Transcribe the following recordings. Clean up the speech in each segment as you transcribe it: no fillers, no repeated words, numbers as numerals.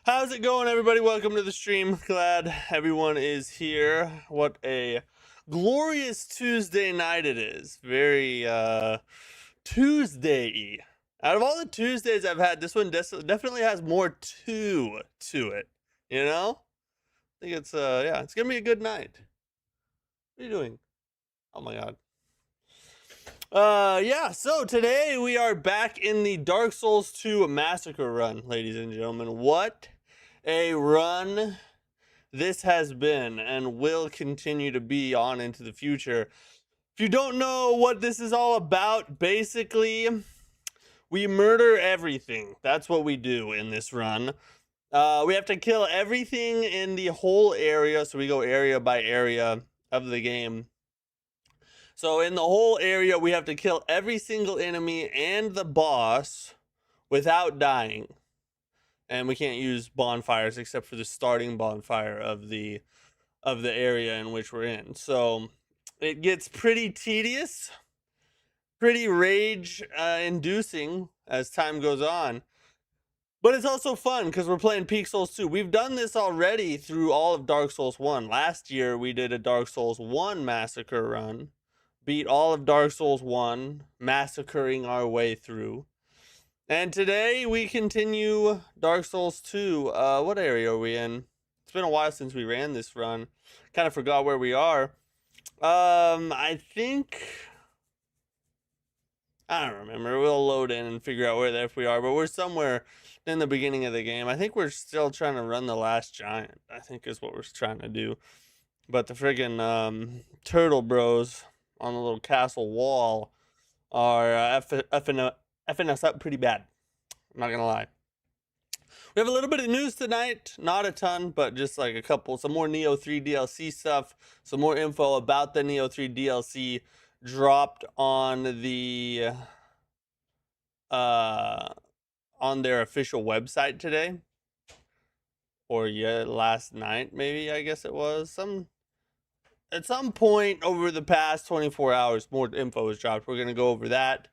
How's it going, everybody? Welcome to the stream. Glad everyone is here. What a glorious Tuesday night it is. Very Tuesday-y. Out of all the Tuesdays I've had, this one definitely has more to it. You know? I think it's yeah, it's gonna be a good night. What are you doing? Oh my god. Yeah, so today we are back in the Dark Souls 2 Massacre Run, ladies and gentlemen. What a run this has been and will continue to be on into the future. If you don't know what this is all about, basically, we murder everything. That's what we do in this run. We have to kill everything in the whole area, so we go area by area of the game. So in the whole area, we have to kill every single enemy and the boss without dying. And we can't use bonfires except for the starting bonfire of the area in which we're in. So it gets pretty tedious, pretty rage inducing as time goes on. But it's also fun because we're playing Peak Souls 2. We've done this already through all of Dark Souls 1. Last year, we did a Dark Souls 1 Massacre Run. Beat all of Dark Souls 1, massacring our way through. And today, we continue Dark Souls 2. What area are we in? It's been a while since we ran this run. Kind of forgot where we are. I think... I don't remember. We'll load in and figure out where the F we are. But we're somewhere in the beginning of the game. I think we're still trying to run the last giant, I think is what we're trying to do. But the friggin' turtle bros on the little castle wall are effing us up pretty bad. I'm not gonna lie. We have a little bit of news tonight. Not a ton, but just like some more Neo 3 DLC stuff. Some more info about the Neo 3 DLC dropped on the on their official website today, or last night, maybe, I guess it was. At some point over the past 24 hours, more info was dropped. We're going to go over that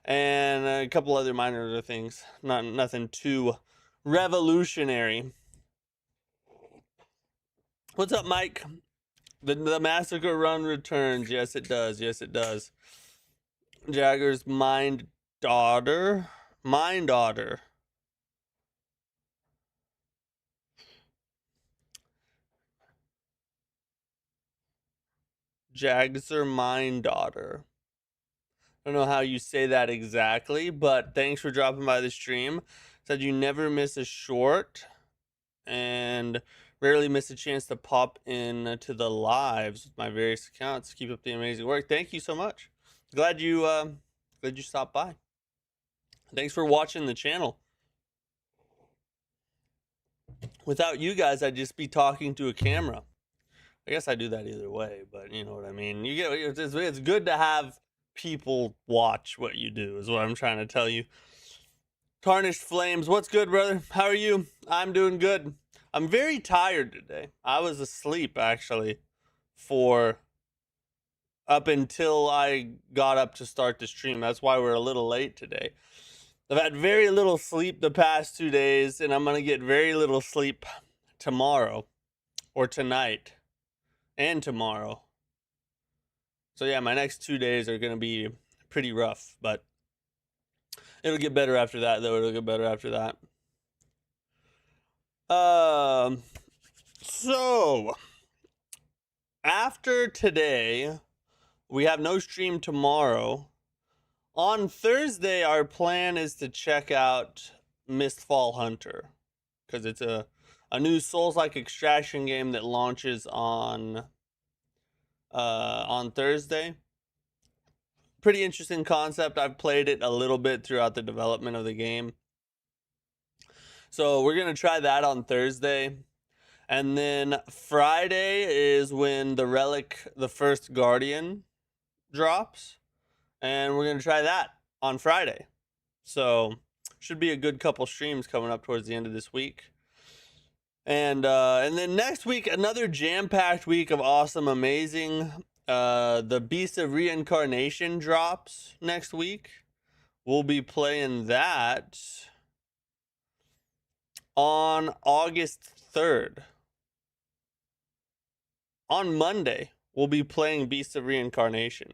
and a couple other minor things. Nothing too revolutionary. What's up, Mike? The Massacre Run returns. Yes, it does. Yes, it does. Jagger's Mind Daughter. Jagger Mind Daughter. I don't know how you say that exactly, but thanks for dropping by the stream. Said you never miss a short and rarely miss a chance to pop in to the lives with my various accounts. Keep up the amazing work. Thank you so much. Glad you stopped by. Thanks for watching the channel. Without you guys, I'd just be talking to a camera. I guess I do that either way, but you know what I mean. It's good to have people watch what you do, is what I'm trying to tell you. Tarnished Flames, what's good, brother? How are you? I'm doing good. I'm very tired today. I was asleep, actually, for up until I got up to start the stream. That's why we're a little late today. I've had very little sleep the past 2 days, and I'm going to get very little sleep tomorrow, or tonight, and tomorrow. So yeah, my next 2 days are going to be pretty rough, but it'll get better after that, though. It'll get better after that. So after today, we have no stream tomorrow. On Thursday, our plan is to check out Mistfall Hunter, because it's a new Souls-like extraction game that launches on Thursday. Pretty interesting concept. I've played it a little bit throughout the development of the game. So we're going to try that on Thursday. And then Friday is when the Relic, the First Guardian, drops. And we're going to try that on Friday. So should be a good couple streams coming up towards the end of this week. And then next week, another jam-packed week of awesome, amazing. The Beast of Reincarnation drops next week. We'll be playing that on August 3rd. On Monday, we'll be playing Beast of Reincarnation.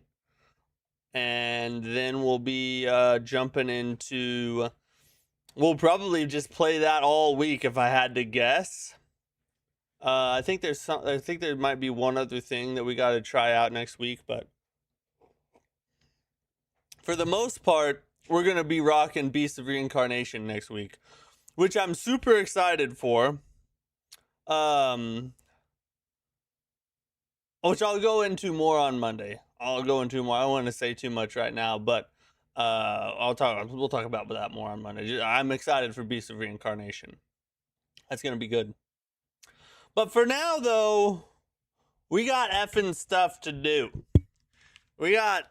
And then we'll be jumping into... We'll probably just play that all week if I had to guess. I think there might be one other thing that we got to try out next week, but for the most part, we're going to be rocking Beast of Reincarnation next week, which I'm super excited for. Which I'll go into more on Monday. I'll go into more. I don't want to say too much right now, but we'll talk about that more on Monday. I'm excited for Beast of Reincarnation. That's going to be good. But for now, though, we got effing stuff to do. We got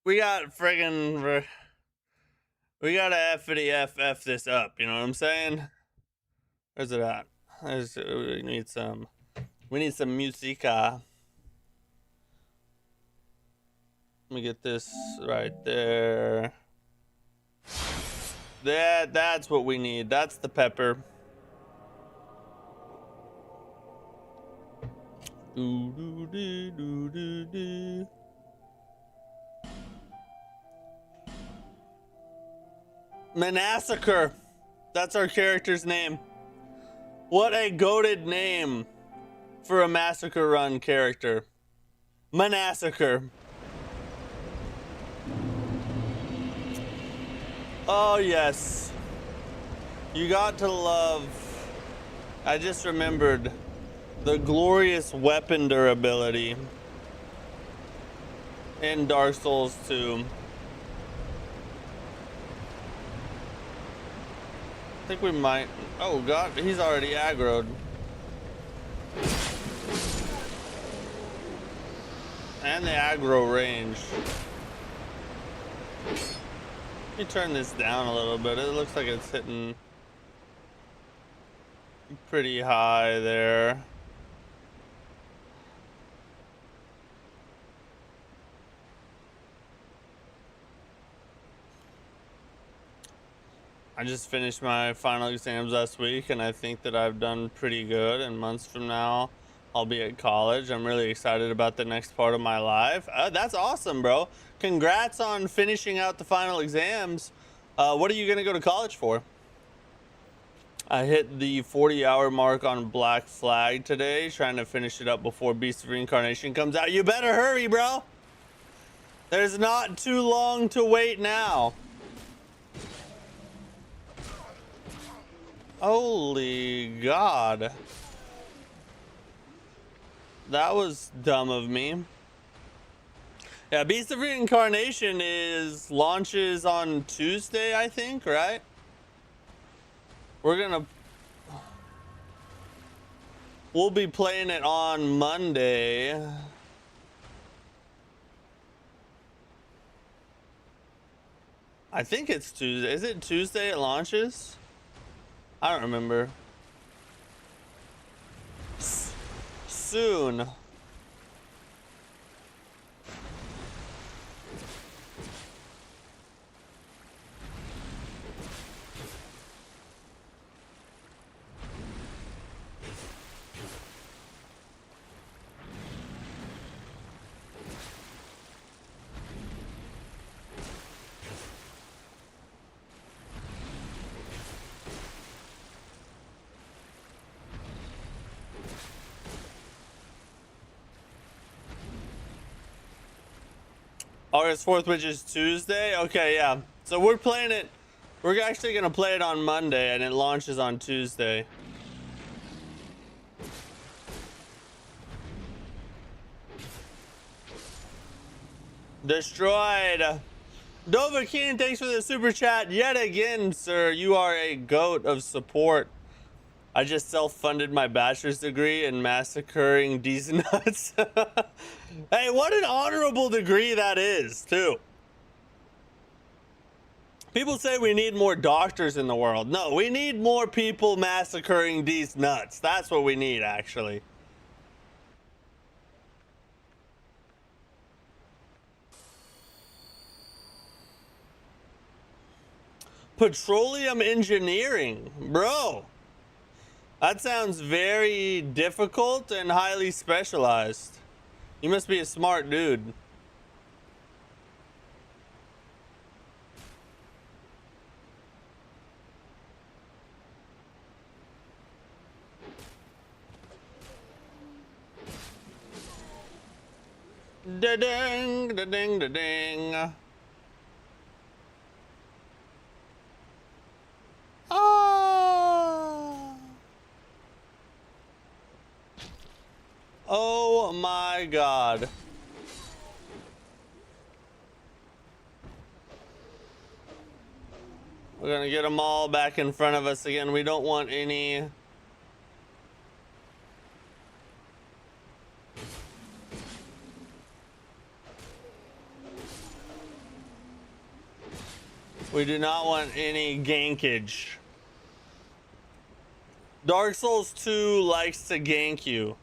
friggin' we gotta F this up. You know what I'm saying? Where's it at? We need some musica. Let me get this right there. That's what we need. That's the pepper. Do, do, do, do, do, do. Massacre. That's our character's name. What a goated name for a Massacre Run character. Massacre. Oh yes. You got to love. I just remembered the glorious weapon durability in Dark Souls 2. I think we might. Oh god, he's already aggroed. And the aggro range. Let me turn this down a little bit. It looks like it's hitting pretty high there. I just finished my final exams last week, and I think that I've done pretty good. And months from now, I'll be at college. I'm really excited about the next part of my life. That's awesome, bro. Congrats on finishing out the final exams. What are you gonna go to college for? I hit the 40-hour mark on Black Flag today, trying to finish it up before Beast of Reincarnation comes out. You better hurry, bro. There's not too long to wait now. Holy God. That was dumb of me. Yeah, Beast of Reincarnation launches on Tuesday, I think, right? We'll be playing it on Monday. I think it's Tuesday. Is it Tuesday it launches? I don't remember. Soon. August 4th, which is Tuesday? Okay, yeah. So we're playing it. We're actually going to play it on Monday, and it launches on Tuesday. Destroyed. Dovahkiin, thanks for the super chat yet again, sir. You are a goat of support. I just self-funded my bachelor's degree in massacring these nuts. Hey, what an honorable degree that is, too. People say we need more doctors in the world. No, we need more people massacring these nuts. That's what we need, actually. Petroleum engineering, bro. That sounds very difficult and highly specialized. You must be a smart dude. Da-ding, da-ding, da-ding. Ah. Oh my God. We're gonna get them all back in front of us again. We don't want any. We do not want any gankage. Dark Souls 2 likes to gank you.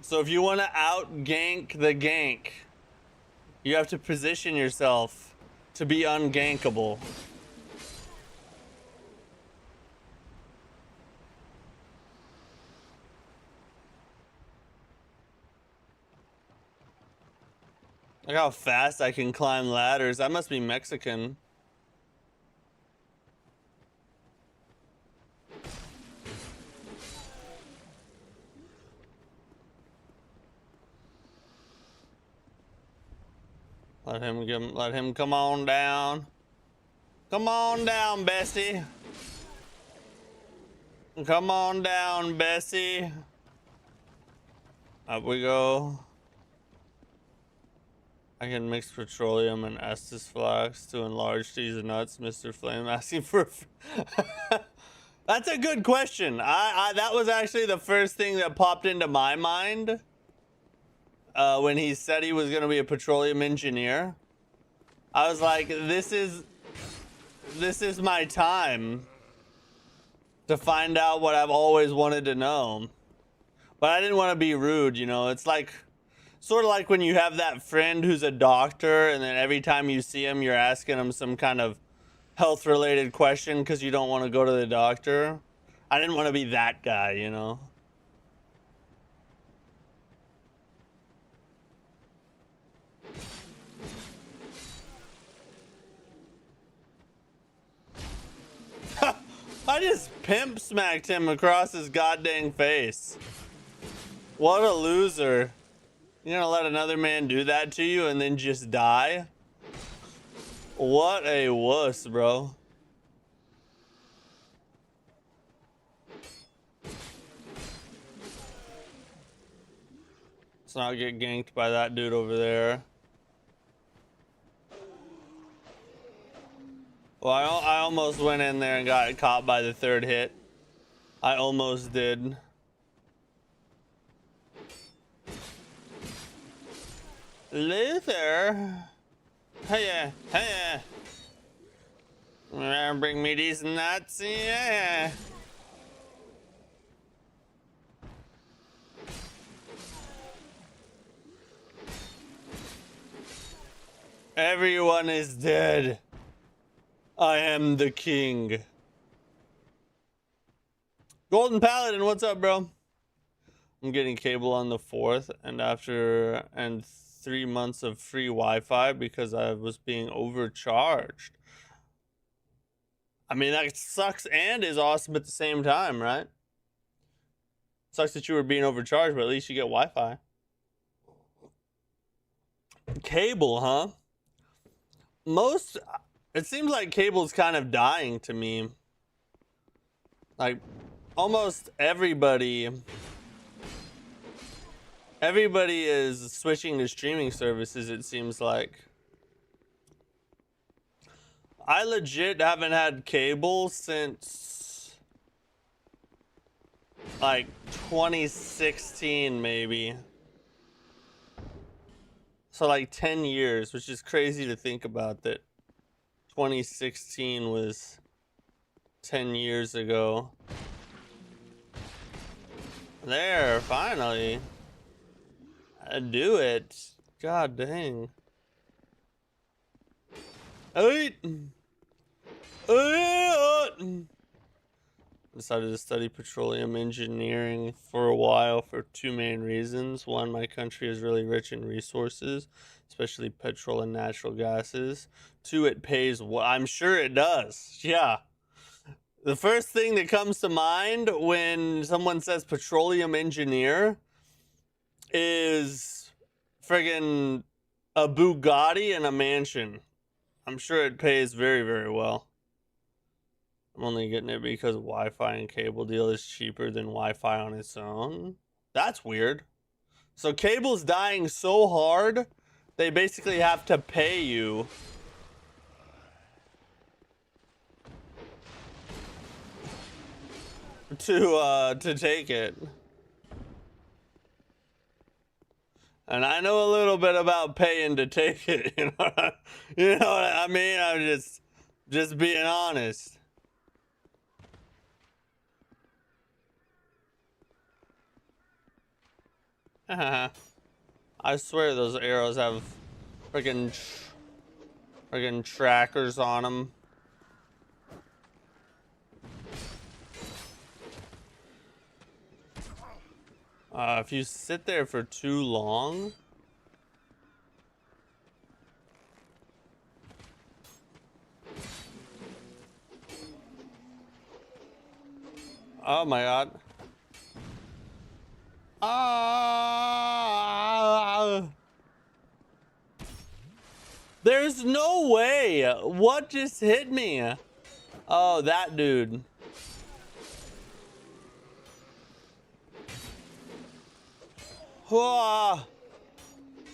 So if you want to out gank the gank, you have to position yourself to be ungankable. Look how fast I can climb ladders. I must be Mexican. Let him come on down. Come on down, Bessie. Come on down, Bessie. Up we go. I can mix petroleum and Estus flax to enlarge these nuts, Mr. Flame asking for. That's a good question. That was actually the first thing that popped into my mind when he said he was going to be a petroleum engineer. I was like, this is my time to find out what I've always wanted to know. But I didn't want to be rude, you know. It's like sort of like when you have that friend who's a doctor and then every time you see him, you're asking him some kind of health related question because you don't want to go to the doctor. I didn't want to be that guy, you know. I just pimp smacked him across his goddamn face. What a loser. You're gonna let another man do that to you and then just die? What a wuss, bro. Let's not get ganked by that dude over there. Well, I almost went in there and got caught by the third hit. I almost did. Luther. Hey, hey. Bring me these nuts, yeah. Everyone is dead. I am the king. Golden Paladin, what's up, bro? I'm getting cable on the 4th and 3 months of free Wi-Fi because I was being overcharged. I mean, that sucks and is awesome at the same time, right? Sucks that you were being overcharged, but at least you get Wi-Fi. Cable, huh? It seems like cable's kind of dying to me. Like, almost everybody is switching to streaming services, it seems like. I legit haven't had cable since like 2016 maybe. So like 10 years, which is crazy to think about that 2016 was 10 years ago. There, finally. I do it. God dang. Decided to study petroleum engineering for a while for 2 main reasons. One, my country is really rich in resources, especially petrol and natural gases. 2, it pays well. I'm sure it does. Yeah. The first thing that comes to mind when someone says petroleum engineer is friggin' a Bugatti and a mansion. I'm sure it pays very, very well. I'm only getting it because Wi-Fi and cable deal is cheaper than Wi-Fi on its own. That's weird. So cable's dying so hard, they basically have to pay you to take it. And I know a little bit about paying to take it, you know what I mean? I'm just Just being honest. I swear those arrows have freaking trackers on them. If you sit there for too long. Oh my god. There's no way. What just hit me? Oh, that dude.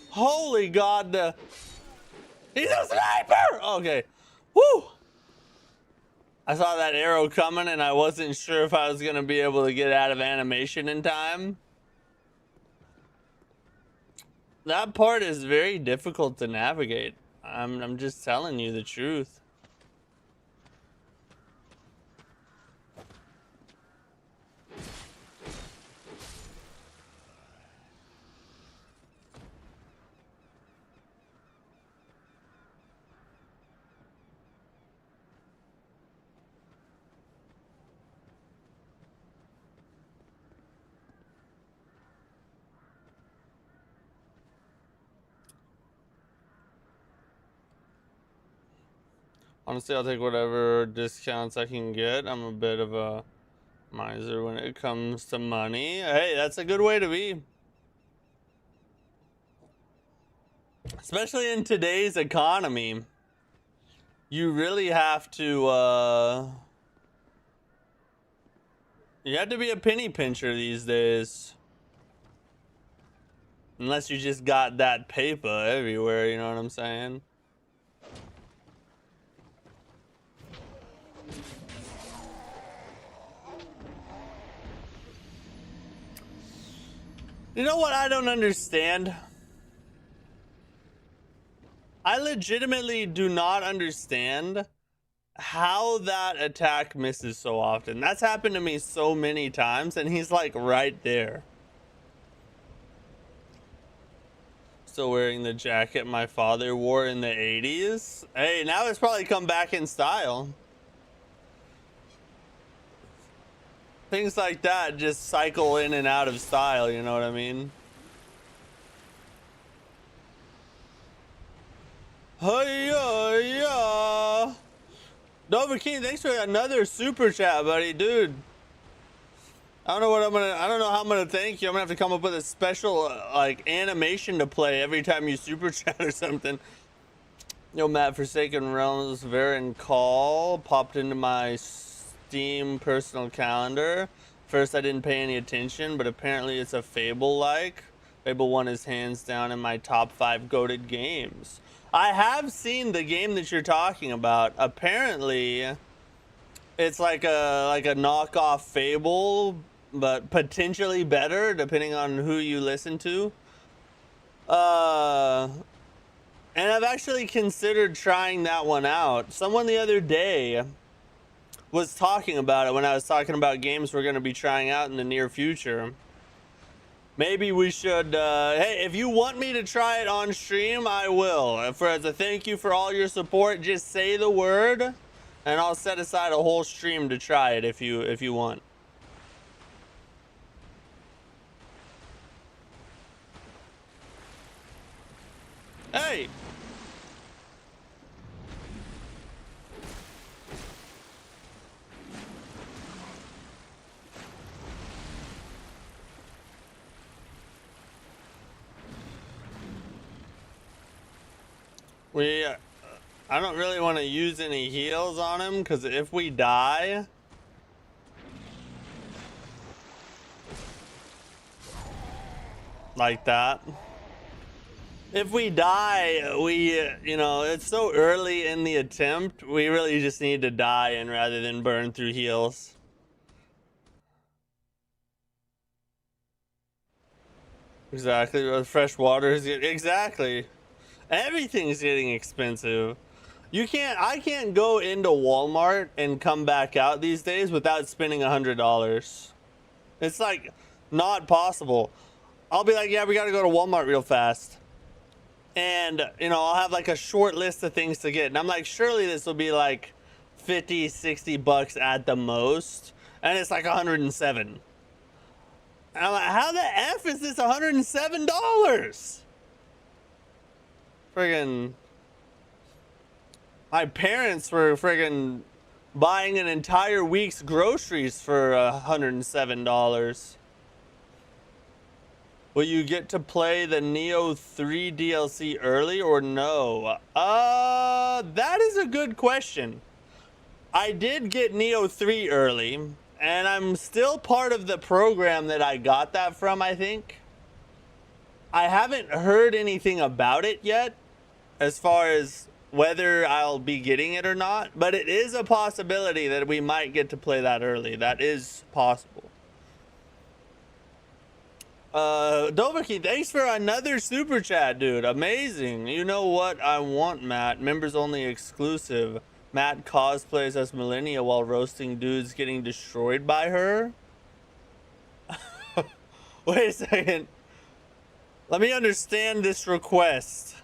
Holy god. He's a sniper! Okay. Woo! I saw that arrow coming and I wasn't sure if I was going to be able to get out of animation in time. That part is very difficult to navigate. I'm just telling you the truth. Honestly, I'll take whatever discounts I can get. I'm a bit of a miser when it comes to money. Hey, that's a good way to be. Especially in today's economy. You really have to, you have to be a penny pincher these days. Unless you just got that paper everywhere, you know what I'm saying? You know what I don't understand? I legitimately do not understand how that attack misses so often. That's happened to me so many times, and he's like right there. Still wearing the jacket my father wore in the 80s. Hey, now it's probably come back in style. Things like that just cycle in and out of style, you know what I mean? Hi-ya-ya. Dover King, thanks for another super chat, buddy. Dude, I don't know how I'm gonna thank you. I'm gonna have to come up with a special like animation to play every time you super chat or something. Yo, Matt, Forsaken Realms, Varen Call popped into my Steam personal calendar. First, I didn't pay any attention, but apparently it's a Fable-like. Fable 1 is hands down in my top 5 goated games. I have seen the game that you're talking about. Apparently, it's like a knockoff Fable, but potentially better, depending on who you listen to. And I've actually considered trying that one out. Someone the other day was talking about it when I was talking about games we're going to be trying out in the near future. Maybe we should, hey, if you want me to try it on stream, I will. As a thank you for all your support, just say the word, and I'll set aside a whole stream to try it if you want. Hey! I don't really want to use any heals on him, because if we die... like that. If we die, you know, it's so early in the attempt, we really just need to die and rather than burn through heals. Exactly, fresh water is exactly. Everything's getting expensive. I can't go into Walmart and come back out these days without spending $100. It's like not possible. I'll be like, yeah, we got to go to Walmart real fast. And, you know, I'll have like a short list of things to get. And I'm like, surely this will be like 50, 60 bucks at the most. And it's like 107. And I'm like, how the F is this $107? Friggin'. My parents were friggin' buying an entire week's groceries for $107. Will you get to play the Neo 3 DLC early or no? That is a good question. I did get Neo 3 early, and I'm still part of the program that I got that from, I think. I haven't heard anything about it yet, as far as whether I'll be getting it or not, but it is a possibility that we might get to play that early. That is possible. Dovaki, thanks for another super chat, dude. Amazing. You know what I want, Matt? Members only exclusive. Matt cosplays as Millennia while roasting dudes getting destroyed by her. Wait a second. Let me understand this request.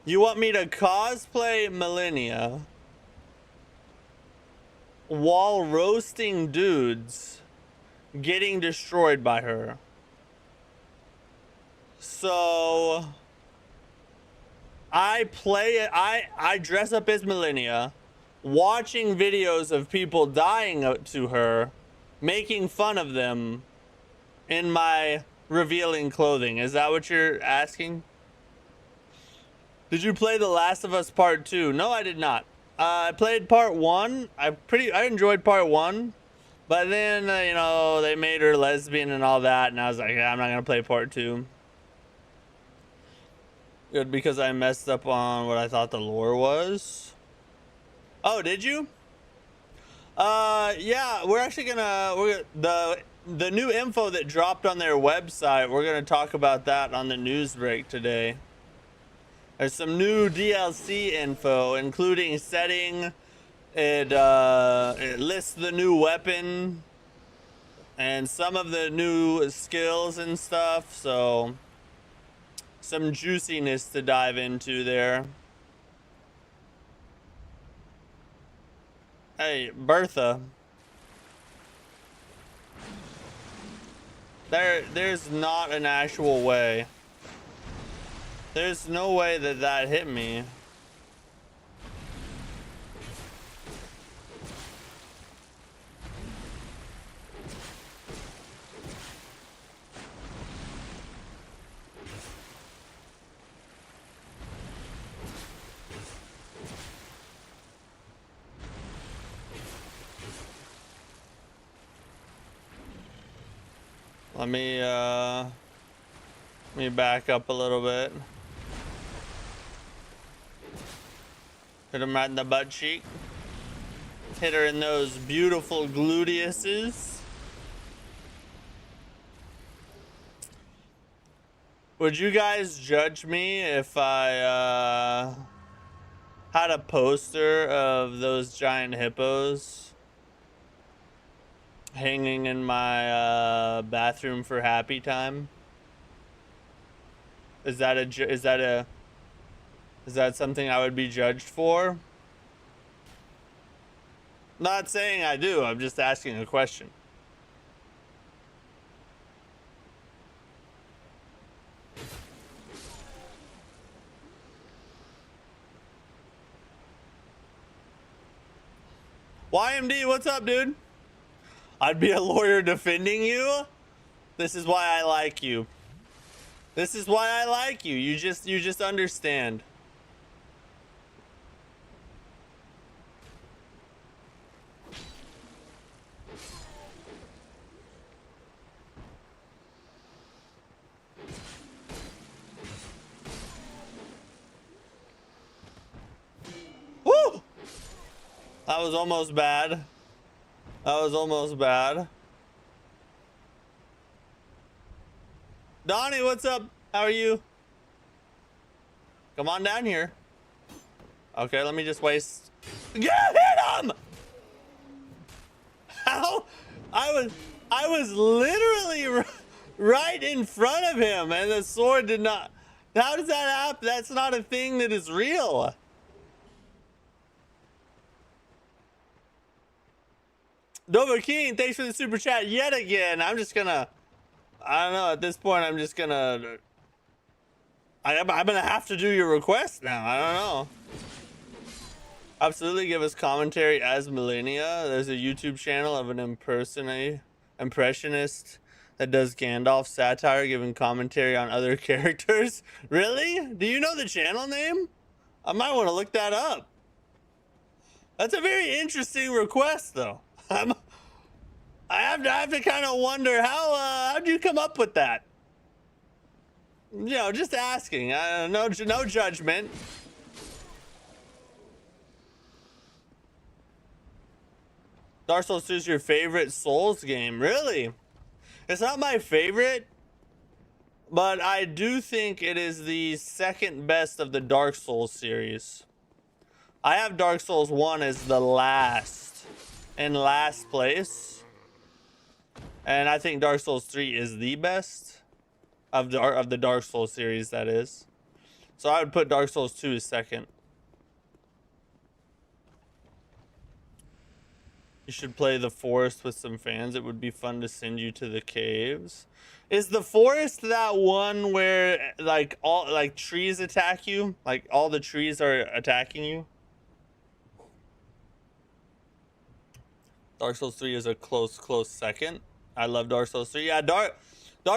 You want me to cosplay Millennia while roasting dudes getting destroyed by her. So I dress up as Millennia, watching videos of people dying to her, making fun of them in my revealing clothing. Is that what you're asking? Did you play The Last of Us Part 2? No, I did not. I played Part 1. I enjoyed Part 1. But then, you know, they made her lesbian and all that. And I was like, yeah, I'm not going to play Part 2. Good, because I messed up on what I thought the lore was. Oh, did you? Yeah, we're actually going to... The new info that dropped on their website, we're going to talk about that on the news break today. There's some new DLC info, including setting. It lists the new weapon and some of the new skills and stuff. So some juiciness to dive into there. Hey, Bertha. There's not an actual way. There's no way that that hit me. Let me back up a little bit. Hit him right in the butt cheek. Hit her in those beautiful gluteuses. Would you guys judge me if I had a poster of those giant hippos hanging in my bathroom for happy time? Is that something I would be judged for? Not saying I do, I'm just asking a question. YMD, what's up, dude? I'd be a lawyer defending you? This is why I like you. This is why I like you. You just understand. Woo! That was almost bad. That was almost bad. Donnie, what's up? How are you? Come on down here. Okay, let me just waste. Yeah, hit him! How? I was literally right in front of him, and the sword did not. How does that happen? That's not a thing that is real. Dovahkiin, thanks for the super chat yet again. I'm just gonna. I don't know. At this point, I'm just gonna. I'm gonna have to do your request now. I don't know. Absolutely, give us commentary as Millennia. There's a YouTube channel of an impressionist that does Gandalf satire, giving commentary on other characters. Really? Do you know the channel name? I might want to look that up. That's a very interesting request, though. I have to kind of wonder how'd you come up with that? You know, just asking. No judgment. Dark Souls 2 is your favorite Souls game? Really? It's not my favorite, but I do think it is the second best of the Dark Souls series. I have Dark Souls 1 as the last place. And I think Dark Souls 3 is the best of the Dark Souls series, that is. So I would put Dark Souls 2 as second. You should play the forest with some fans. It would be fun to send you to the caves. Is the forest that one where like all trees attack you? Like all the trees are attacking you? Dark Souls 3 is a close second. I love Dark Souls 3. Yeah, Dark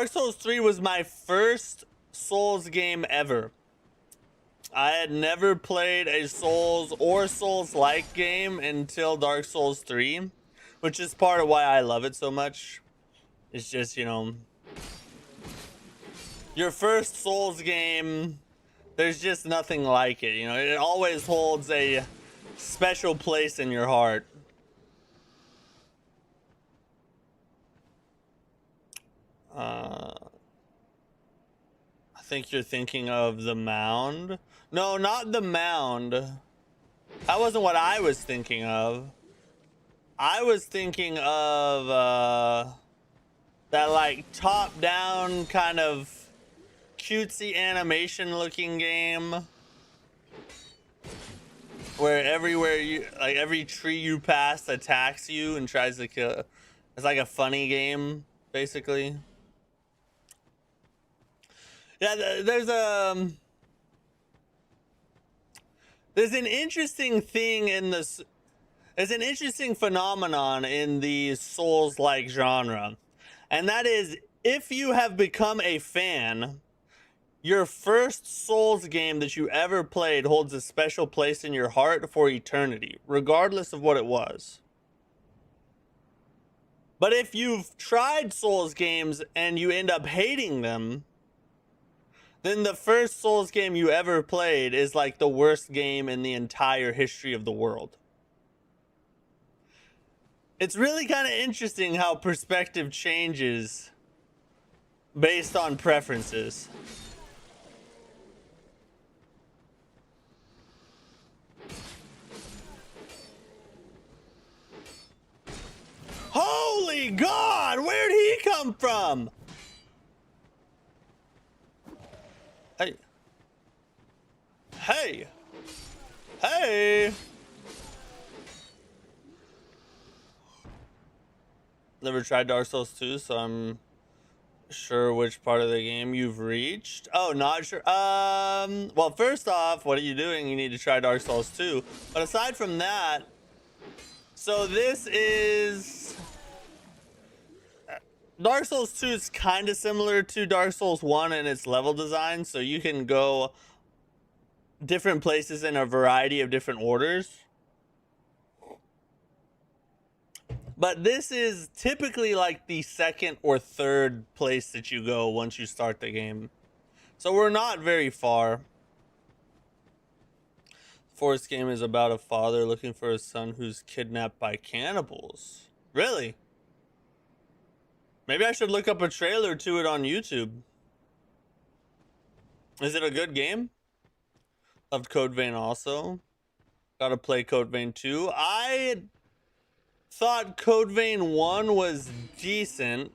Souls 3 was my first Souls game ever. I had never played a Souls or Souls-like game until Dark Souls 3, which is part of why I love it so much. It's just, you know, your first Souls game, there's just nothing like it. You know, it always holds a special place in your heart. I think you're thinking of the Mound. No, not the Mound. That wasn't what I was thinking of. I was thinking of that like top-down kind of cutesy animation looking game where everywhere you like every tree you pass attacks you and tries to kill. It's like a funny game, basically. Yeah, there's an interesting thing in this. There's an interesting phenomenon in the Souls-like genre, and that is if you have become a fan, your first Souls game that you ever played holds a special place in your heart for eternity, regardless of what it was. But if you've tried Souls games and you end up hating them, then the first Souls game you ever played is like the worst game in the entire history of the world. It's really kind of interesting how perspective changes based on preferences. Holy God, where'd he come from? Hey. Hey. Hey. Never tried Dark Souls 2, so I'm sure which part of the game you've reached. Oh, not sure. Well, first off, what are you doing? You need to try Dark Souls 2. But aside from that, so this is Dark Souls 2 is kind of similar to Dark Souls 1 in its level design, so you can go different places in a variety of different orders. But this is typically like the second or third place that you go once you start the game. So we're not very far. Forest game is about a father looking for his son who's kidnapped by cannibals. Really? Maybe I should look up a trailer to it on YouTube. Is it a good game? Loved Code Vein also. Gotta play Code Vein 2. I thought Code Vein 1 was decent.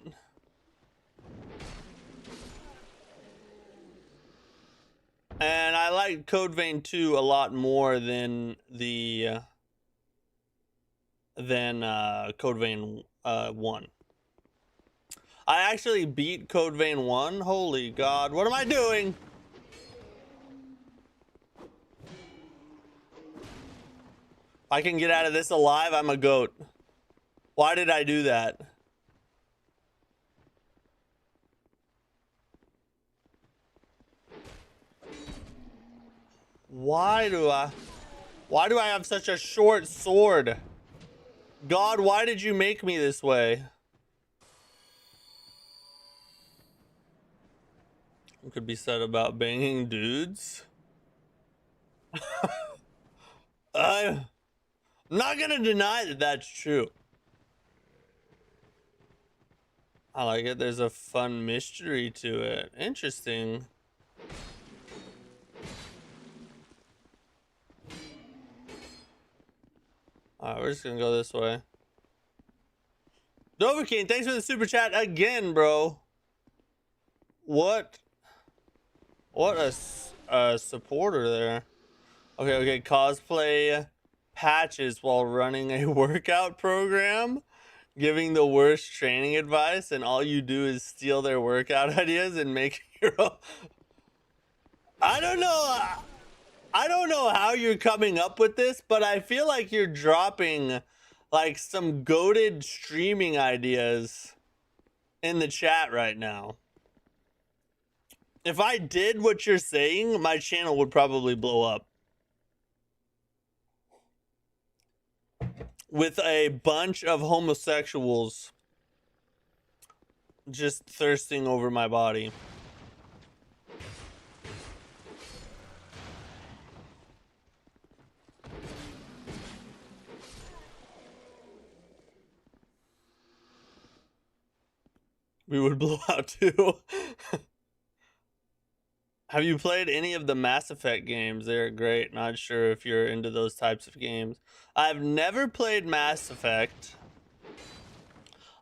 And I like Code Vein 2 a lot more than the Code Vein 1. I actually beat Code Vein 1. Holy God, what am I doing? If I can get out of this alive, I'm a goat. Why did I do that? Why do I have such a short sword? God, why did you make me this way? What could be said about banging dudes? I'm not gonna deny that that's true. I like it. There's a fun mystery to it. Interesting. Alright, we're just gonna go this way. Doverkeen, thanks for the super chat again, bro. What a supporter there. Okay, cosplay patches while running a workout program, giving the worst training advice, and all you do is steal their workout ideas and make your own. I don't know how you're coming up with this, but I feel like you're dropping like some goated streaming ideas in the chat right now. If I did what you're saying, my channel would probably blow up. With a bunch of homosexuals just thirsting over my body. We would blow out too. Have you played any of the Mass Effect games? They're great. Not sure if you're into those types of games. I've never played Mass Effect.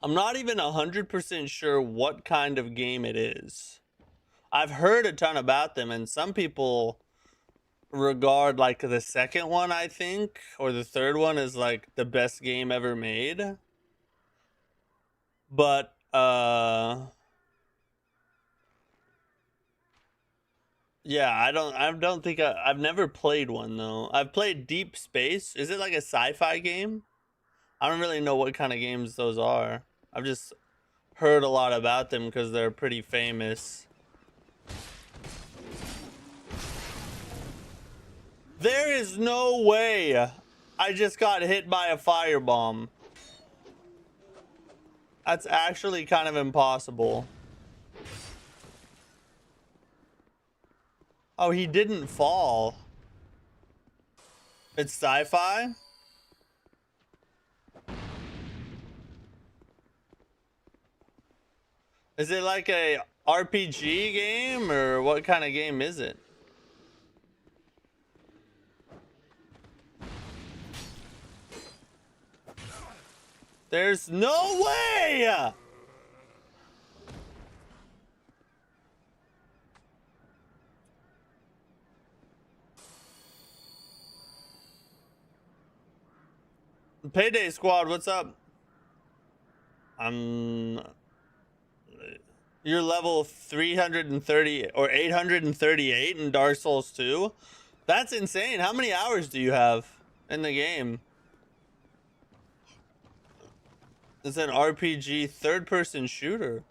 I'm not even 100% sure what kind of game it is. I've heard a ton about them, and some people regard like the second one, I think, or the third one as like the best game ever made. But yeah, I don't think I've never played one though. I've played Deep Space. Is it like a sci-fi game? I don't really know what kind of games those are. I've just heard a lot about them because they're pretty famous. There is no way I just got hit by a firebomb. That's actually kind of impossible. Oh, he didn't fall. It's sci-fi? Is it like a RPG game, or what kind of game is it? There's no way! Payday Squad, what's up? You're level 330 or 838 in Dark Souls 2? That's insane. How many hours do you have in the game? It's an RPG third-person shooter.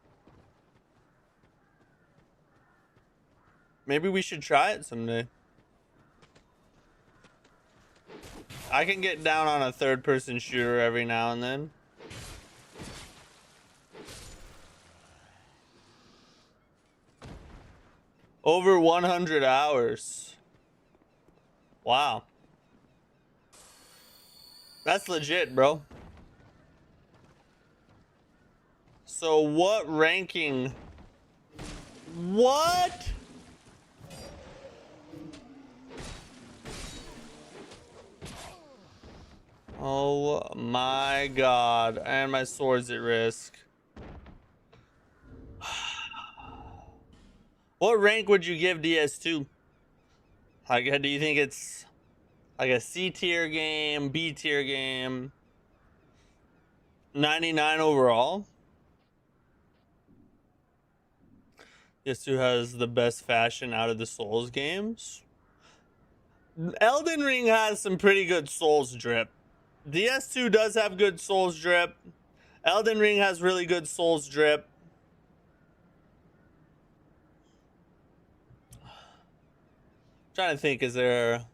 Maybe we should try it someday. I can get down on a third-person shooter every now and then. Over 100 hours. Wow. That's legit, bro. So what ranking? What? Oh my god. And my sword's at risk. What rank would you give DS2? Like, do you think it's like a C tier game, B tier game? 99 overall? DS2 has the best fashion out of the Souls games. Elden Ring has some pretty good Souls drip. DS2 does have good Souls drip. Elden Ring has really good Souls drip. Trying to think, is there...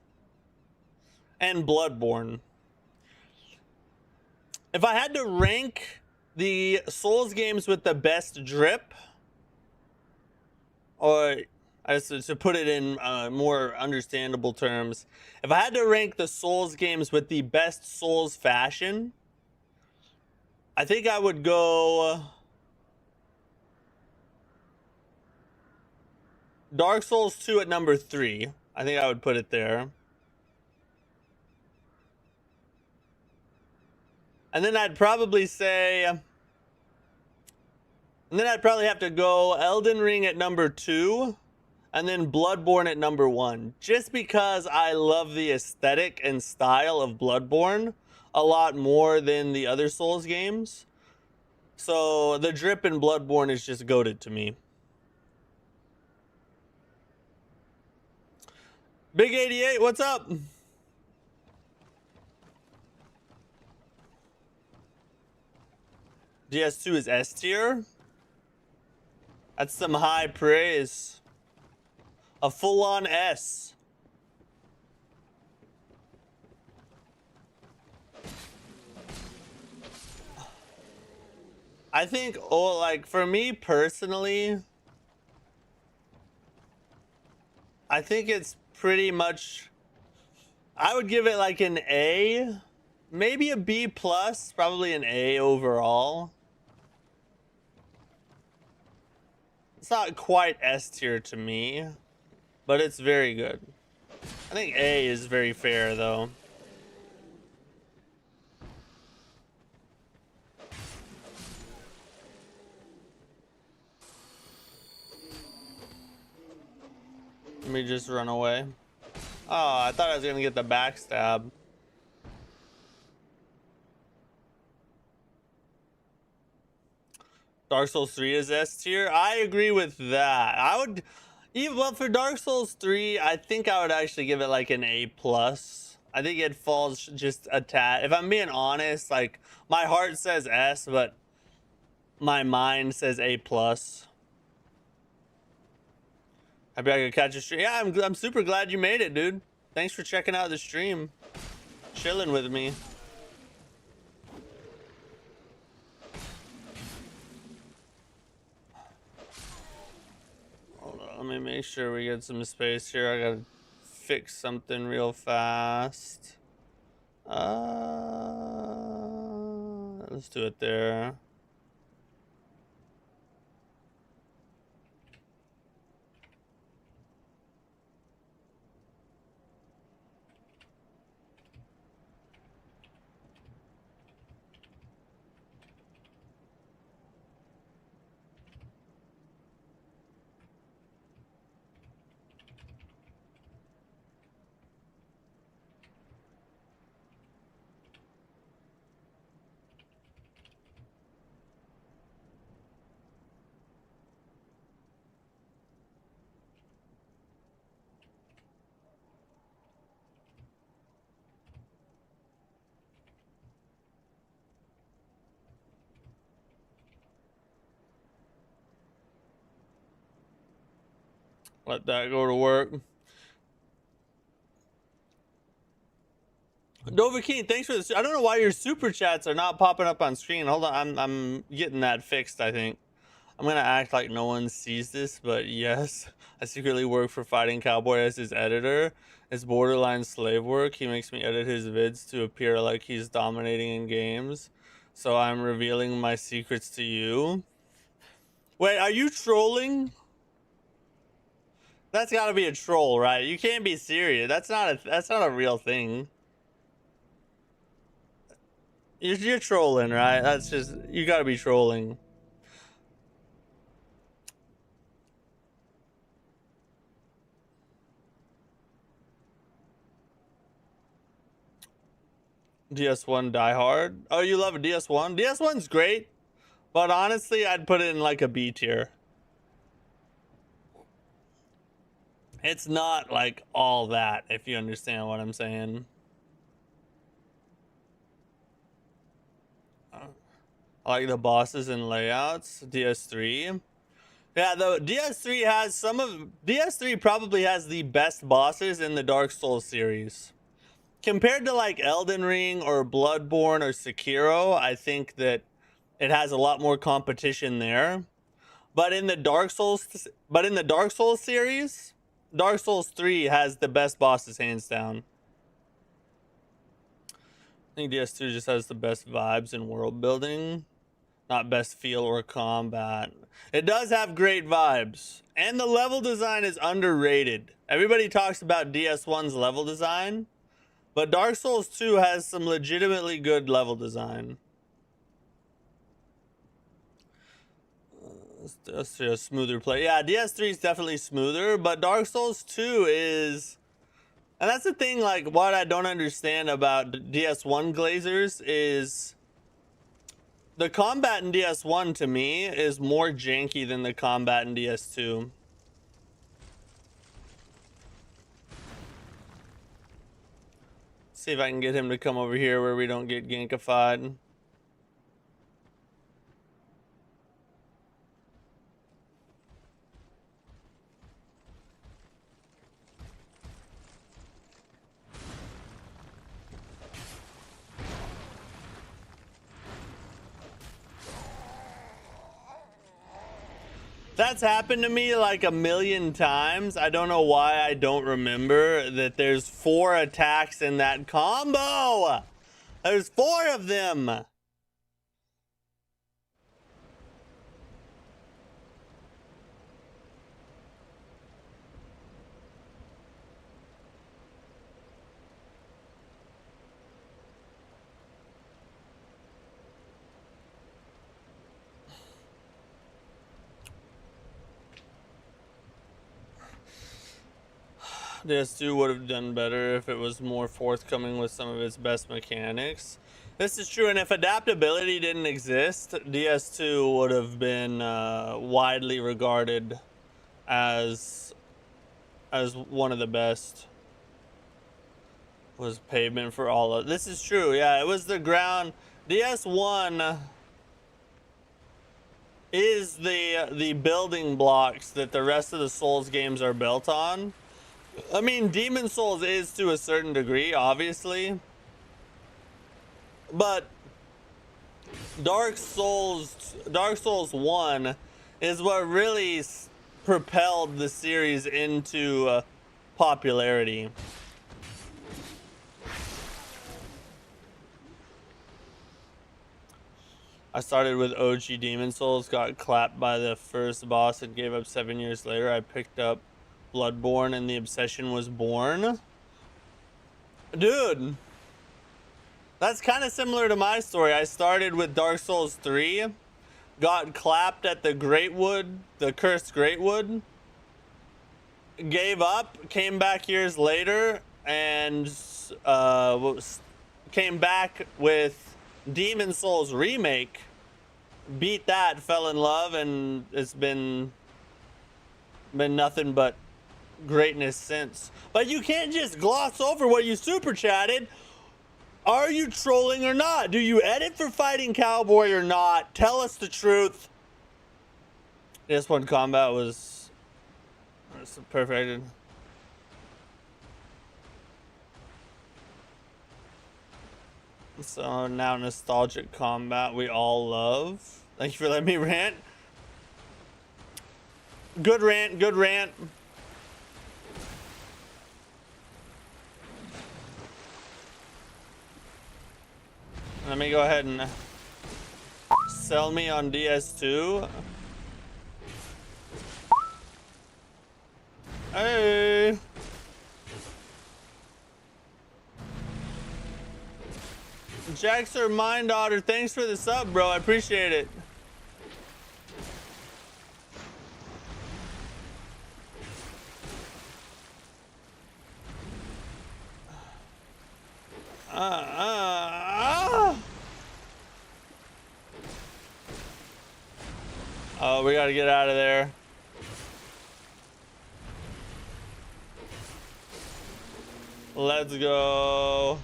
And Bloodborne. If I had to rank the Souls games with the best drip, or to put it in more understandable terms, if I had to rank the Souls games with the best Souls fashion, I think I would go Dark Souls 2 at number 3. I think I would put it there. And then I'd probably say... And then I'd probably have to go Elden Ring at number 2. And then Bloodborne at number 1. Just because I love the aesthetic and style of Bloodborne a lot more than the other Souls games. So the drip in Bloodborne is just goated to me. Big 88, what's up? DS2 is S tier. That's some high praise. A full-on S. I think, oh, like, for me personally, I think it's pretty much, I would give it like an A, maybe a B plus, probably an A overall. It's not quite S tier to me, but it's very good. I think A is very fair though. Let me just run away. Oh, I thought I was gonna get the backstab. Dark Souls 3 is S tier. I agree with that. I would, even well, for Dark Souls 3, I think I would actually give it like an A plus. I think it falls just a tad. If I'm being honest, like my heart says S, but my mind says A plus. Happy I could catch a stream. Yeah, I'm super glad you made it, dude. Thanks for checking out the stream, chilling with me. Hold on, let me make sure we get some space here. I gotta fix something real fast. Let's do it there. Let that go to work. Dovahkiin, thanks for this. I don't know why your super chats are not popping up on screen. Hold on, I'm getting that fixed, I think. I'm gonna act like no one sees this, but yes, I secretly work for Fighting Cowboy as his editor. It's borderline slave work. He makes me edit his vids to appear like he's dominating in games. So I'm revealing my secrets to you. Wait, are you trolling? That's gotta be a troll, right? You can't be serious. That's not a real thing. You're trolling, right? That's just, you gotta be trolling. DS1 Die Hard. Oh, you love a DS1? DS1's great, but honestly, I'd put it in like a B tier. It's not like all that, if you understand what I'm saying. I like the bosses and layouts. DS3. Yeah, though DS3 has some of DS3 probably has the best bosses in the Dark Souls series. Compared to like Elden Ring or Bloodborne or Sekiro, I think that it has a lot more competition there. But in the Dark Souls series, Dark Souls 3 has the best bosses hands down. I think DS2 just has the best vibes and world building. Not best feel or combat. It does have great vibes. And the level design is underrated. Everybody talks about DS1's level design, but Dark Souls 2 has some legitimately good level design. That's a smoother play. Yeah, DS3 is definitely smoother, but Dark Souls 2 is... And that's the thing, like, what I don't understand about DS1 glazers is... The combat in DS1 to me is more janky than the combat in DS2. See if I can get him to come over here where we don't get gankified. That's happened to me like a million times. I don't know why I don't remember that there's 4 attacks in that combo. There's 4 of them. DS2 would have done better if it was more forthcoming with some of its best mechanics. This is true, and if adaptability didn't exist, DS2 would have been widely regarded as one of the best. Was pavement for all of this is true. Yeah, it was the ground. DS1 is the building blocks that the rest of the Souls games are built on. I mean, Demon Souls is to a certain degree, obviously, but Dark Souls 1 is what really propelled the series into popularity. I started with OG Demon Souls, got clapped by the first boss and gave up 7 years later. I picked up Bloodborne and the obsession was born. Dude, that's kind of similar to my story. I started with Dark Souls 3, got clapped at the Greatwood, the cursed Greatwood, gave up, came back years later, and came back with Demon Souls Remake, beat that, fell in love, and it's been nothing but greatness since. But you can't just gloss over what you super chatted. Are you trolling or not? Do you edit for Fighting Cowboy or not? Tell us the truth. This one combat was perfect. So now nostalgic combat we all love. Thank you for letting me rant. Good rant, good rant. Let me go ahead and sell me on DS2. Hey. Jaxer Mind Otter, thanks for the sub, bro. I appreciate it. Oh, we gotta get out of there. Let's go.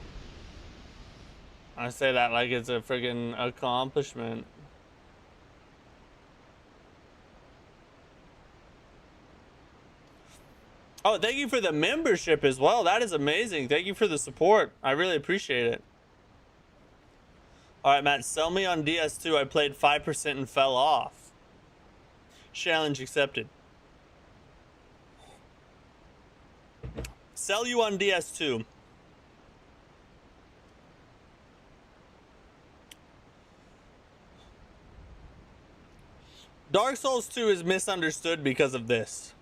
I say that like it's a freaking accomplishment. Oh, thank you for the membership as well. That is amazing. Thank you for the support. I really appreciate it. All right, Matt, sell me on DS2. I played 5% and fell off. Challenge accepted. Sell you on DS2. Dark Souls 2 is misunderstood because of this.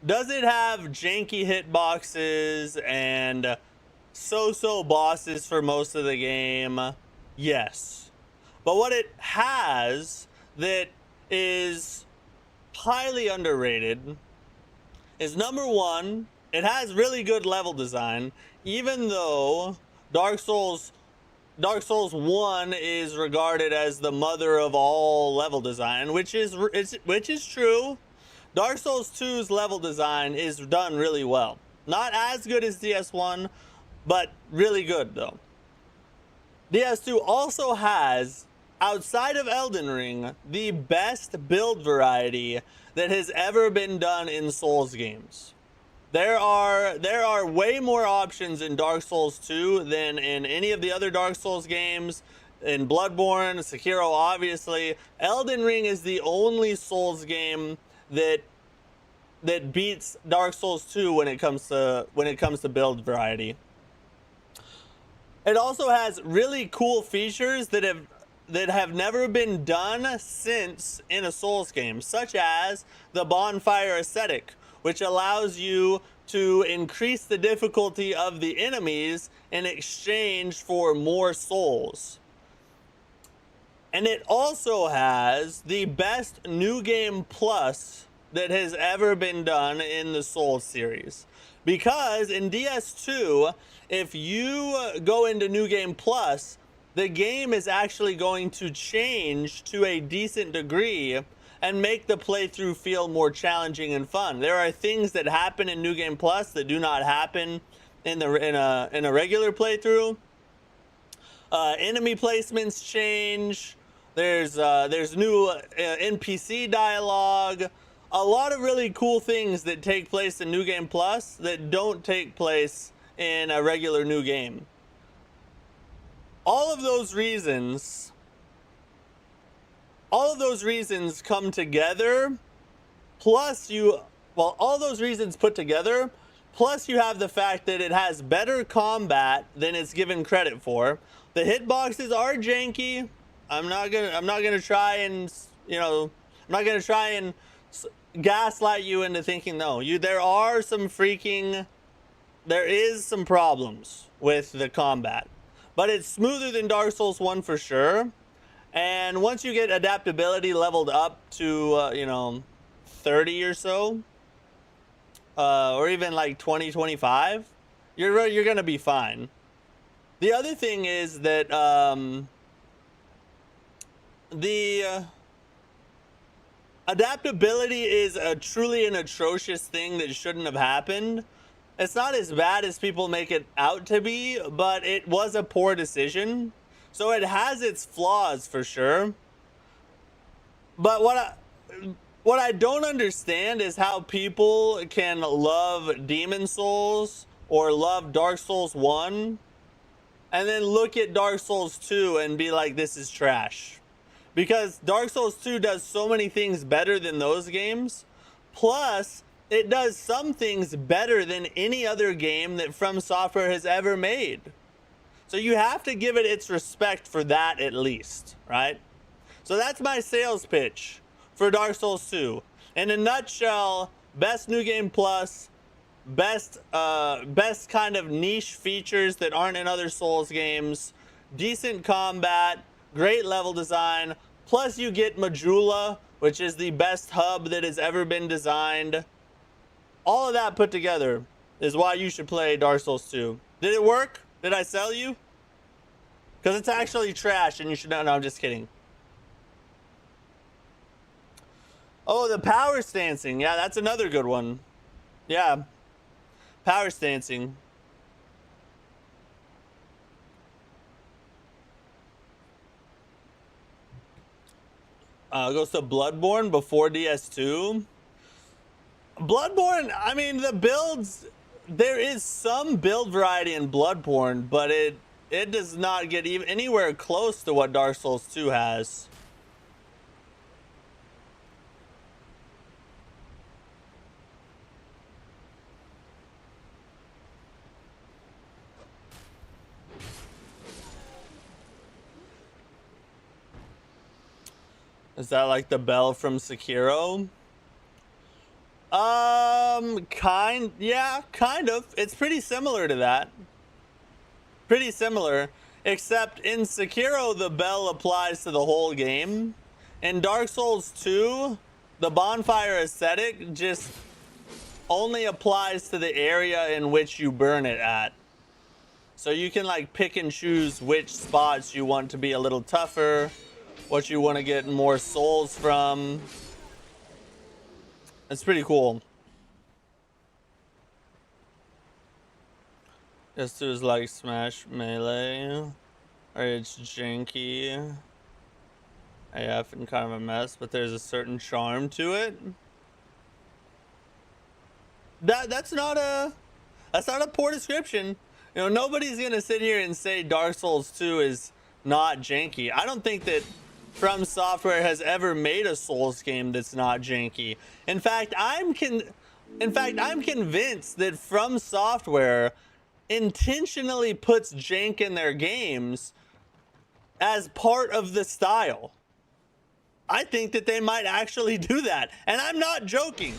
Does it have janky hitboxes and so-so bosses for most of the game? Yes. But what it has that is highly underrated is, number one, it has really good level design, even though Dark Souls 1 is regarded as the mother of all level design, which is true. Dark Souls 2's level design is done really well. Not as good as DS1, but really good though. DS2 also has, outside of Elden Ring, the best build variety that has ever been done in Souls games. There are way more options in Dark Souls 2 than in any of the other Dark Souls games. In Bloodborne, Sekiro, obviously. Elden Ring is the only Souls game that beats Dark Souls 2 when it comes to build variety. It also has really cool features that have never been done since in a Souls game, such as the bonfire aesthetic, which allows you to increase the difficulty of the enemies in exchange for more souls. And it also has the best New Game Plus that has ever been done in the Souls series. Because in DS2, if you go into New Game Plus, the game is actually going to change to a decent degree and make the playthrough feel more challenging and fun. There are things that happen in New Game Plus that do not happen in a regular playthrough. Enemy placements change. There's new NPC dialogue. A lot of really cool things that take place in New Game Plus that don't take place in a regular new game. All of those reasons come together, plus all those reasons put together, plus you have the fact that it has better combat than it's given credit for. The hitboxes are janky. I'm not gonna try and gaslight you into thinking there is some problems with the combat, but it's smoother than Dark Souls 1 for sure. And once you get adaptability leveled up to 30 or so, or even like 20, 25, you're gonna be fine. The other thing is that the adaptability is truly an atrocious thing that shouldn't have happened. It's not as bad as people make it out to be, but it was a poor decision. So it has its flaws for sure. But what I don't understand is how people can love Demon Souls or love Dark Souls 1 and then look at Dark Souls 2 and be like, this is trash. Because Dark Souls 2 does so many things better than those games. Plus, it does some things better than any other game that From Software has ever made. So you have to give it its respect for that at least, right? So that's my sales pitch for Dark Souls 2. In a nutshell, best New Game Plus, best kind of niche features that aren't in other Souls games, decent combat, great level design, plus you get Majula, which is the best hub that has ever been designed. All of that put together is why you should play Dark Souls 2. Did it work? Did I sell you? Because it's actually trash and you should know. No, I'm just kidding. Oh, the power stancing. Yeah, that's another good one. Yeah. Power stancing. Goes to Bloodborne before DS2. Bloodborne, I mean, the builds, there is some build variety in Bloodborne, but it does not get even anywhere close to what Dark Souls 2 has. Is that like the bell from Sekiro? Yeah, kind of. It's pretty similar to that. Pretty similar, except in Sekiro, the bell applies to the whole game. In Dark Souls 2, the bonfire aesthetic just only applies to the area in which you burn it at. So you can like pick and choose which spots you want to be a little tougher, what you want to get more souls from. It's pretty cool. This is like Smash Melee, or it's janky AF and kind of a mess, but there's a certain charm to it. That's not a poor description. You know, nobody's gonna sit here and say Dark Souls 2 is not janky. I don't think that From Software has ever made a Souls game that's not janky. In fact, I'm convinced that From Software intentionally puts jank in their games as part of the style. I think that they might actually do that, and I'm not joking.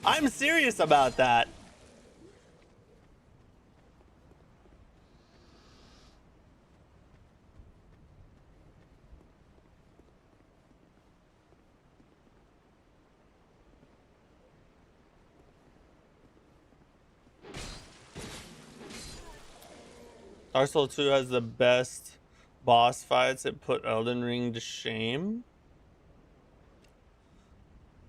I'm serious about that. Dark Souls 2 has the best boss fights that put Elden Ring to shame.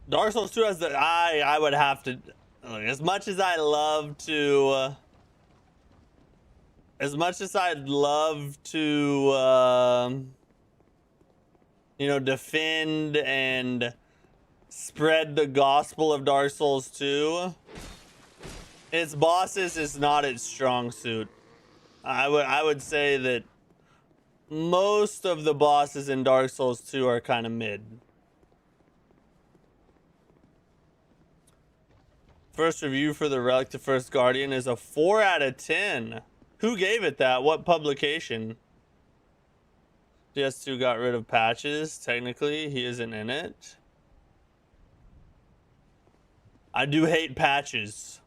Dark Souls 2 has the... I would have to... As much as I love to... as much as I'd love to... you know, defend and spread the gospel of Dark Souls 2, its bosses is not its strong suit. I would say that most of the bosses in Dark Souls 2 are kind of mid. First review for the Relic to First Guardian is a 4 out of 10. Who gave it that? What publication? DS2 got rid of patches. Technically, he isn't in it. I do hate patches.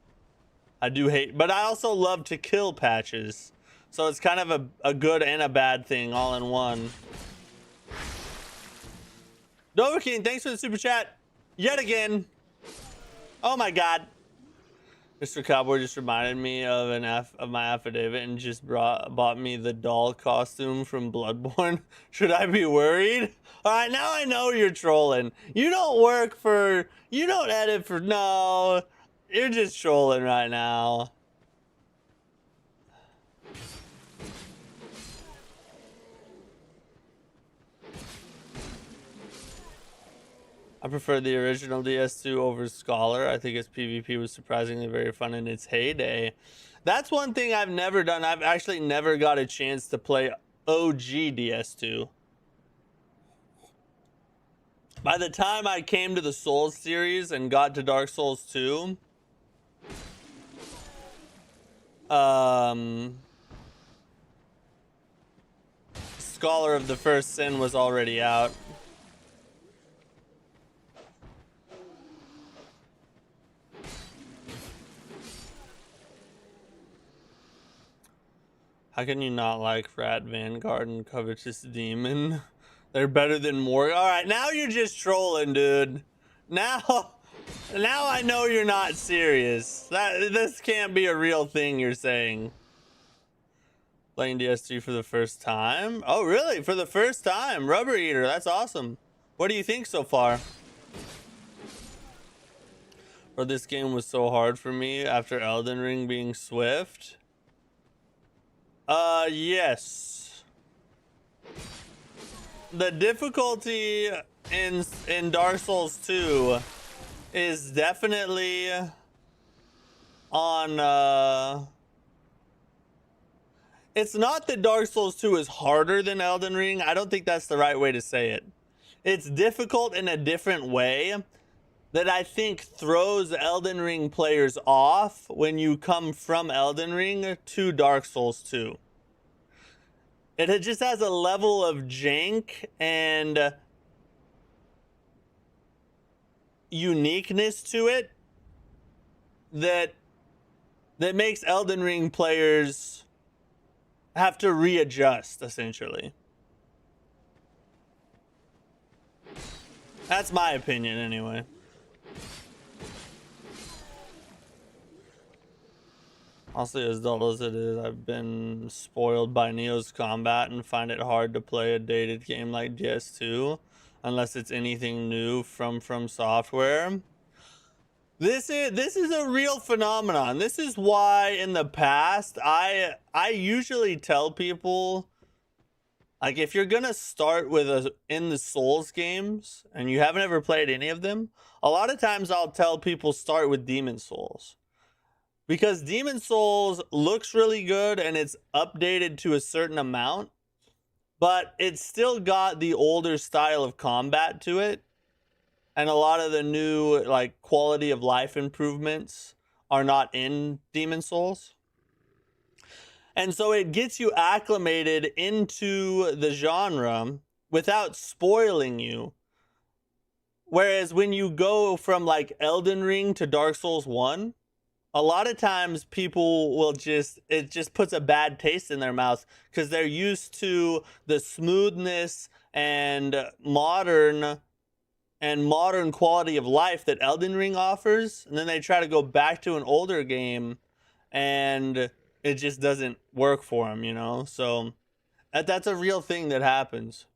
I do hate, but I also love to kill patches. So it's kind of a good and a bad thing all in one. Dover King, thanks for the super chat. Yet again. Oh my god. Mr. Cowboy just reminded me of my affidavit and just bought me the doll costume from Bloodborne. Should I be worried? Alright, now I know you're trolling. You don't edit for, no. You're just trolling right now. I prefer the original DS2 over Scholar. I think its PvP was surprisingly very fun in its heyday. That's one thing I've never done. I've actually never got a chance to play OG DS2. By the time I came to the Souls series and got to Dark Souls 2, Scholar of the First Sin was already out. How can you not like Rat Vanguard and Covetous Demon? They're better than more. All right, now you're just trolling, dude. Now I know you're not serious. This can't be a real thing you're saying. Playing DS3 for the first time? Oh, really? For the first time? Rubber Eater, that's awesome. What do you think so far? Or this game was so hard for me after Elden Ring being swift? Yes. The difficulty in Dark Souls 2 is definitely on it's not that Dark Souls 2 is harder than Elden Ring. I don't think that's the right way to say it. It's difficult in a different way that I think throws Elden Ring players off when you come from Elden Ring to Dark Souls 2. It just has a level of jank and uniqueness to it that makes Elden Ring players have to readjust, essentially. That's my opinion, anyway. Honestly, as dull as it is, I've been spoiled by Neo's combat and find it hard to play a dated game like DS2 unless it's anything new from Software. This is a real phenomenon. This is why in the past I usually tell people, like, if you're gonna start with in the Souls games and you haven't ever played any of them, a lot of times I'll tell people start with Demon Souls. Because Demon Souls looks really good and it's updated to a certain amount, but it's still got the older style of combat to it. And a lot of the new, like, quality of life improvements are not in Demon Souls. And so it gets you acclimated into the genre without spoiling you. Whereas when you go from, like, Elden Ring to Dark Souls 1, a lot of times people will it just puts a bad taste in their mouth because they're used to the smoothness and modern quality of life that Elden Ring offers, and then they try to go back to an older game and it just doesn't work for them, you know? So that's a real thing that happens.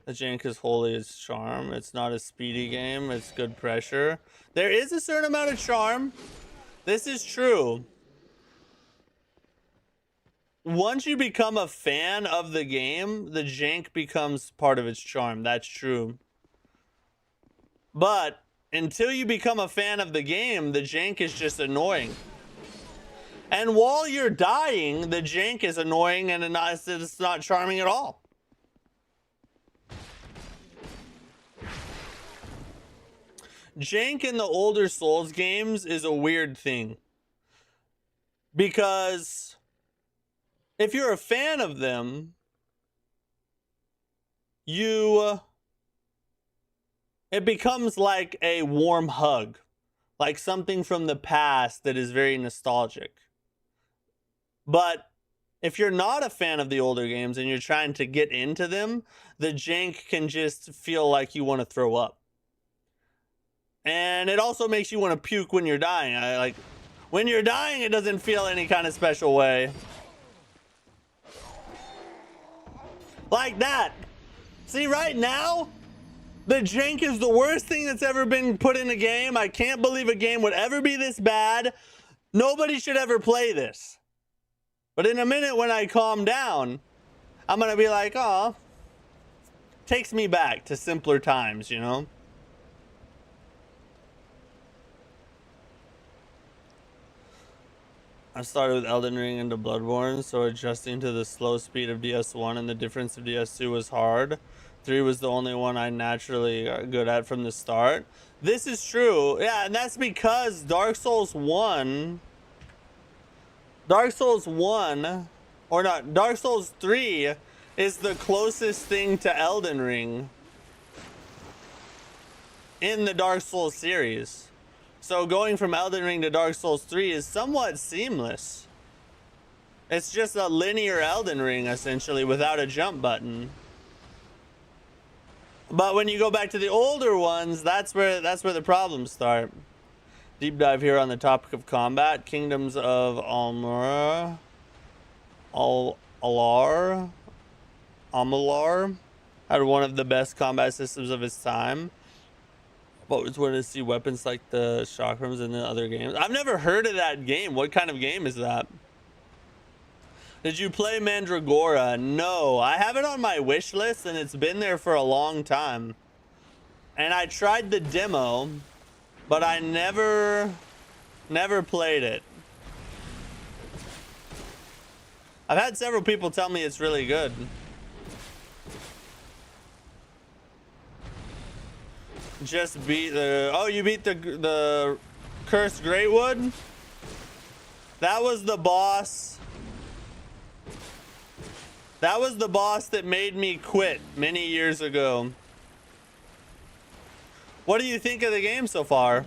The jank is wholly its charm. It's not a speedy game. It's good pressure. There is a certain amount of charm. This is true. Once you become a fan of the game, the jank becomes part of its charm. That's true. But until you become a fan of the game, the jank is just annoying. And while you're dying, the jank is annoying and it's not charming at all. Jank in the older Souls games is a weird thing. Because if you're a fan of them, it becomes like a warm hug. Like something from the past that is very nostalgic. But if you're not a fan of the older games and you're trying to get into them, the jank can just feel like you want to throw up. And it also makes you want to puke when you're dying. When you're dying, it doesn't feel any kind of special way. Like that. See, right now, the jank is the worst thing that's ever been put in a game. I can't believe a game would ever be this bad. Nobody should ever play this. But in a minute when I calm down, I'm going to be like, oh, takes me back to simpler times, you know? I started with Elden Ring into Bloodborne, so adjusting to the slow speed of DS1 and the difference of DS2 was hard. 3 was the only one I naturally got good at from the start. This is true. Yeah, and that's because Dark Souls 3 is the closest thing to Elden Ring in the Dark Souls series. So going from Elden Ring to Dark Souls 3 is somewhat seamless. It's just a linear Elden Ring, essentially, without a jump button. But when you go back to the older ones, that's where the problems start. Deep dive here on the topic of combat. Kingdoms of Amalur had one of the best combat systems of its time. But always wanted to see weapons like the chakrams in the other games. I've never heard of that game. What kind of game is that? Did you play Mandragora? No, I have it on my wish list and it's been there for a long time. And I tried the demo, but I never played it. I've had several people tell me it's really good. Just beat the... Oh, you beat the Cursed Greatwood? That was the boss. That was the boss that made me quit many years ago. What do you think of the game so far?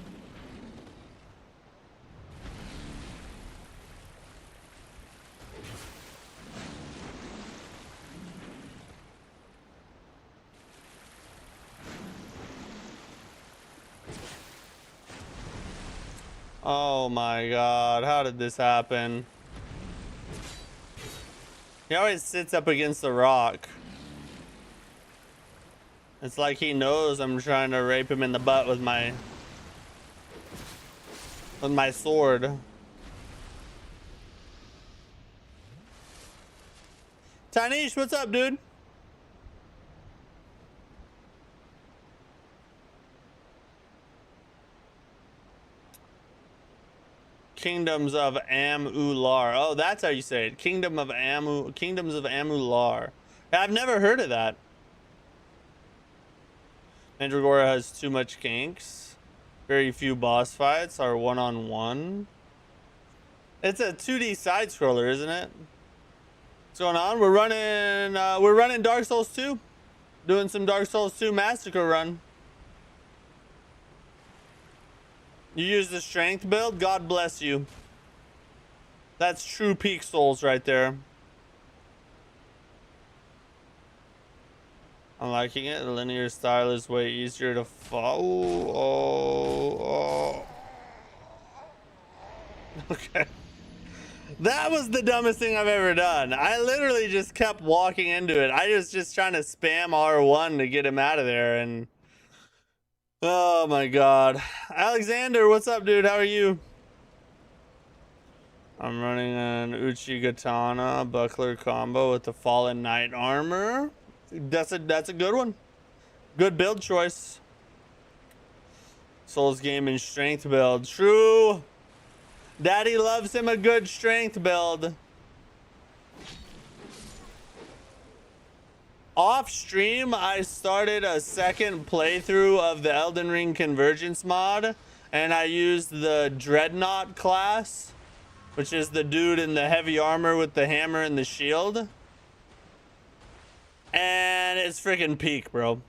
Oh my god, how did this happen? He always sits up against the rock. It's like he knows I'm trying to rape him in the butt with my sword. Tanish, what's up, dude? Kingdoms of Amular. Oh, that's how you say it. Kingdoms of Amular. I've never heard of that. Mandragora has too much ganks. Very few boss fights are one-on-one. It's a 2D side scroller, isn't it? What's going on? We're running Dark Souls 2. Doing some Dark Souls 2 Massacre Run. You use the strength build? God bless you. That's true peak souls right there. I'm liking it. The linear style is way easier to follow. Okay. That was the dumbest thing I've ever done. I literally just kept walking into it. I was just trying to spam R1 to get him out of there, and oh my god. Alexander, what's up, dude? How are you? I'm running an Uchigatana buckler combo with the Fallen Knight armor. That's a good one. Good build choice. Souls game and strength build. True. Daddy loves him a good strength build. Off stream, I started a second playthrough of the Elden Ring Convergence mod, and I used the Dreadnought class, which is the dude in the heavy armor with the hammer and the shield. And it's freaking peak, bro.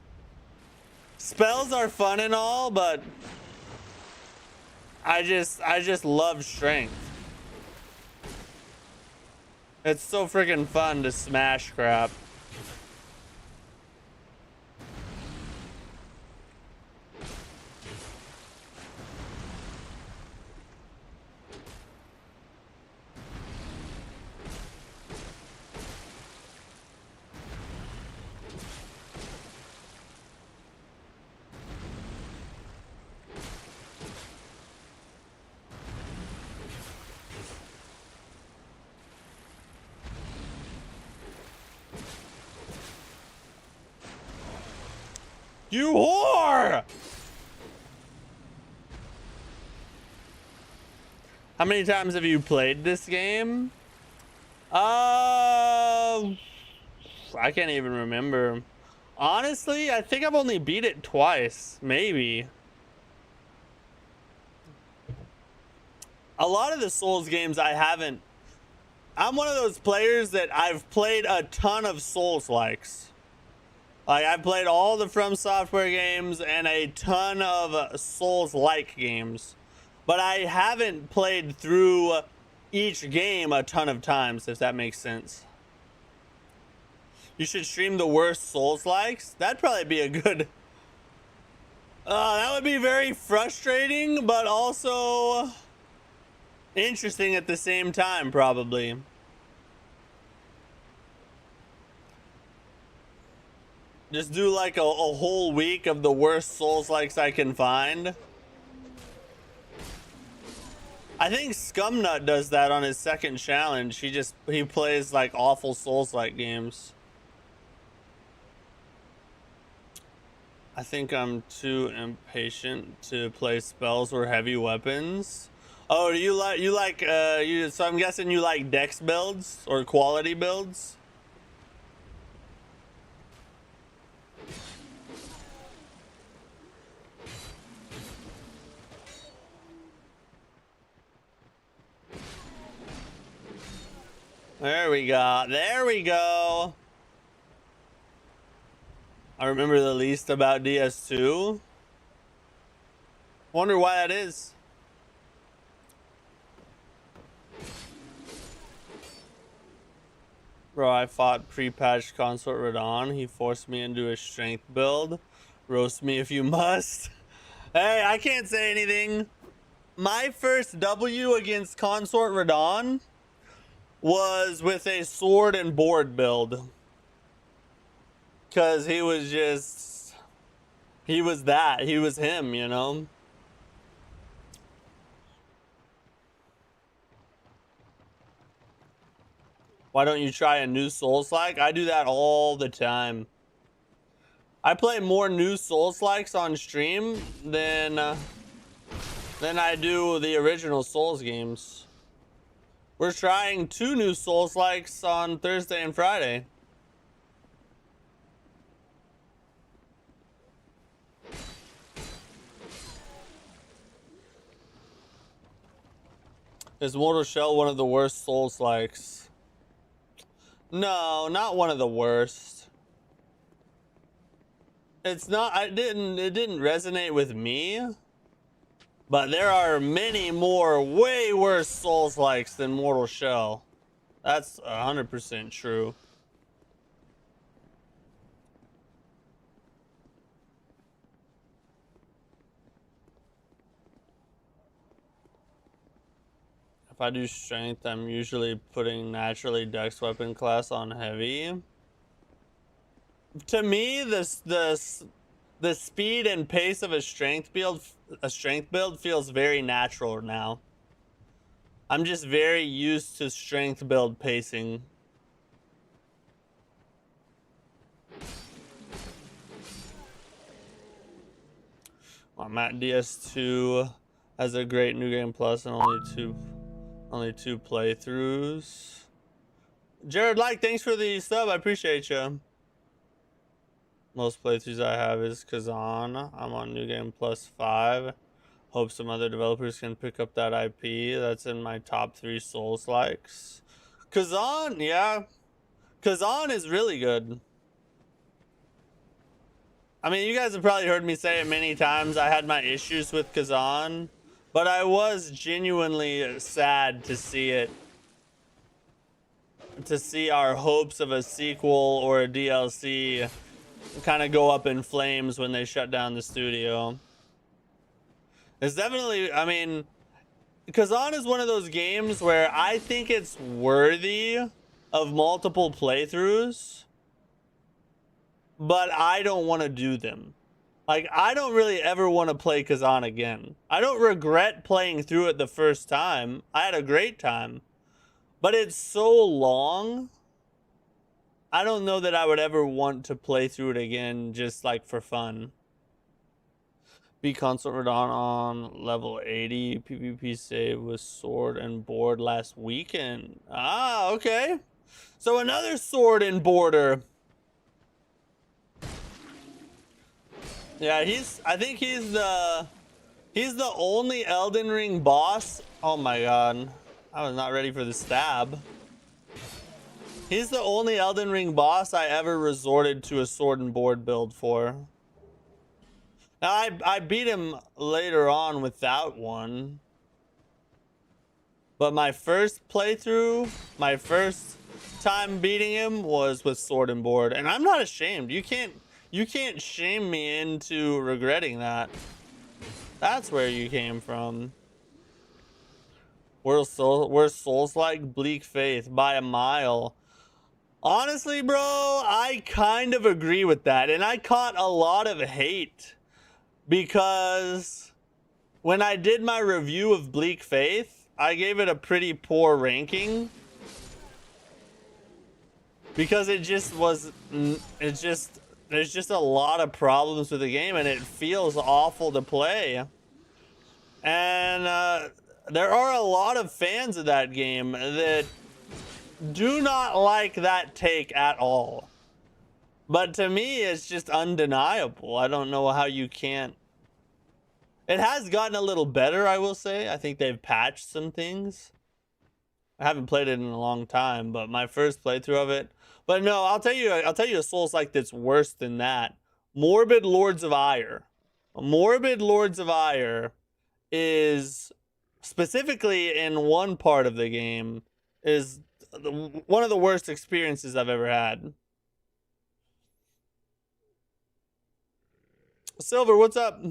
Spells are fun and all, but I just love strength. It's so freaking fun to smash crap. You whore! How many times have you played this game? I can't even remember. Honestly, I think I've only beat it twice, maybe. A lot of the Souls games I haven't. I'm one of those players that I've played a ton of Souls-likes. Like, I played all the From Software games and a ton of Souls-like games. But I haven't played through each game a ton of times, if that makes sense. You should stream the worst Souls likes. That'd probably be a good. That would be very frustrating, but also interesting at the same time, probably. Just do like a whole week of the worst Souls likes I can find. I think Scumnut does that on his second challenge. He plays like awful Souls-like games. I think I'm too impatient to play spells or heavy weapons. Oh, so I'm guessing you like dex builds or quality builds? There we go. There we go. I remember the least about DS2. Wonder why that is. Bro, I fought pre-patched Consort Radon. He forced me into a strength build. Roast me if you must. Hey, I can't say anything. My first W against Consort Radon was with a sword and board build. Because he was him, you know? Why don't you try a new Souls-like? I do that all the time. I play more new Souls-likes on stream than I do the original Souls games. We're trying 2 new Souls-likes on Thursday and Friday. Is Mortal Shell one of the worst Souls-likes? No, not one of the worst. It's not, it didn't resonate with me. But there are many more way worse Souls-likes than Mortal Shell. That's 100% true. If I do strength, I'm usually putting naturally dex weapon class on heavy. To me, the speed and pace of a strength build feels very natural now. I'm just very used to strength build pacing. I'm at DS2 has a great new game plus and only two playthroughs. Jared Like, thanks for the sub. I appreciate you. Most playthroughs I have is Kazan. I'm on New Game Plus 5. Hope some other developers can pick up that IP. That's in my top 3 Souls likes. Kazan, yeah. Kazan is really good. I mean, you guys have probably heard me say it many times. I had my issues with Kazan, but I was genuinely sad to see it. To see our hopes of a sequel or a DLC kind of go up in flames when they shut down the studio. It's definitely, I mean, Kazan is one of those games where I think it's worthy of multiple playthroughs, but I don't want to do them. Like, I don't really ever want to play Kazan again. I don't regret playing through it the first time. I had a great time, but it's so long. I don't know that I would ever want to play through it again just like for fun. Beat Consort Radon on level 80. PvP save with sword and board last weekend. Ah, okay. So another sword and border. Yeah, I think he's the only Elden Ring boss. Oh my god. I was not ready for the stab. He's the only Elden Ring boss I ever resorted to a sword and board build for. Now, I beat him later on without one. But my first playthrough, my first time beating him was with Sword and Board, and I'm not ashamed. You can't shame me into regretting that. That's where you came from. We're Souls like Bleak Faith by a mile. Honestly, bro, I kind of agree with that, and I caught a lot of hate because when I did my review of Bleak Faith, I gave it a pretty poor ranking because it just was, there's just a lot of problems with the game and it feels awful to play. And there are a lot of fans of that game that do not like that take at all. But to me, it's just undeniable. I don't know how you can't. It has gotten a little better, I will say. I think they've patched some things. I haven't played it in a long time, but my first playthrough of it. But no, I'll tell you a Souls like that's worse than that. Morbid Lords of Ire. Morbid Lords of Ire is specifically in one part of the game is one of the worst experiences I've ever had. Silver, what's up?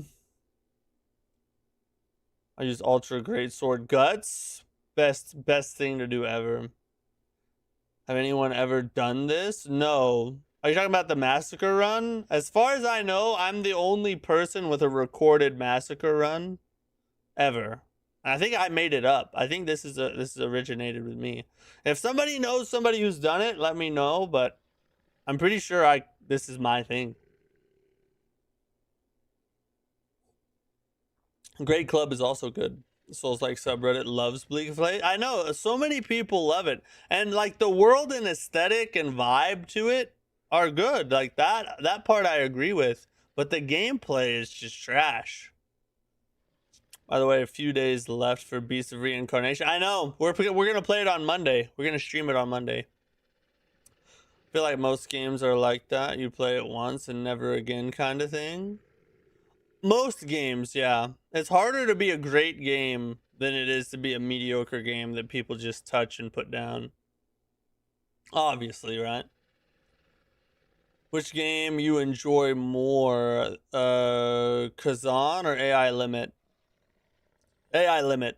I use Ultra Great Sword Guts. Best thing to do ever. Have anyone ever done this? No. Are you talking about the Massacre Run? As far as I know, I'm the only person with a recorded Massacre Run ever. And I think I made it up. I think this is originated with me. If somebody knows somebody who's done it, let me know, but I'm pretty sure this is my thing. Great Club is also good. Souls like subreddit loves Bleak Faith. I know so many people love it, and like the world and aesthetic and vibe to it are good. Like that part I agree with, but the gameplay is just trash. By the way, a few days left for Beast of Reincarnation. I know we're gonna play it on Monday. We're gonna stream it on Monday. I feel like most games are like that. You play it once and never again kind of thing. Most games, yeah. It's harder to be a great game than it is to be a mediocre game that people just touch and put down. Obviously, right? Which game you enjoy more, Kazan or AI Limit? AI Limit.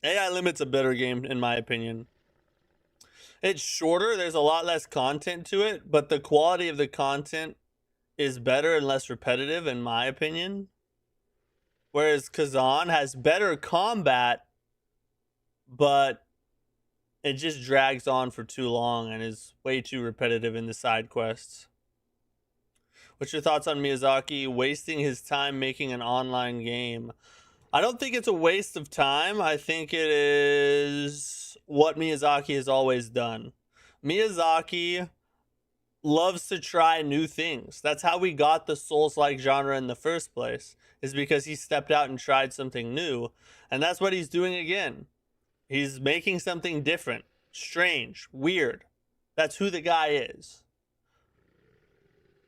AI Limit's a better game in my opinion. It's shorter, there's a lot less content to it, but the quality of the content is better and less repetitive in my opinion. Whereas Kazan has better combat, but it just drags on for too long and is way too repetitive in the side quests. What's your thoughts on Miyazaki wasting his time making an online game? I don't think it's a waste of time. I think it is what Miyazaki has always done. Miyazaki loves to try new things. That's how we got the Souls-like genre in the first place, is because he stepped out and tried something new. And that's what he's doing again. He's making something different, strange, weird. That's who the guy is.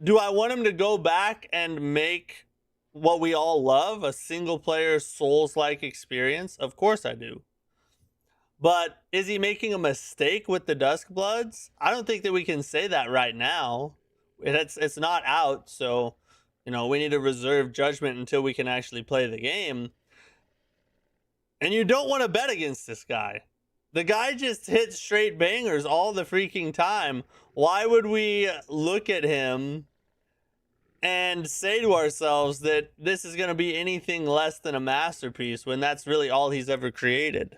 Do I want him to go back and make what we all love, a single-player Souls-like experience? Of course I do. But is he making a mistake with the Duskbloods? I don't think that we can say that right now. It's not out, so you know, we need to reserve judgment until we can actually play the game. And you don't want to bet against this guy. The guy just hits straight bangers all the freaking time. Why would we look at him and say to ourselves that this is going to be anything less than a masterpiece when that's really all he's ever created?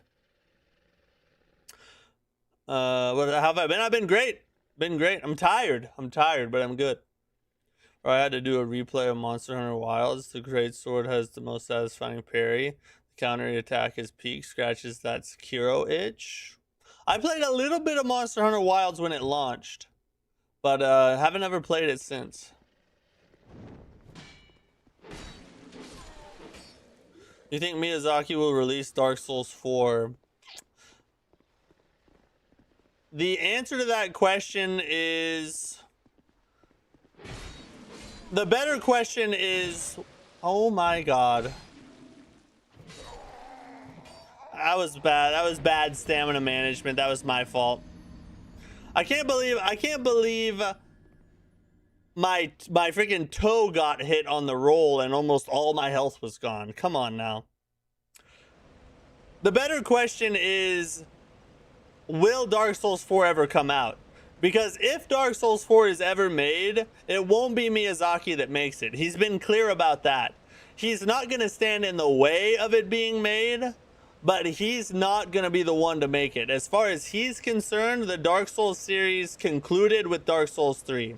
How have I been? I've been great. Been great. I'm tired, but I'm good. Or I had to do a replay of Monster Hunter Wilds. The Great Sword has the most satisfying parry. The counter attack is peak, scratches that Sekiro itch. I played a little bit of Monster Hunter Wilds when it launched, but haven't ever played it since. You think Miyazaki will release Dark Souls 4? The answer to that question is... The better question is... Oh my god. That was bad. That was bad stamina management. That was my fault. I can't believe my freaking toe got hit on the roll and almost all my health was gone. Come on now. The better question is, will Dark Souls 4 ever come out? Because if Dark Souls 4 is ever made, it won't be Miyazaki that makes it. He's been clear about that. He's not going to stand in the way of it being made, but he's not going to be the one to make it. As far as he's concerned, the Dark Souls series concluded with Dark Souls 3.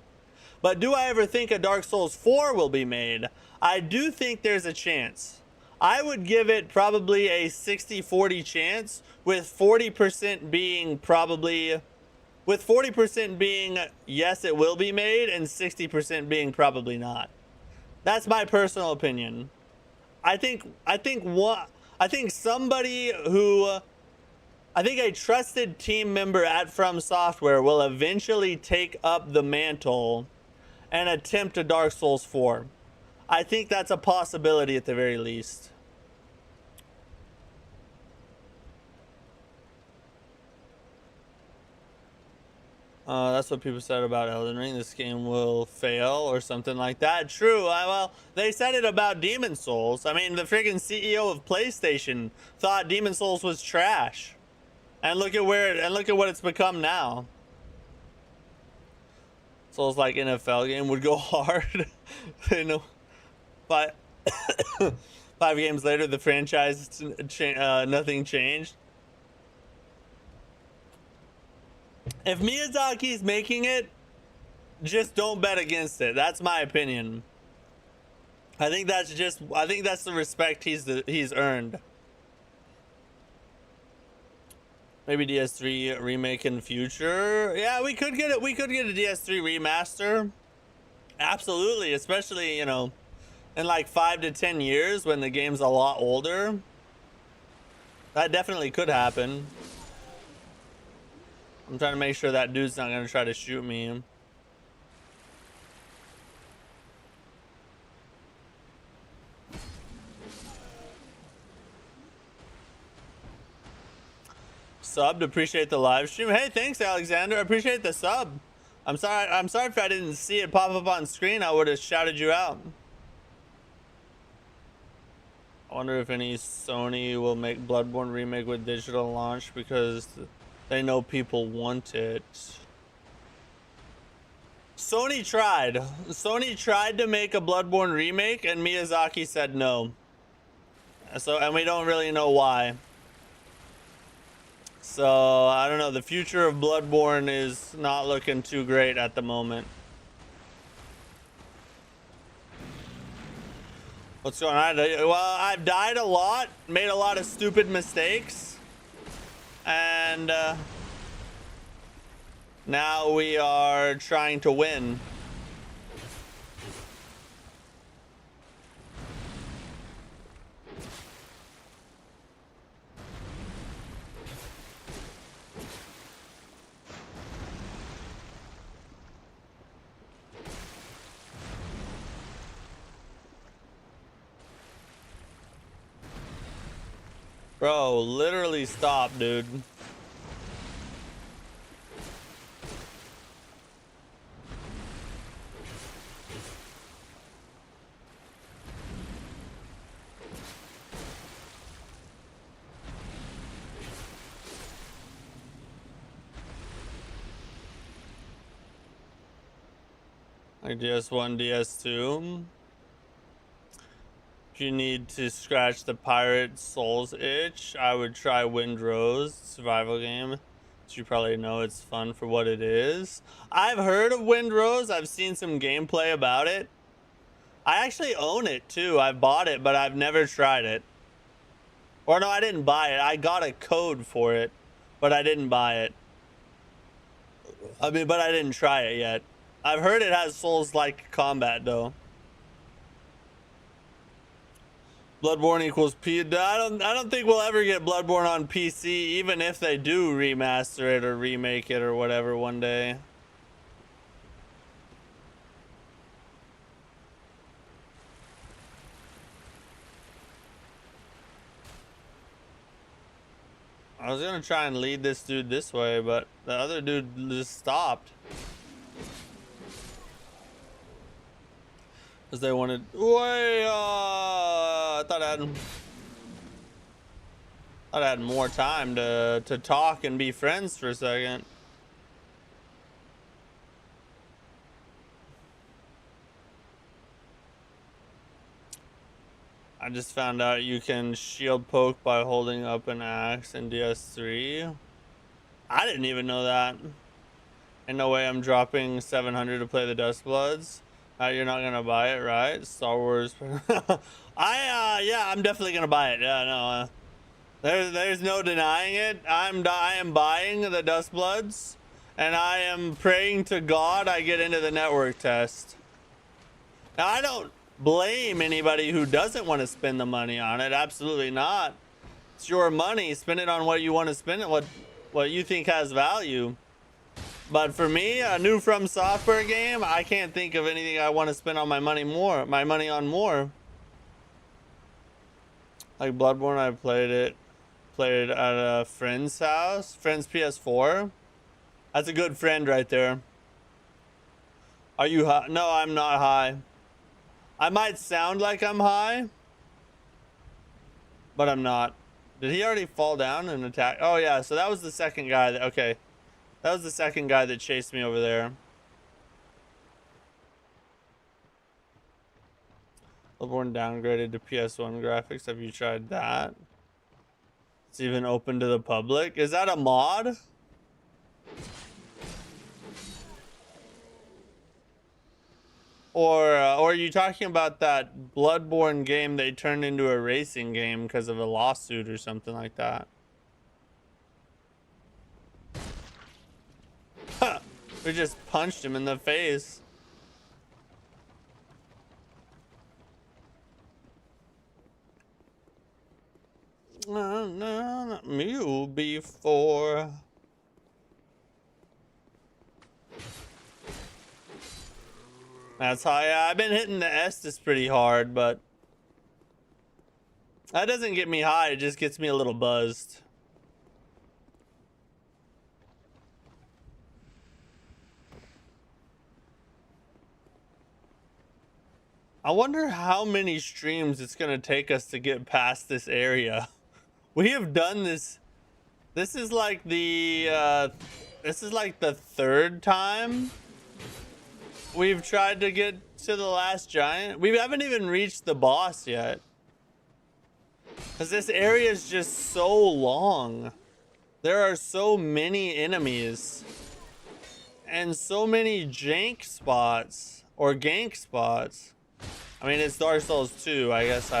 But do I ever think a Dark Souls 4 will be made? I do think there's a chance. I would give it probably a 60-40 chance, with 40% being probably... With 40% being yes, it will be made, and 60% being probably not. That's my personal opinion. I think somebody who... I think a trusted team member at From Software will eventually take up the mantle and attempt a Dark Souls 4. I think that's a possibility at the very least. That's what people said about Elden Ring. This game will fail or something like that. True. Well, they said it about Demon Souls. I mean, the freaking CEO of PlayStation thought Demon Souls was trash, and look at what it's become now. Souls like NFL game would go hard. You know, but 5 games later, the franchise nothing changed. If Miyazaki's making it, just don't bet against it. That's my opinion. I think that's the respect he's earned. Maybe DS3 remake in the future. Yeah, we could get it. We could get a DS3 remaster. Absolutely, especially, you know, in like 5 to 10 years when the game's a lot older. That definitely could happen. I'm trying to make sure that dude's not gonna try to shoot me. Subbed, appreciate the live stream. Hey, thanks, Alexander. I appreciate the sub. I'm sorry if I didn't see it pop up on screen. I would have shouted you out. I wonder if any Sony will make Bloodborne remake with digital launch because they know people want it. Sony tried. Sony tried to make a Bloodborne remake and Miyazaki said no. And we don't really know why. So, I don't know. The future of Bloodborne is not looking too great at the moment. What's going on? Well, I've died a lot, made a lot of stupid mistakes. And now we are trying to win. Bro, literally stop, dude. Like DS1, DS2. If you need to scratch the pirate soul's itch, I would try Windrose, survival game. So you probably know it's fun for what it is. I've heard of Windrose. I've seen some gameplay about it. I actually own it too. I bought it, but I've never tried it. Or no, I didn't buy it. I got a code for it, but I didn't buy it. I mean, but I didn't try it yet. I've heard it has Souls-like combat though. Bloodborne equals P. I don't think we'll ever get Bloodborne on PC, even if they do remaster it or remake it or whatever one day. I was gonna try and lead this dude this way, but the other dude just stopped. Because they wanted... Wait, I thought I had more time to talk and be friends for a second. I just found out you can shield poke by holding up an axe in DS3. I didn't even know that. Ain't no way I'm dropping 700 to play the Dustbloods. You're not gonna buy it, right? Star Wars. Yeah, I'm definitely gonna buy it. Yeah, no. There's no denying it. I am buying the Dustbloods, and I am praying to God I get into the network test. Now I don't blame anybody who doesn't want to spend the money on it. Absolutely not. It's your money. Spend it on what you want to spend it. What you think has value. But for me, a new From Software game, I can't think of anything I want to spend on my money on more. Like Bloodborne, I played it at a friend's house, friend's PS4. That's a good friend right there. Are you high? No, I'm not high. I might sound like I'm high, but I'm not. Did he already fall down and attack? Oh yeah, so that was the second guy that, okay. That was the second guy that chased me over there. Bloodborne downgraded to PS1 graphics. Have you tried that? It's even open to the public. Is that a mod? Or are you talking about that Bloodborne game they turned into a racing game because of a lawsuit or something like that? Huh. We just punched him in the face. No, not Mew before. That's how, yeah, I've been hitting the Estus pretty hard, but that doesn't get me high, it just gets me a little buzzed. I wonder how many streams it's gonna take us to get past this area. We have done this. This is like the third time we've tried to get to the last giant. We haven't even reached the boss yet. Because this area is just so long. There are so many enemies. And so many jank spots. Or gank spots. I mean, it's Dark Souls 2. I guess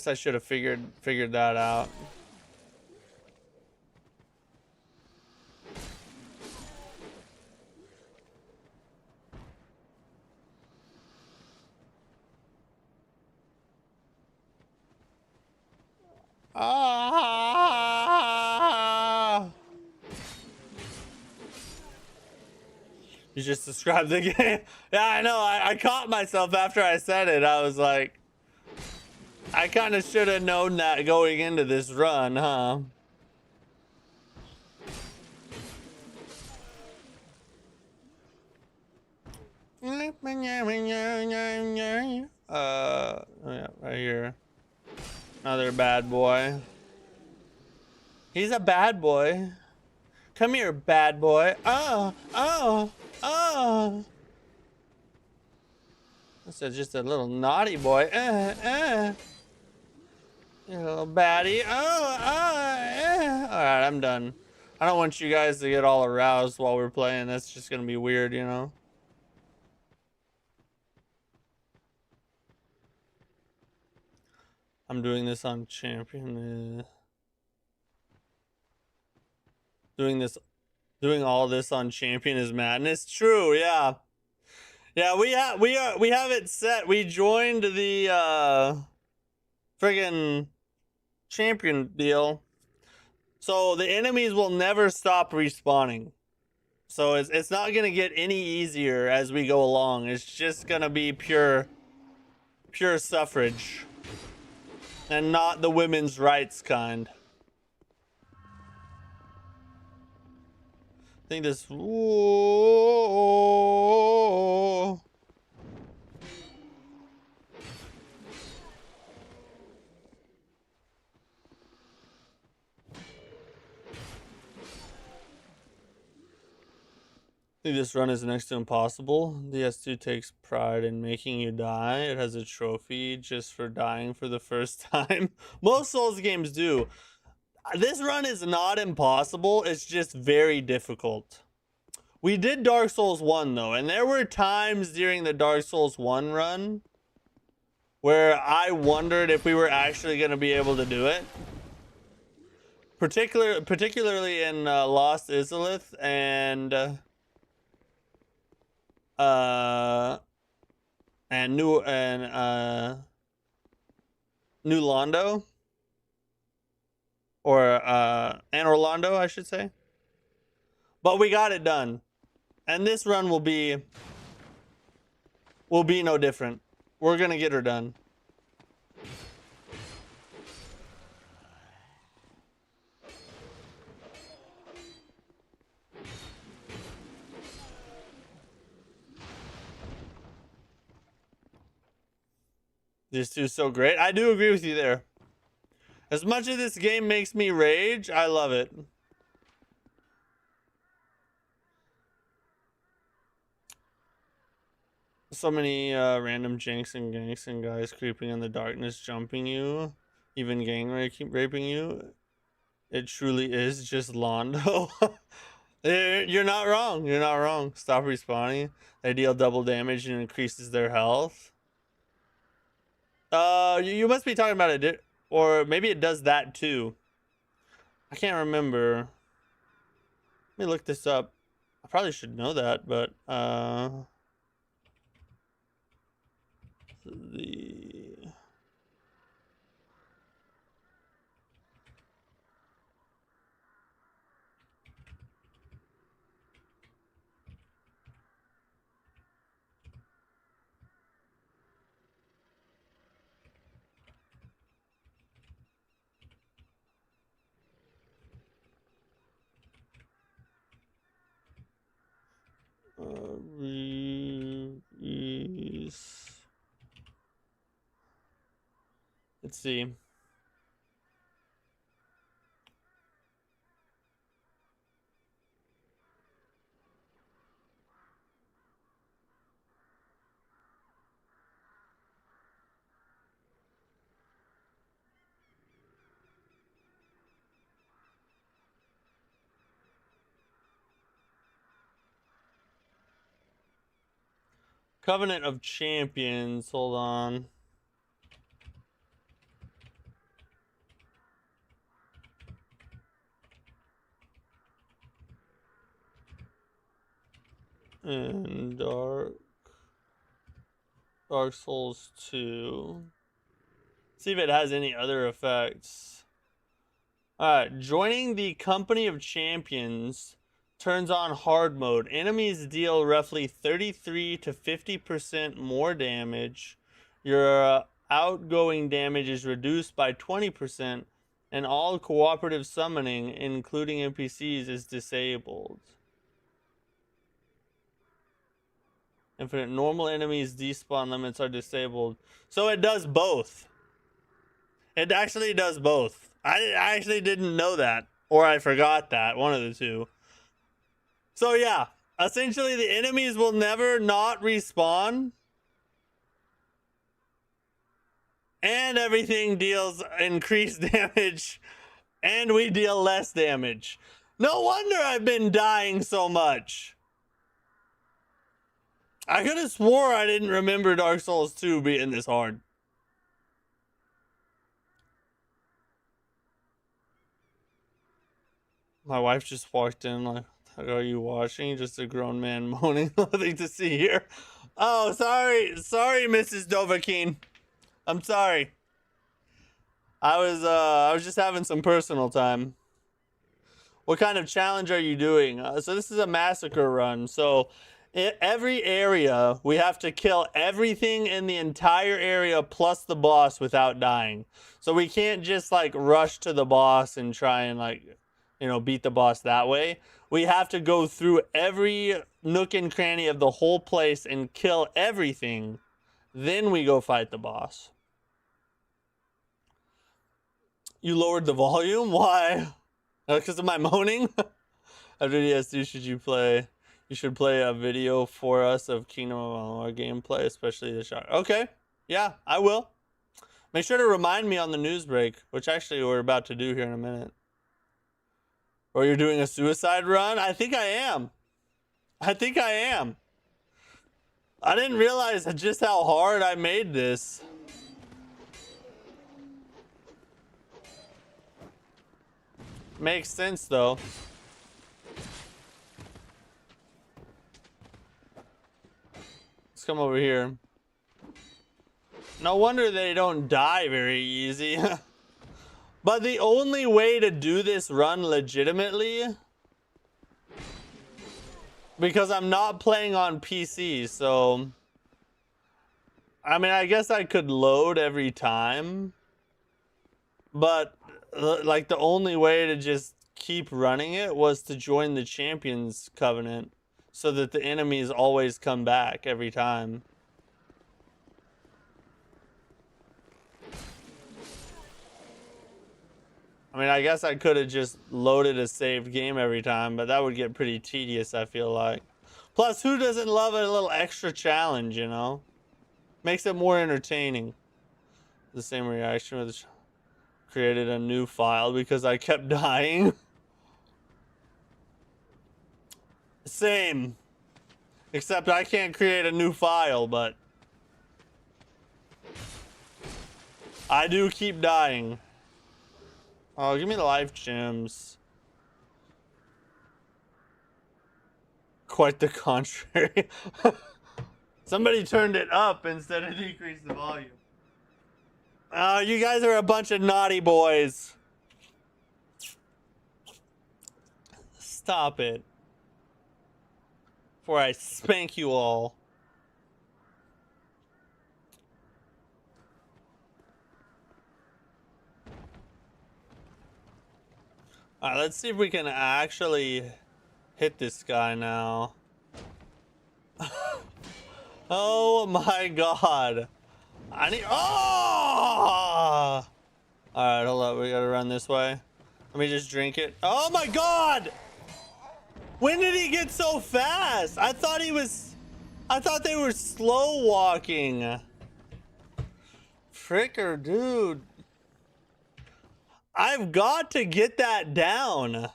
I should have figured that out. You just described the game. Yeah, I know. I caught myself after I said it. I was like, I kind of should have known that going into this run, huh? Yeah, right here. Another bad boy. He's a bad boy. Come here, bad boy. Oh. This is just a little naughty boy. You little baddie. Alright, I'm done. I don't want you guys to get all aroused while we're playing. That's just gonna be weird, you know? I'm doing this on champion. Doing all this on champion is madness. True, yeah. Yeah, we have it set. We joined the friggin' champion deal. So the enemies will never stop respawning. So it's not gonna get any easier as we go along. It's just gonna be pure suffrage. And not the women's rights kind. I think this... Whoa. I think this run is next to impossible. The S2 takes pride in making you die. It has a trophy just for dying for the first time. Most Souls games do. This run is not impossible. It's just very difficult. We did Dark Souls 1 though, and there were times during the Dark Souls 1 run where I wondered if we were actually going to be able to do it. Particularly in Lost Izalith and New Londo, or and Orlando, I should say. But we got it done, and this run will be no different. We're gonna get her done. This dude's so great. I do agree with you there. As much as this game makes me rage, I love it. So many random jinx and ganks and guys creeping in the darkness, jumping you, even gang raping you. It truly is just Londo. You're not wrong. You're not wrong. Stop respawning. They deal double damage and increases their health. You must be talking about it, or maybe it does that too. I can't remember. Let me look this up. I probably should know that, but the let's see. Covenant of Champions. Hold on. And Dark Souls 2. See if it has any other effects. Alright, joining the Company of Champions turns on hard mode. Enemies deal roughly 33 to 50% more damage. Your outgoing damage is reduced by 20%, and all cooperative summoning, including NPCs, is disabled. Infinite normal enemies despawn limits are disabled. So it does both. It actually does both. I actually didn't know that, or I forgot that, one of the two. So yeah, essentially the enemies will never not respawn, and everything deals increased damage, and we deal less damage. No wonder I've been dying so much. I could have swore I didn't remember Dark Souls 2 being this hard. My wife just walked in like, are you watching? Just a grown man moaning. Nothing to see here. Oh, sorry, Mrs. Dovahkiin. I'm sorry. I was just having some personal time. What kind of challenge are you doing? So this is a massacre run. So Every area, we have to kill everything in the entire area plus the boss without dying. So we can't just like rush to the boss and try and like, you know, beat the boss that way. We have to go through every nook and cranny of the whole place and kill everything. Then we go fight the boss. You lowered the volume? Why? Because of my moaning? After DS2, should you play? You should play a video for us of Kingdom of Amalur gameplay, especially the shot. Okay, yeah, I will. Make sure to remind me on the news break, which actually we're about to do here in a minute. Or you're doing a suicide run? I think I am. I think I am. I didn't realize just how hard I made this. Makes sense though. Let's come over here. No wonder they don't die very easy. But the only way to do this run legitimately, because I'm not playing on PC, so I mean, I guess I could load every time, but like the only way to just keep running it was to join the Champions Covenant so that the enemies always come back every time. I mean, I guess I could have just loaded a saved game every time, but that would get pretty tedious, I feel like. Plus, who doesn't love a little extra challenge, you know? Makes it more entertaining. The same reaction with created a new file because I kept dying. Same. Except I can't create a new file, but I do keep dying. Oh, give me the life gems. Quite the contrary. Somebody turned it up instead of decreased the volume. Oh, you guys are a bunch of naughty boys. Stop it. Before I spank you all. Alright, let's see if we can actually hit this guy now. Oh my god. I need. Oh! Alright, hold up. We gotta run this way. Let me just drink it. Oh my god! When did he get so fast? I thought they were slow walking. Fricker, dude. I've got to get that down.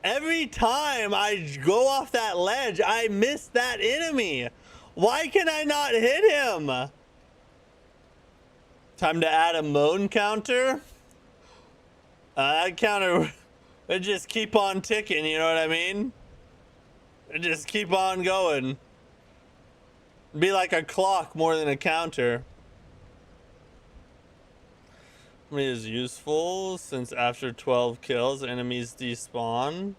Every time I go off that ledge, I miss that enemy. Why can I not hit him? Time to add a moan counter. That counter, it just keep on ticking, you know what I mean? It just keep on going. Be like a clock more than a counter. Is useful since after 12 kills enemies despawn.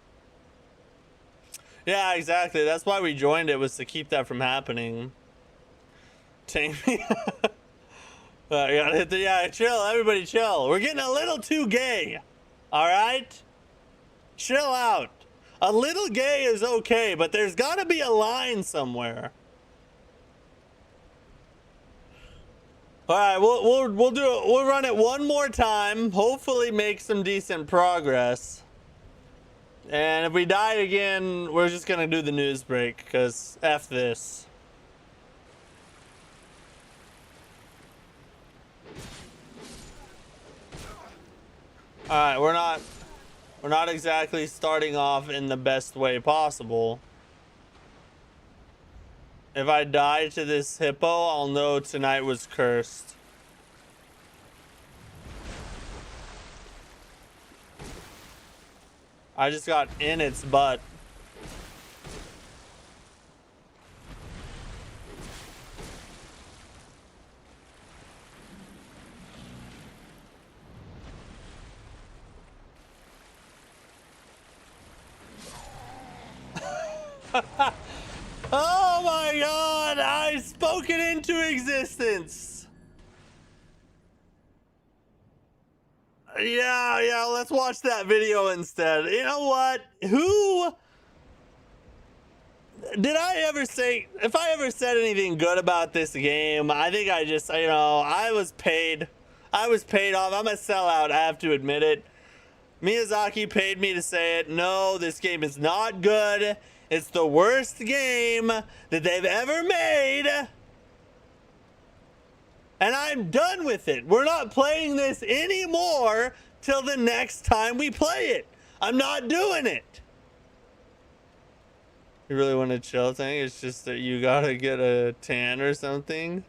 Yeah, exactly. That's why we joined it, was to keep that from happening. Tank me. You gotta hit the, yeah, chill, everybody chill. We're getting a little too gay. Alright? Chill out. A little gay is okay, but there's gotta be a line somewhere. All right, we'll do it. We'll run it one more time. Hopefully, make some decent progress. And if we die again, we're just gonna do the news break because F this. All right, we're not exactly starting off in the best way possible. If I die to this hippo, I'll know tonight was cursed. I just got in its butt. Oh my god, I spoke it into existence. Yeah, let's watch that video instead. You know what? Who did I ever say, if I ever said anything good about this game, I think I just, you know, I was paid off. I'm a sellout, I have to admit it. Miyazaki paid me to say it. No, this game is not good. It's the worst game that they've ever made. And I'm done with it. We're not playing this anymore till the next time we play it. I'm not doing it. You really want to chill thing? It's just that you gotta get a tan or something.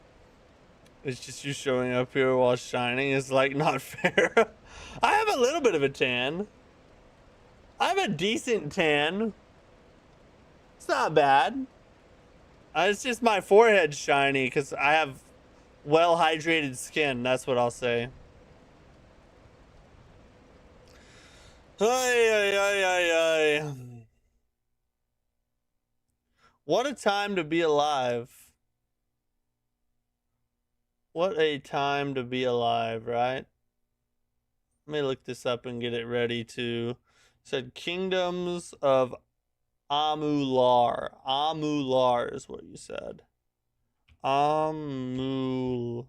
It's just you showing up here while shining is like not fair. I have a little bit of a tan. I have a decent tan. It's not bad. It's just my forehead's shiny because I have well hydrated skin. That's what I'll say. Ay. What a time to be alive. What a time to be alive, right? Let me look this up and get it ready to. Said Kingdoms of Amular. Amular is what you said. Amular.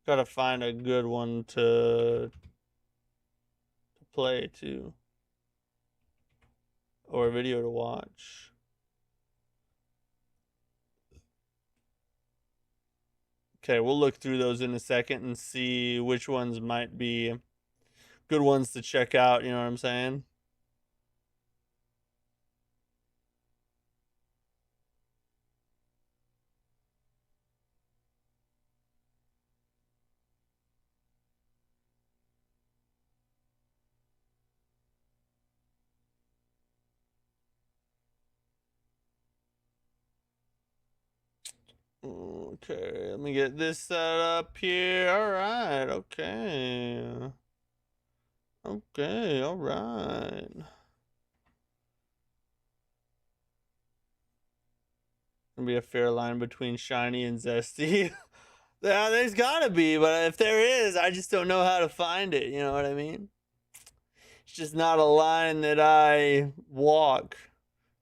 Gotta find a good one to play too. Or a video to watch. Okay, we'll look through those in a second and see which ones might be good ones to check out, you know what I'm saying? Okay, let me get this set up here. All right, okay. Okay, all right. Gonna be a fair line between shiny and zesty. Yeah, there's gotta be, but if there is, I just don't know how to find it. You know what I mean? It's just not a line that I walk.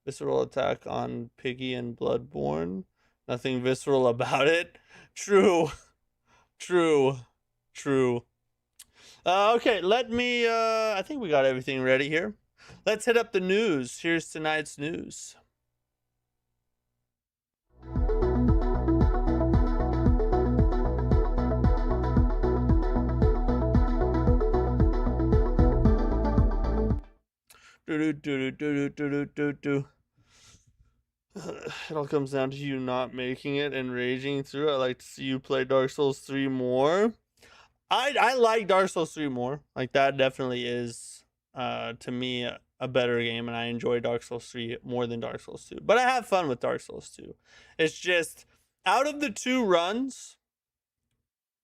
Visceral attack on Piggy and Bloodborne. Nothing visceral about it. True. Okay, let me, I think we got everything ready here. Let's hit up the news. Here's tonight's news. It all comes down to you not making it and raging through. I like to see you play Dark Souls 3 more. I like Dark Souls 3 more. Like that definitely is to me a better game, and I enjoy Dark Souls 3 more than Dark Souls 2. But I have fun with Dark Souls 2. It's just out of the two runs,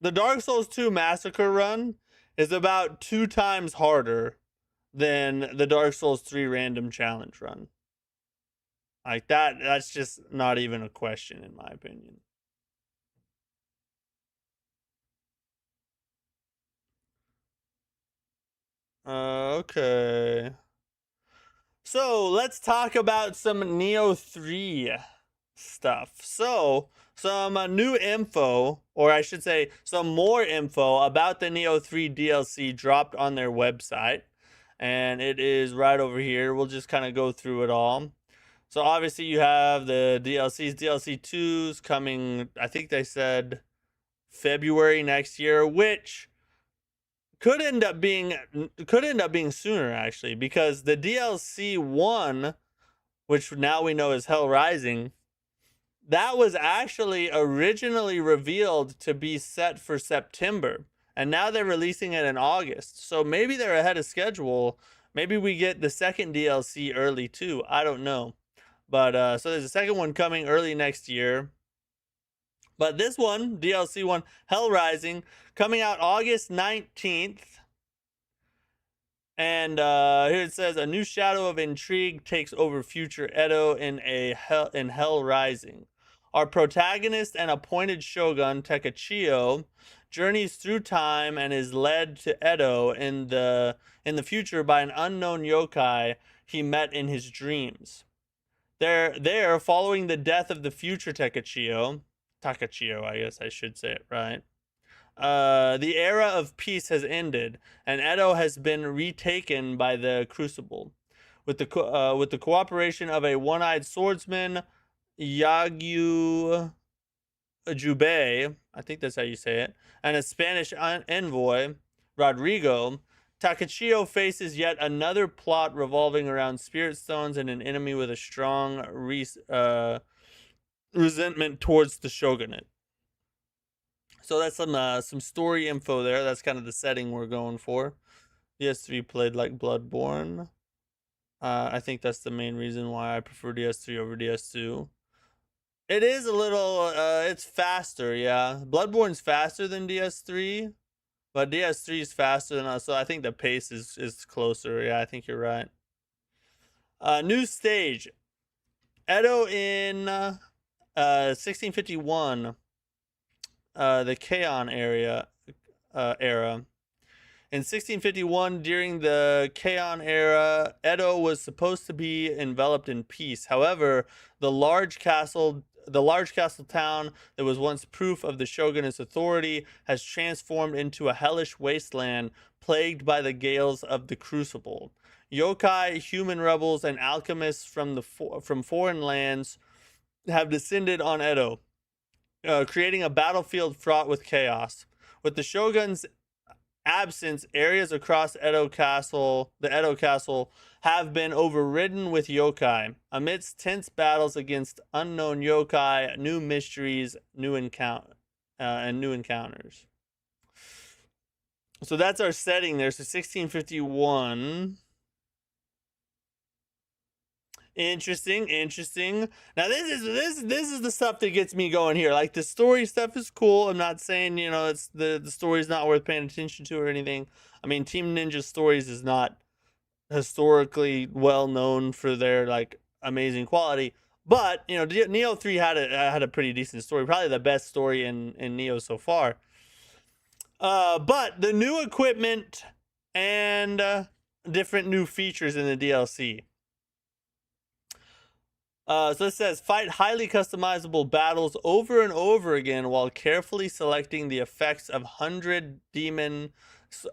the Dark Souls 2 Massacre Run is about 2 times harder than the Dark Souls 3 random challenge run. Like that's just not even a question in my opinion. Okay. So let's talk about some Neo 3 stuff. So some new info, or I should say some more info about the Neo 3 DLC dropped on their website. And it is right over here. We'll just kind of go through it all. So obviously you have the DLCs, DLC 2s coming, I think they said February next year, which could end up being sooner actually, because the DLC 1, which now we know is Hell Rising, that was actually originally revealed to be set for September, and now they're releasing it in August. So maybe they're ahead of schedule. Maybe we get the second DLC early too. I don't know. But so there's a second one coming early next year. But this one, DLC one, Hell Rising, coming out August 19th. And here it says, a new shadow of intrigue takes over future Edo in Hell Rising. Our protagonist and appointed shogun, Takachiyo, journeys through time and is led to Edo in the future by an unknown yokai he met in his dreams. There, following the death of the future Takachiyo, I guess I should say it right. The era of peace has ended, and Edo has been retaken by the Crucible. With the cooperation of a one-eyed swordsman, Yagyu Jubei, I think that's how you say it, and a Spanish envoy, Rodrigo, Takachiyo faces yet another plot revolving around spirit stones and an enemy with a strong resentment towards the shogunate. So that's some story info there. That's kind of the setting we're going for. DS3 played like Bloodborne. I think that's the main reason why I prefer DS3 over DS2. It is a little, it's faster, yeah. Bloodborne's faster than DS3, but DS3 is faster than us, so I think the pace is closer. Yeah, I think you're right. New stage. Edo in 1651. The Keion era. In 1651, during the Keion era, Edo was supposed to be enveloped in peace. However, the large castle town that was once proof of the shogunate's authority has transformed into a hellish wasteland plagued by the gales of the Crucible. Yokai, human rebels, and alchemists from foreign lands have descended on Edo, creating a battlefield fraught with chaos. With the shogun's absence, areas across the Edo Castle have been overridden with yokai. Amidst tense battles against unknown yokai, new mysteries, new encounters. So that's our setting there. So 1651. Interesting. Now this is the stuff that gets me going here. Like, the story stuff is cool. I'm not saying, you know, it's the story's not worth paying attention to or anything. I mean, Team Ninja Stories is not historically well known for their like amazing quality, but you know, Neo 3 had a pretty decent story, probably the best story in Neo so far. But the new equipment and different new features in the DLC. So it says, fight highly customizable battles over and over again while carefully selecting the effects of 100 Demon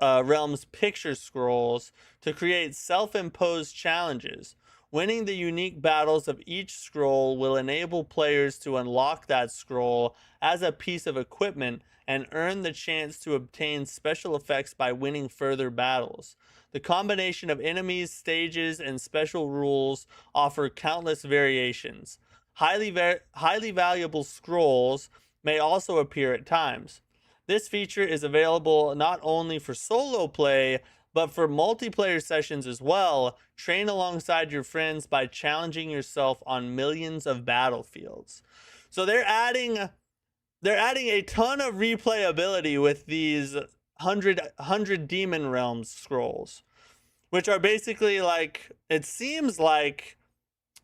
Realms picture scrolls to create self-imposed challenges. Winning the unique battles of each scroll will enable players to unlock that scroll as a piece of equipment and earn the chance to obtain special effects by winning further battles. The combination of enemies, stages, and special rules offer countless variations. Highly valuable scrolls may also appear at times. This feature is available not only for solo play, but for multiplayer sessions as well. Train alongside your friends by challenging yourself on millions of battlefields. So they're adding a ton of replayability with these 100 Demon Realms scrolls, which are basically like, it seems like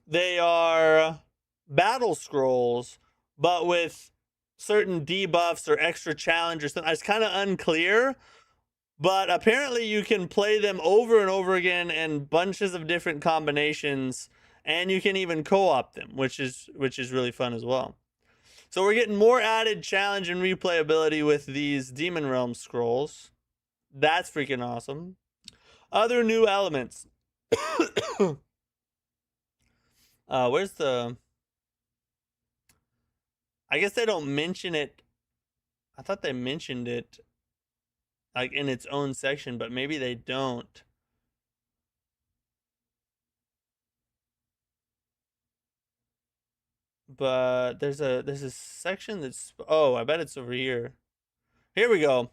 they are battle scrolls, but with certain debuffs or extra challenge or something. It's kind of unclear, but apparently you can play them over and over again in bunches of different combinations, and you can even co-op them, which is really fun as well. So we're getting more added challenge and replayability with these Demon Realm scrolls. That's freaking awesome. Other new elements. Where's the... I guess they don't mention it. I thought they mentioned it like in its own section, but maybe they don't. But there's a section that's... Oh, I bet it's over here. Here we go.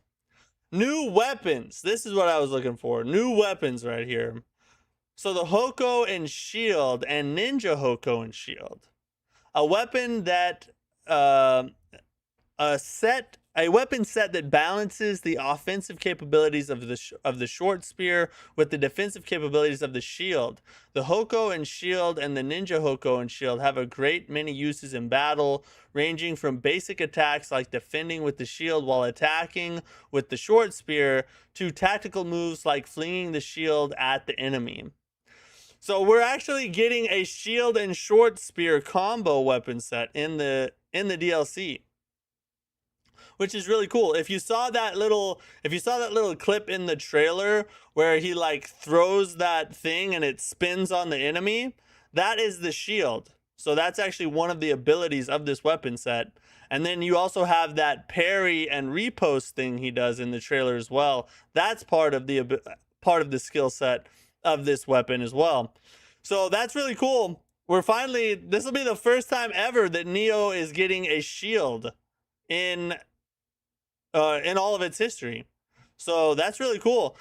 New weapons. This is what I was looking for. New weapons right here. So the Hoko and Shield and Ninja Hoko and Shield. A weapon that a weapon set that balances the offensive capabilities of the short spear with the defensive capabilities of the shield. The Hoko and shield and the Ninja Hoko and shield have a great many uses in battle, ranging from basic attacks like defending with the shield while attacking with the short spear to tactical moves like flinging the shield at the enemy. So we're actually getting a shield and short spear combo weapon set in the DLC, which is really cool. If you saw that little clip in the trailer where he like throws that thing and it spins on the enemy, that is the shield. So that's actually one of the abilities of this weapon set. And then you also have that parry and repost thing he does in the trailer as well. That's part of the skill set of this weapon as well. So that's really cool. This will be the first time ever that Neo is getting a shield in all of its history. So that's really cool.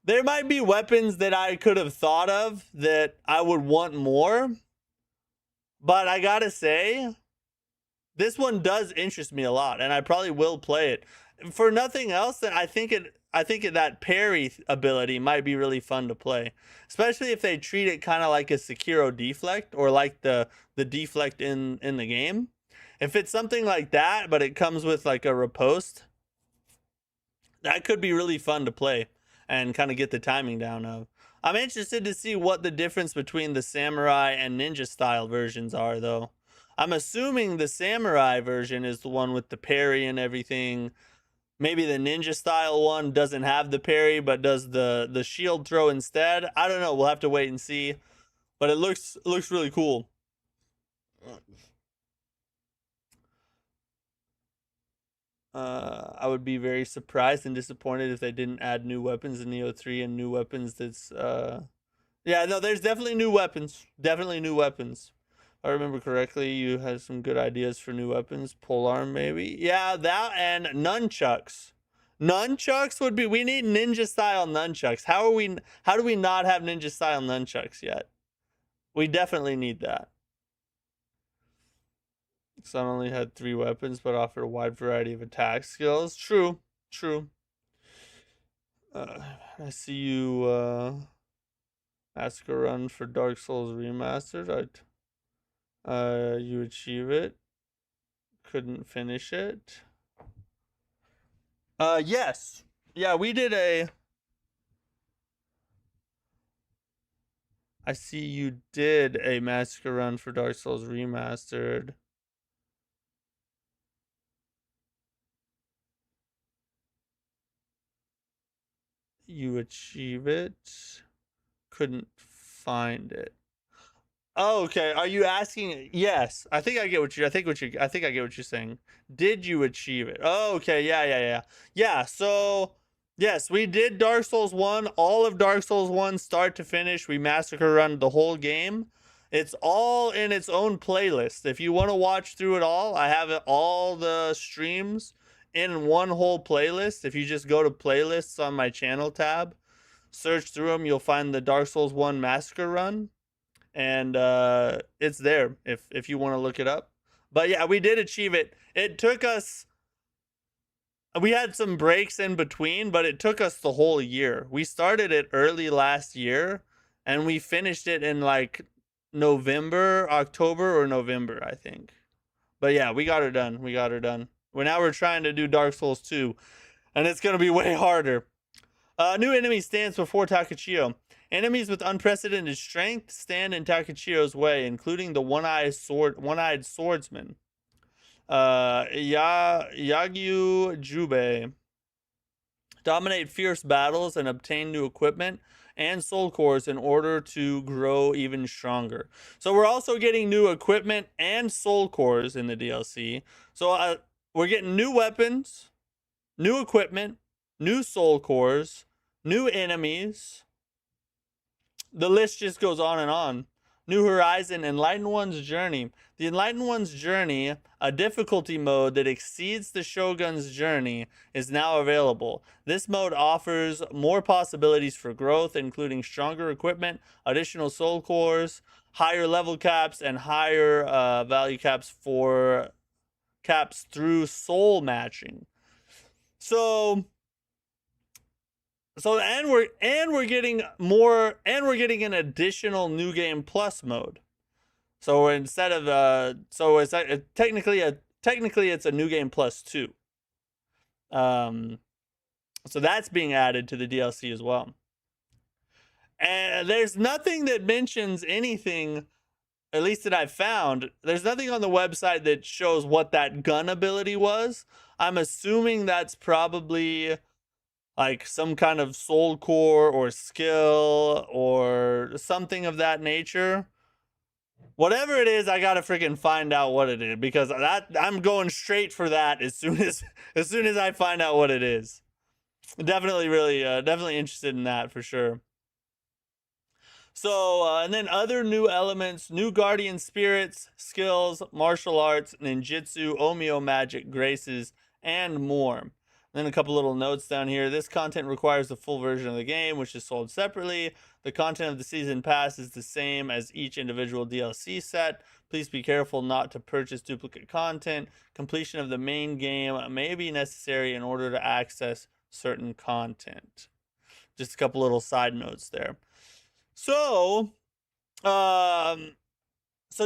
There might be weapons that I could have thought of that I would want more, but I gotta say, this one does interest me a lot, and I probably will play it. For nothing else, then I think that parry ability might be really fun to play, especially if they treat it kind of like a Sekiro deflect or like the deflect in the game. If it's something like that, but it comes with like a riposte, that could be really fun to play and kind of get the timing down of. I'm interested to see what the difference between the samurai and ninja style versions are, though. I'm assuming the samurai version is the one with the parry and everything. Maybe the ninja style one doesn't have the parry but does the shield throw instead. I don't know. We'll have to wait and see. But it looks really cool. I would be very surprised and disappointed if they didn't add new weapons in Neo 3 and new weapons that's yeah, no, there's definitely new weapons. Definitely new weapons. If I remember correctly, you had some good ideas for new weapons. Polearm, maybe. Yeah, that and nunchucks. Nunchucks would be. We need ninja style nunchucks. How do we not have ninja style nunchucks yet? We definitely need that. Sun only had 3 weapons, but offered a wide variety of attack skills. True. I see you. Massacre Run for Dark Souls Remastered. You achieve it. Couldn't finish it. Yes. Yeah, we did a... I see you did a Massacre Run for Dark Souls Remastered. You achieve it. Couldn't find it. Oh, okay. Are you asking? Yes. I think I get what you. I think I get what you're saying. Did you achieve it? Oh, okay. Yeah. So yes, we did Dark Souls 1. All of Dark Souls 1, start to finish. We Massacre Run the whole game. It's all in its own playlist. If you want to watch through it all, I have all the streams in one whole playlist. If you just go to playlists on my channel tab, search through them, you'll find the Dark Souls 1 Massacre Run, and it's there if you want to look it up. But yeah, we did achieve it. It took us, we had some breaks in between, but it took us the whole year. We started it early last year, and we finished it in like October or November, I think. But yeah, we got her done. Now we're trying to do Dark Souls 2, and it's going to be way harder. New enemy stands before Takachio. Enemies with unprecedented strength stand in Takachio's way, including the one-eyed swordsman. Yagyu Jubei. Dominate fierce battles and obtain new equipment and soul cores in order to grow even stronger. So we're also getting new equipment and soul cores in the DLC. So we're getting new weapons, new equipment, new soul cores, new enemies. The list just goes on and on. New Horizon, Enlightened One's Journey. The Enlightened One's Journey, a difficulty mode that exceeds the Shogun's Journey, is now available. This mode offers more possibilities for growth, including stronger equipment, additional soul cores, higher level caps, and higher value caps for caps through soul matching. So and we're getting more, and we're getting an additional new game plus mode. So instead of so it's technically it's a new game plus 2. So that's being added to the DLC as well. And there's nothing that mentions anything, at least that I've found. There's nothing on the website that shows what that gun ability was. I'm assuming that's probably like some kind of soul core or skill or something of that nature. Whatever it is, I gotta freaking find out what it is, because I'm going straight for that as soon as I find out what it is. Definitely, really, definitely interested in that for sure. So, and then other new elements: new guardian spirits, skills, martial arts, ninjutsu, omeo magic, graces, and more. Then a couple little notes down here. This content requires the full version of the game, which is sold separately. The content of the season pass is the same as each individual DLC set. Please be careful not to purchase duplicate content. Completion of the main game may be necessary in order to access certain content. Just a couple little side notes there. So, so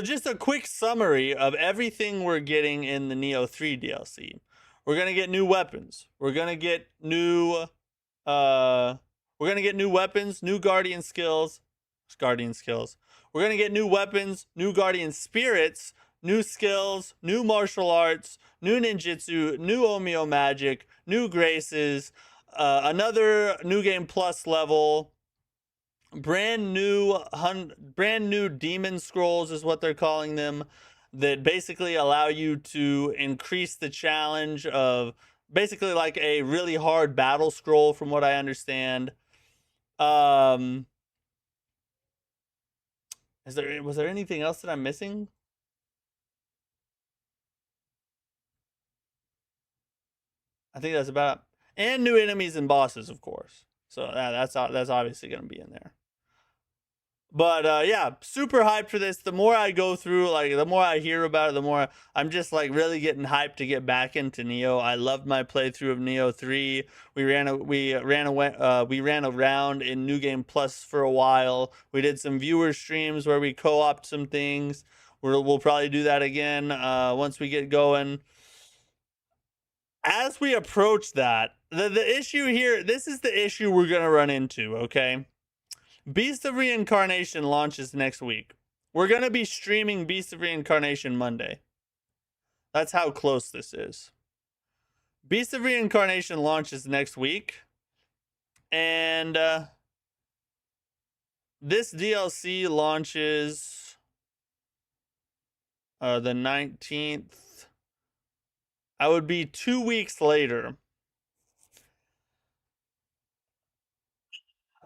just a quick summary of everything we're getting in the Neo 3 DLC. We're gonna get new weapons. We're gonna get new weapons, new guardian skills. We're gonna get new weapons, new guardian spirits, new skills, new martial arts, new ninjutsu, new omeo magic, new graces, another new game plus level, brand new demon scrolls is what they're calling them, that basically allow you to increase the challenge of basically like a really hard battle scroll, from what I understand. Was there anything else that I'm missing? I think that's about it. And new enemies and bosses, of course. So that's obviously going to be in there. But yeah, super hyped for this. The more I go through, like the more I hear about it, the more I'm just like really getting hyped to get back into Neo. I loved my playthrough of Neo 3. We ran around in New Game Plus for a while. We did some viewer streams where we co-opted some things. We'll probably do that again once we get going. As we approach that, the issue here, this is the issue we're gonna run into, okay? Beast of Reincarnation launches next week. We're going to be streaming Beast of Reincarnation Monday. That's how close this is. Beast of Reincarnation launches next week. And this DLC launches the 19th. I would be 2 weeks later.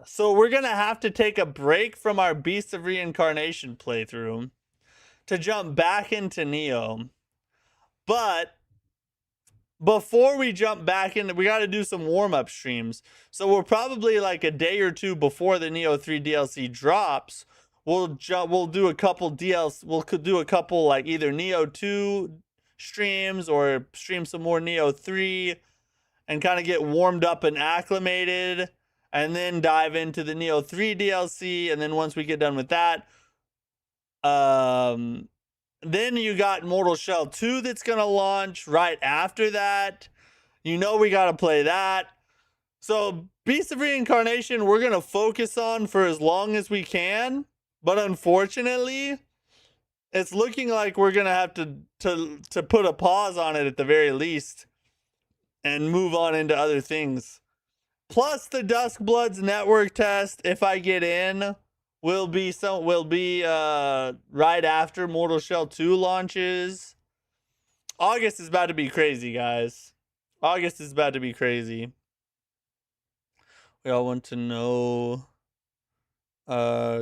So we're going to have to take a break from our Beast of Reincarnation playthrough to jump back into Neo. But before we jump back in, we got to do some warm-up streams. So we're probably like a day or two before the Neo 3 DLC drops. We'll do a couple DLC. We'll do a couple like either Neo 2 streams or stream some more Neo 3 and kind of get warmed up and acclimated, and then dive into the Neo 3 DLC. And then once we get done with that, then you got Mortal Shell 2 that's going to launch right after that. You know we got to play that. So Beast of Reincarnation, we're going to focus on for as long as we can. But unfortunately, it's looking like we're going to have to put a pause on it at the very least and move on into other things. Plus the Duskbloods network test, if I get in, will be right after Mortal Shell 2 launches. August is about to be crazy, guys. August is about to be crazy. We all want to know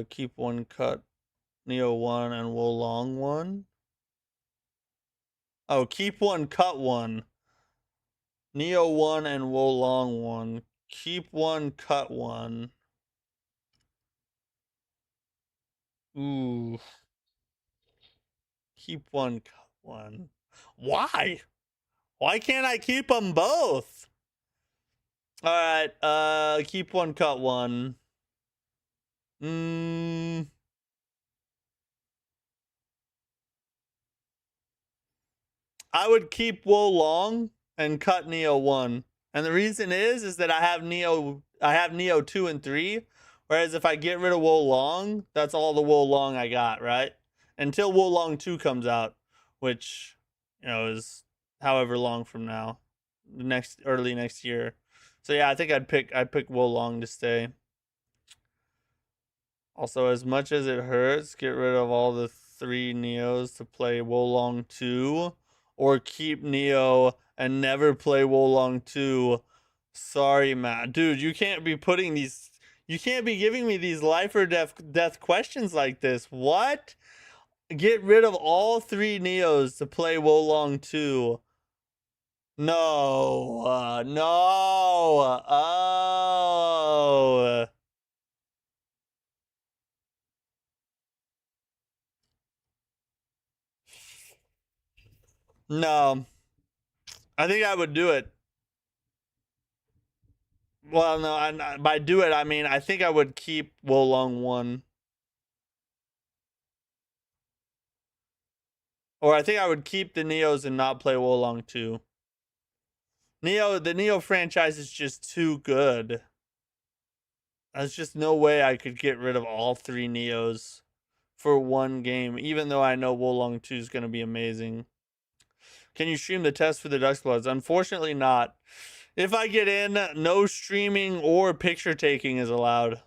keep one cut, Neo 1 and Wo Long 1. Oh, keep one, cut one. Neo 1 and Wo Long 1. Keep one, cut one. Ooh. Keep one, cut one. Why? Why can't I keep them both? All right, keep one, cut one. I would keep Wo Long and cut Neo 1. And the reason is that I have Neo 2 and 3. Whereas if I get rid of Wo Long, that's all the Wo Long I got, right? Until Wo Long 2 comes out, which, is however long from now. Early next year. So yeah, I think I'd pick Wo Long to stay. Also, as much as it hurts, get rid of all the 3 Neos to play Wo Long 2, or keep Neo and never play Wo Long 2. Sorry, Matt. Dude, you can't be giving me these life or death questions like this. What? Get rid of all 3 Neos to play Wo Long 2. No. No. Oh. No. I think I would do it. Well, no, by do it, I mean, I think I would keep Wo Long 1. Or I think I would keep the Neos and not play Wo Long 2. The Neo franchise is just too good. There's just no way I could get rid of all 3 Neos for one game, even though I know Wo Long 2 is going to be amazing. Can you stream the test for the Duskbloods? Unfortunately not. If I get in, no streaming or picture taking is allowed.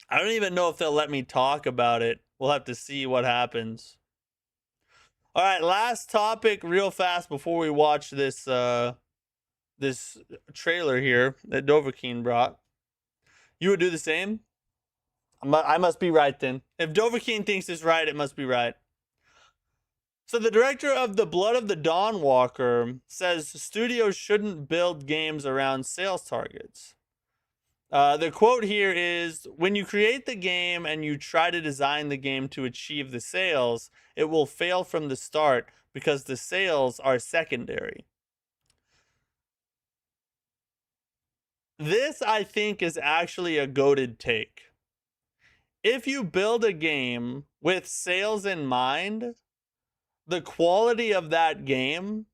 I don't even know if they'll let me talk about it. We'll have to see what happens. All right, last topic real fast before we watch this this trailer here that Dovahkiin brought. You would do the same? I must be right then. If Dovahkiin thinks it's right, it must be right. So the director of The Blood of the Dawnwalker says studios shouldn't build games around sales targets. The quote here is, when you create the game and you try to design the game to achieve the sales, it will fail from the start because the sales are secondary. This, I think, is actually a goated take. If you build a game with sales in mind, the quality of that game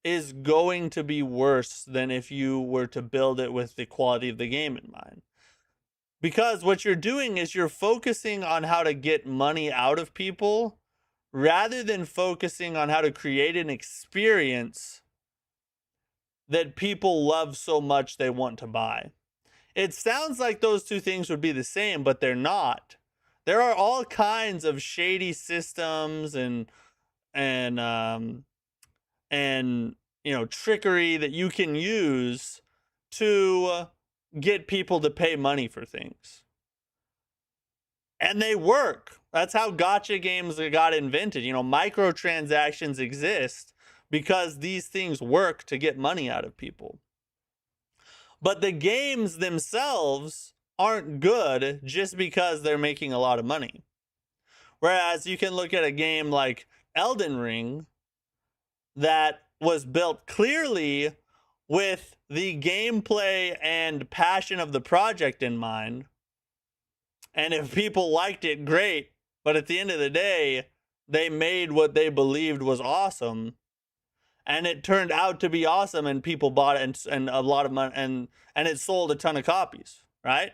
is going to be worse than if you were to build it with the quality of the game in mind. Because what you're doing is you're focusing on how to get money out of people rather than focusing on how to create an experience that people love so much they want to buy. It sounds like those two things would be the same, but they're not. There are all kinds of shady systems and trickery that you can use to get people to pay money for things. And they work. That's how gacha games got invented. Microtransactions exist because these things work to get money out of people. But the games themselves aren't good just because they're making a lot of money. Whereas you can look at a game like Elden Ring that was built clearly with the gameplay and passion of the project in mind. And if people liked it, great. But at the end of the day, they made what they believed was awesome. And it turned out to be awesome, and people bought it, and a lot of money, and it sold a ton of copies, right?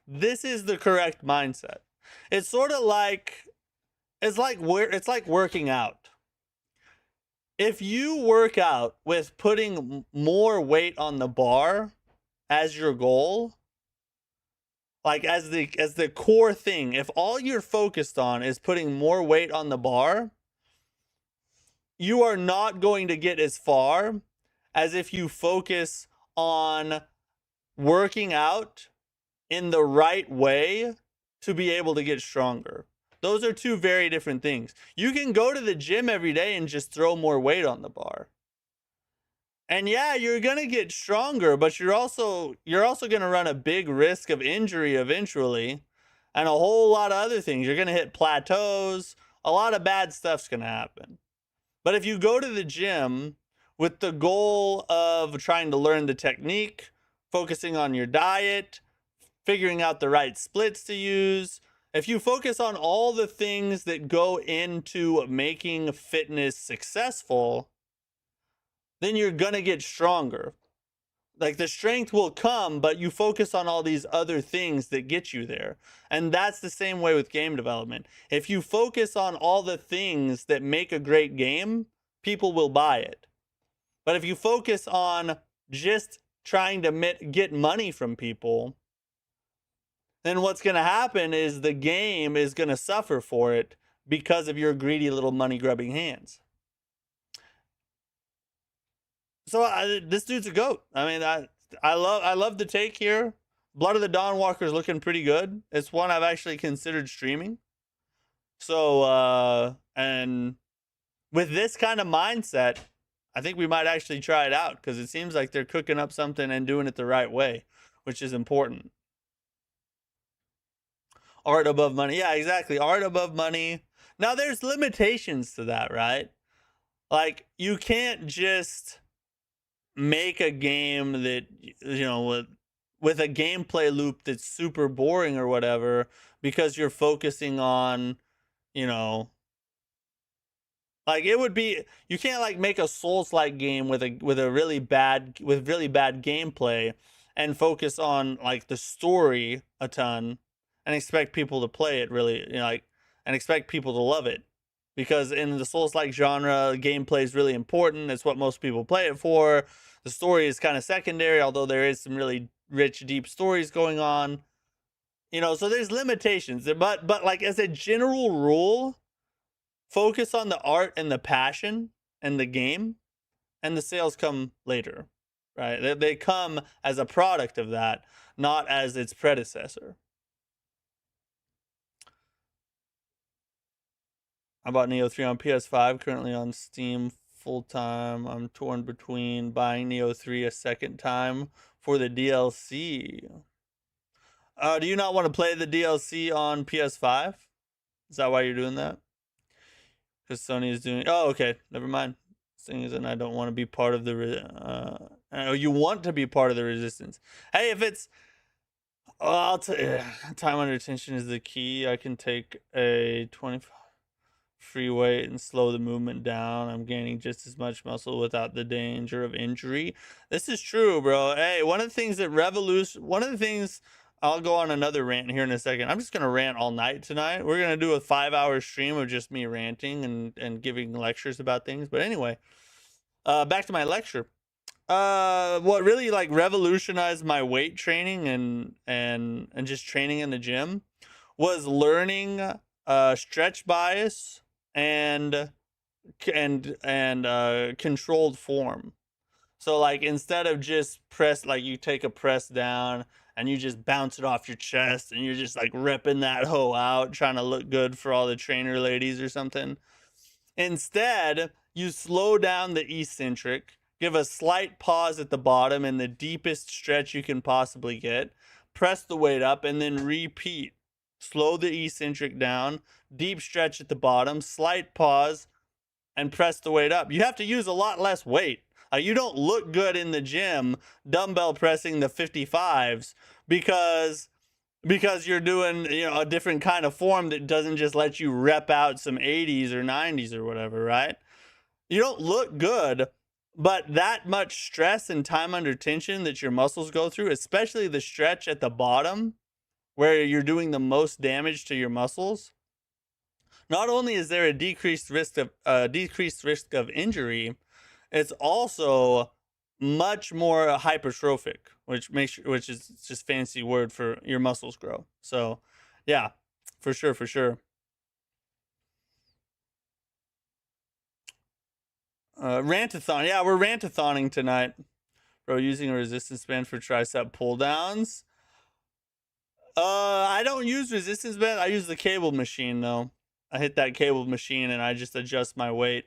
This is the correct mindset. It's sort of like, it's like working out. If you work out with putting more weight on the bar as your goal, like as the core thing, if all you're focused on is putting more weight on the bar, you are not going to get as far as if you focus on working out in the right way to be able to get stronger. Those are two very different things. You can go to the gym every day and just throw more weight on the bar. And yeah, you're going to get stronger, but you're also going to run a big risk of injury eventually, and a whole lot of other things. You're going to hit plateaus. A lot of bad stuff's going to happen. But if you go to the gym with the goal of trying to learn the technique, focusing on your diet, figuring out the right splits to use, if you focus on all the things that go into making fitness successful, then you're gonna get stronger. Like the strength will come, but you focus on all these other things that get you there. And that's the same way with game development. If you focus on all the things that make a great game, people will buy it. But if you focus on just trying to get money from people, then what's going to happen is the game is going to suffer for it because of your greedy little money grubbing hands. So this dude's a goat. I mean, I love the take here. Blood of the Dawnwalker is looking pretty good. It's one I've actually considered streaming. So and with this kind of mindset, I think we might actually try it out because it seems like they're cooking up something and doing it the right way, which is important. Art above money. Yeah, exactly. Art above money. Now there's limitations to that, right? Like you can't just make a game that, you know, with a gameplay loop that's super boring or whatever because you're focusing on, you know, like it would be, you can't like make a Souls-like game with really bad gameplay and focus on like the story a ton and expect people to play it really, you know, like, and expect people to love it. Because in the Souls-like genre, gameplay is really important. It's what most people play it for. The story is kind of secondary, although there is some really rich, deep stories going on. You know, so there's limitations. But like as a general rule, focus on the art and the passion and the game, and the sales come later, right? They come as a product of that, not as its predecessor. I bought Neo 3 on PS5, currently on Steam full time. I'm torn between buying Neo 3 a second time for the DLC. Do you not want to play the DLC on PS5? Is that why you're doing that? Because Sony is doing. Oh, okay. Never mind. Things, and I don't want to be part of the. You want to be part of the resistance. Hey, if it's. I'll tell you, time under tension is the key. I can take a 25 free weight and slow the movement down. I'm gaining just as much muscle without the danger of injury. This is true, bro. Hey, one of the things I'll go on another rant here in a second. I'm just gonna rant all night tonight. We're gonna do a 5-hour stream of just me ranting and giving lectures about things. But anyway, back to my lecture. What really like revolutionized my weight training and just training in the gym was learning stretch bias and controlled form. So like instead of just press, like you take a press down and you just bounce it off your chest and you're just like ripping that hoe out trying to look good for all the trainer ladies or something. Instead, you slow down the eccentric, give a slight pause at the bottom and the deepest stretch you can possibly get, press the weight up, and then repeat. Slow the eccentric down, deep stretch at the bottom, slight pause, and press the weight up. You have to use a lot less weight. You don't look good in the gym dumbbell pressing the 55s because you're doing, you know, a different kind of form that doesn't just let you rep out some 80s or 90s or whatever, right? You don't look good, but that much stress and time under tension that your muscles go through, especially the stretch at the bottom where you're doing the most damage to your muscles, not only is there a decreased risk of injury, it's also much more hypertrophic, which is just fancy word for your muscles grow. So, yeah, for sure. Rantathon. Yeah, we're rantathoning tonight. Bro, using a resistance band for tricep pull downs. I don't use resistance band. I use the cable machine though. I hit that cable machine and I just adjust my weight.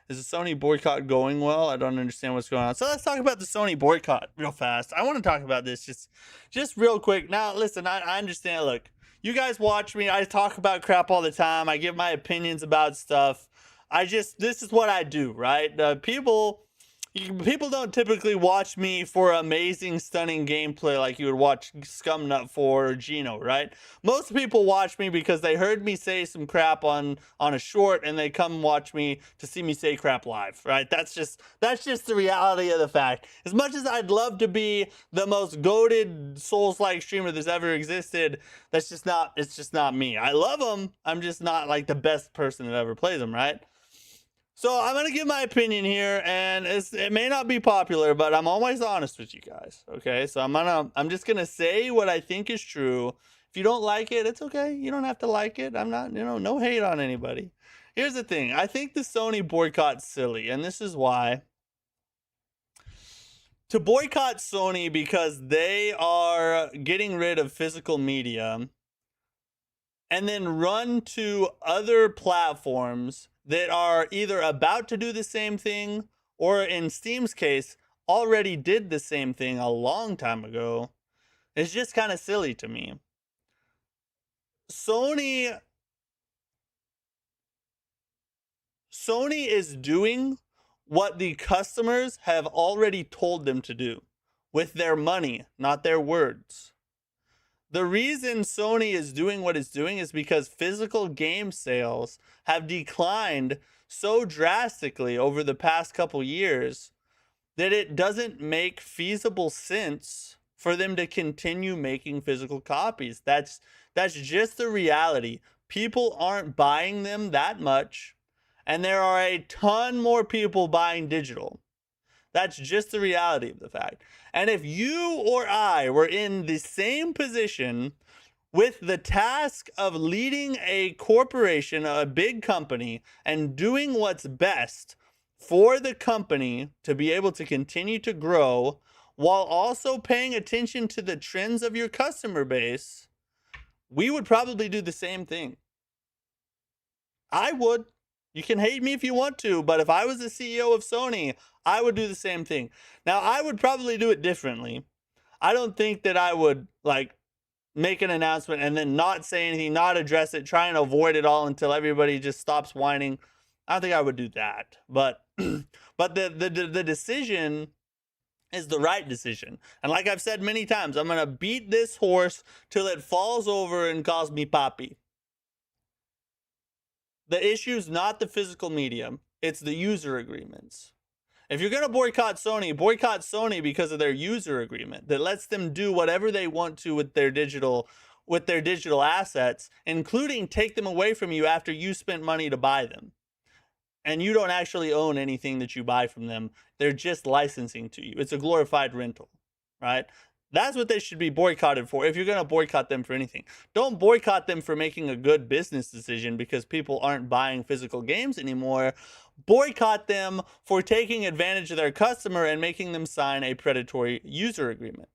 Is the Sony boycott going well? I don't understand what's going on. So let's talk about the Sony boycott real fast. I want to talk about this just real quick. Now, listen, I understand. Look, you guys watch me. I talk about crap all the time. I give my opinions about stuff. this is what I do, right? People don't typically watch me for amazing, stunning gameplay like you would watch Scumnut for or Gino, right? Most people watch me because they heard me say some crap on a short, and they come watch me to see me say crap live, right? That's just the reality of the fact. As much as I'd love to be the most goated Souls-like streamer that's ever existed, it's just not me. I love them. I'm just not like the best person that ever plays them, right? So I'm gonna give my opinion here, and it may not be popular, but I'm always honest with you guys. Okay, so I'm just gonna say what I think is true. If you don't like it, it's okay. You don't have to like it. I'm not, no hate on anybody. Here's the thing. I think the Sony boycott's silly, and this is why. To boycott Sony because they are getting rid of physical media and then run to other platforms that are either about to do the same thing or, in Steam's case, already did the same thing a long time ago. It's just kind of silly to me. Sony is doing what the customers have already told them to do with their money, not their words. The reason Sony is doing what it's doing is because physical game sales have declined so drastically over the past couple years that it doesn't make feasible sense for them to continue making physical copies. That's just the reality. People aren't buying them that much, and there are a ton more people buying digital. That's just the reality of the fact. And if you or I were in the same position with the task of leading a corporation, a big company, and doing what's best for the company to be able to continue to grow while also paying attention to the trends of your customer base, we would probably do the same thing. I would. You can hate me if you want to, but if I was the CEO of Sony, I would do the same thing. Now, I would probably do it differently. I don't think that I would like make an announcement and then not say anything, not address it, try and avoid it all until everybody just stops whining. I don't think I would do that. But the decision is the right decision. And like I've said many times, I'm going to beat this horse till it falls over and calls me papi. The issue is not the physical medium, it's the user agreements. If you're going to boycott Sony because of their user agreement that lets them do whatever they want to with their digital assets, including take them away from you after you spent money to buy them. And you don't actually own anything that you buy from them. They're just licensing to you. It's a glorified rental, right? That's what they should be boycotted for if you're going to boycott them for anything. Don't boycott them for making a good business decision because people aren't buying physical games anymore. Boycott them for taking advantage of their customer and making them sign a predatory user agreement.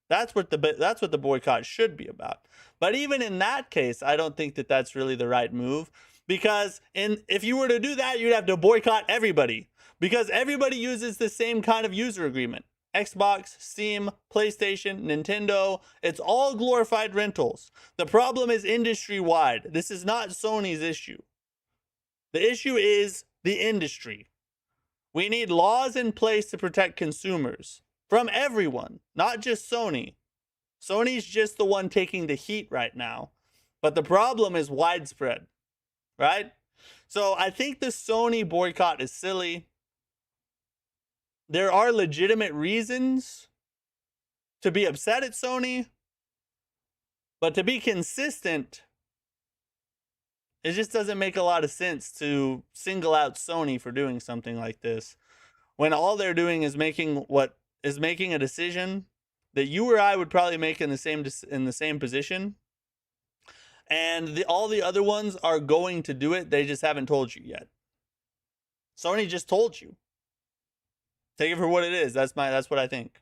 That's what the boycott should be about. But even in that case, I don't think that that's really the right move, because if you were to do that, you'd have to boycott everybody, because everybody uses the same kind of user agreement. Xbox, Steam, PlayStation, Nintendo, it's all glorified rentals. The problem is industry-wide. This is not Sony's issue. The issue is the industry. We need laws in place to protect consumers from everyone, not just Sony. Sony's just the one taking the heat right now. But the problem is widespread, right? So I think the Sony boycott is silly. There are legitimate reasons to be upset at Sony, but to be consistent, it just doesn't make a lot of sense to single out Sony for doing something like this, when all they're doing is making a decision that you or I would probably make in the same position, and all the other ones are going to do it. They just haven't told you yet. Sony just told you. Take it for what it is. That's what I think.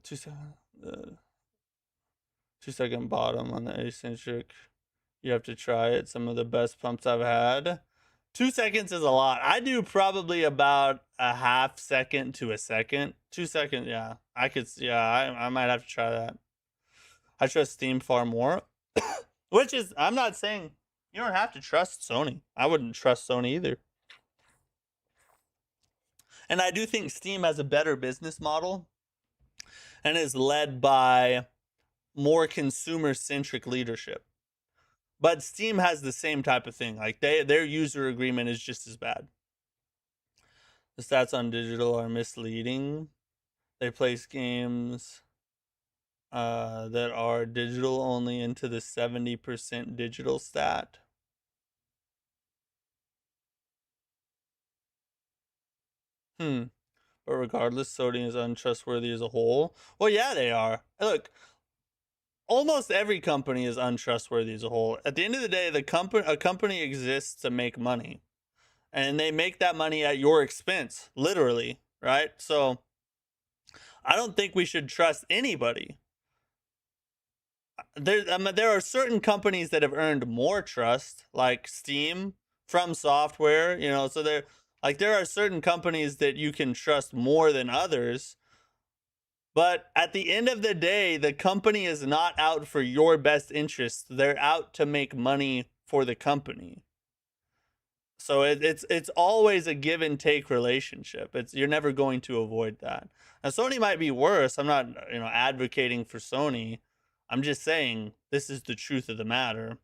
Two second bottom on the eccentric. You have to try it. Some of the best pumps I've had. 2 seconds is a lot. I do probably about a half second to a second. 2 seconds, yeah. I might have to try that. I trust Steam far more. Which is, I'm not saying you don't have to trust Sony. I wouldn't trust Sony either. And I do think Steam has a better business model and is led by more consumer centric leadership. But Steam has the same type of thing. Like their user agreement is just as bad. The stats on digital are misleading. They place games that are digital only into the 70% digital stat. But regardless, Sony is untrustworthy as a whole. Well, yeah, they are. Look, almost every company is untrustworthy as a whole. At the end of the day, a company exists to make money, and they make that money at your expense, literally, right? So I don't think we should trust anybody. There are certain companies that have earned more trust, like Steam, From Software, so there are certain companies that you can trust more than others. But at the end of the day, the company is not out for your best interests. They're out to make money for the company. So it's always a give and take relationship. You're never going to avoid that. Now Sony might be worse. I'm not advocating for Sony. I'm just saying this is the truth of the matter.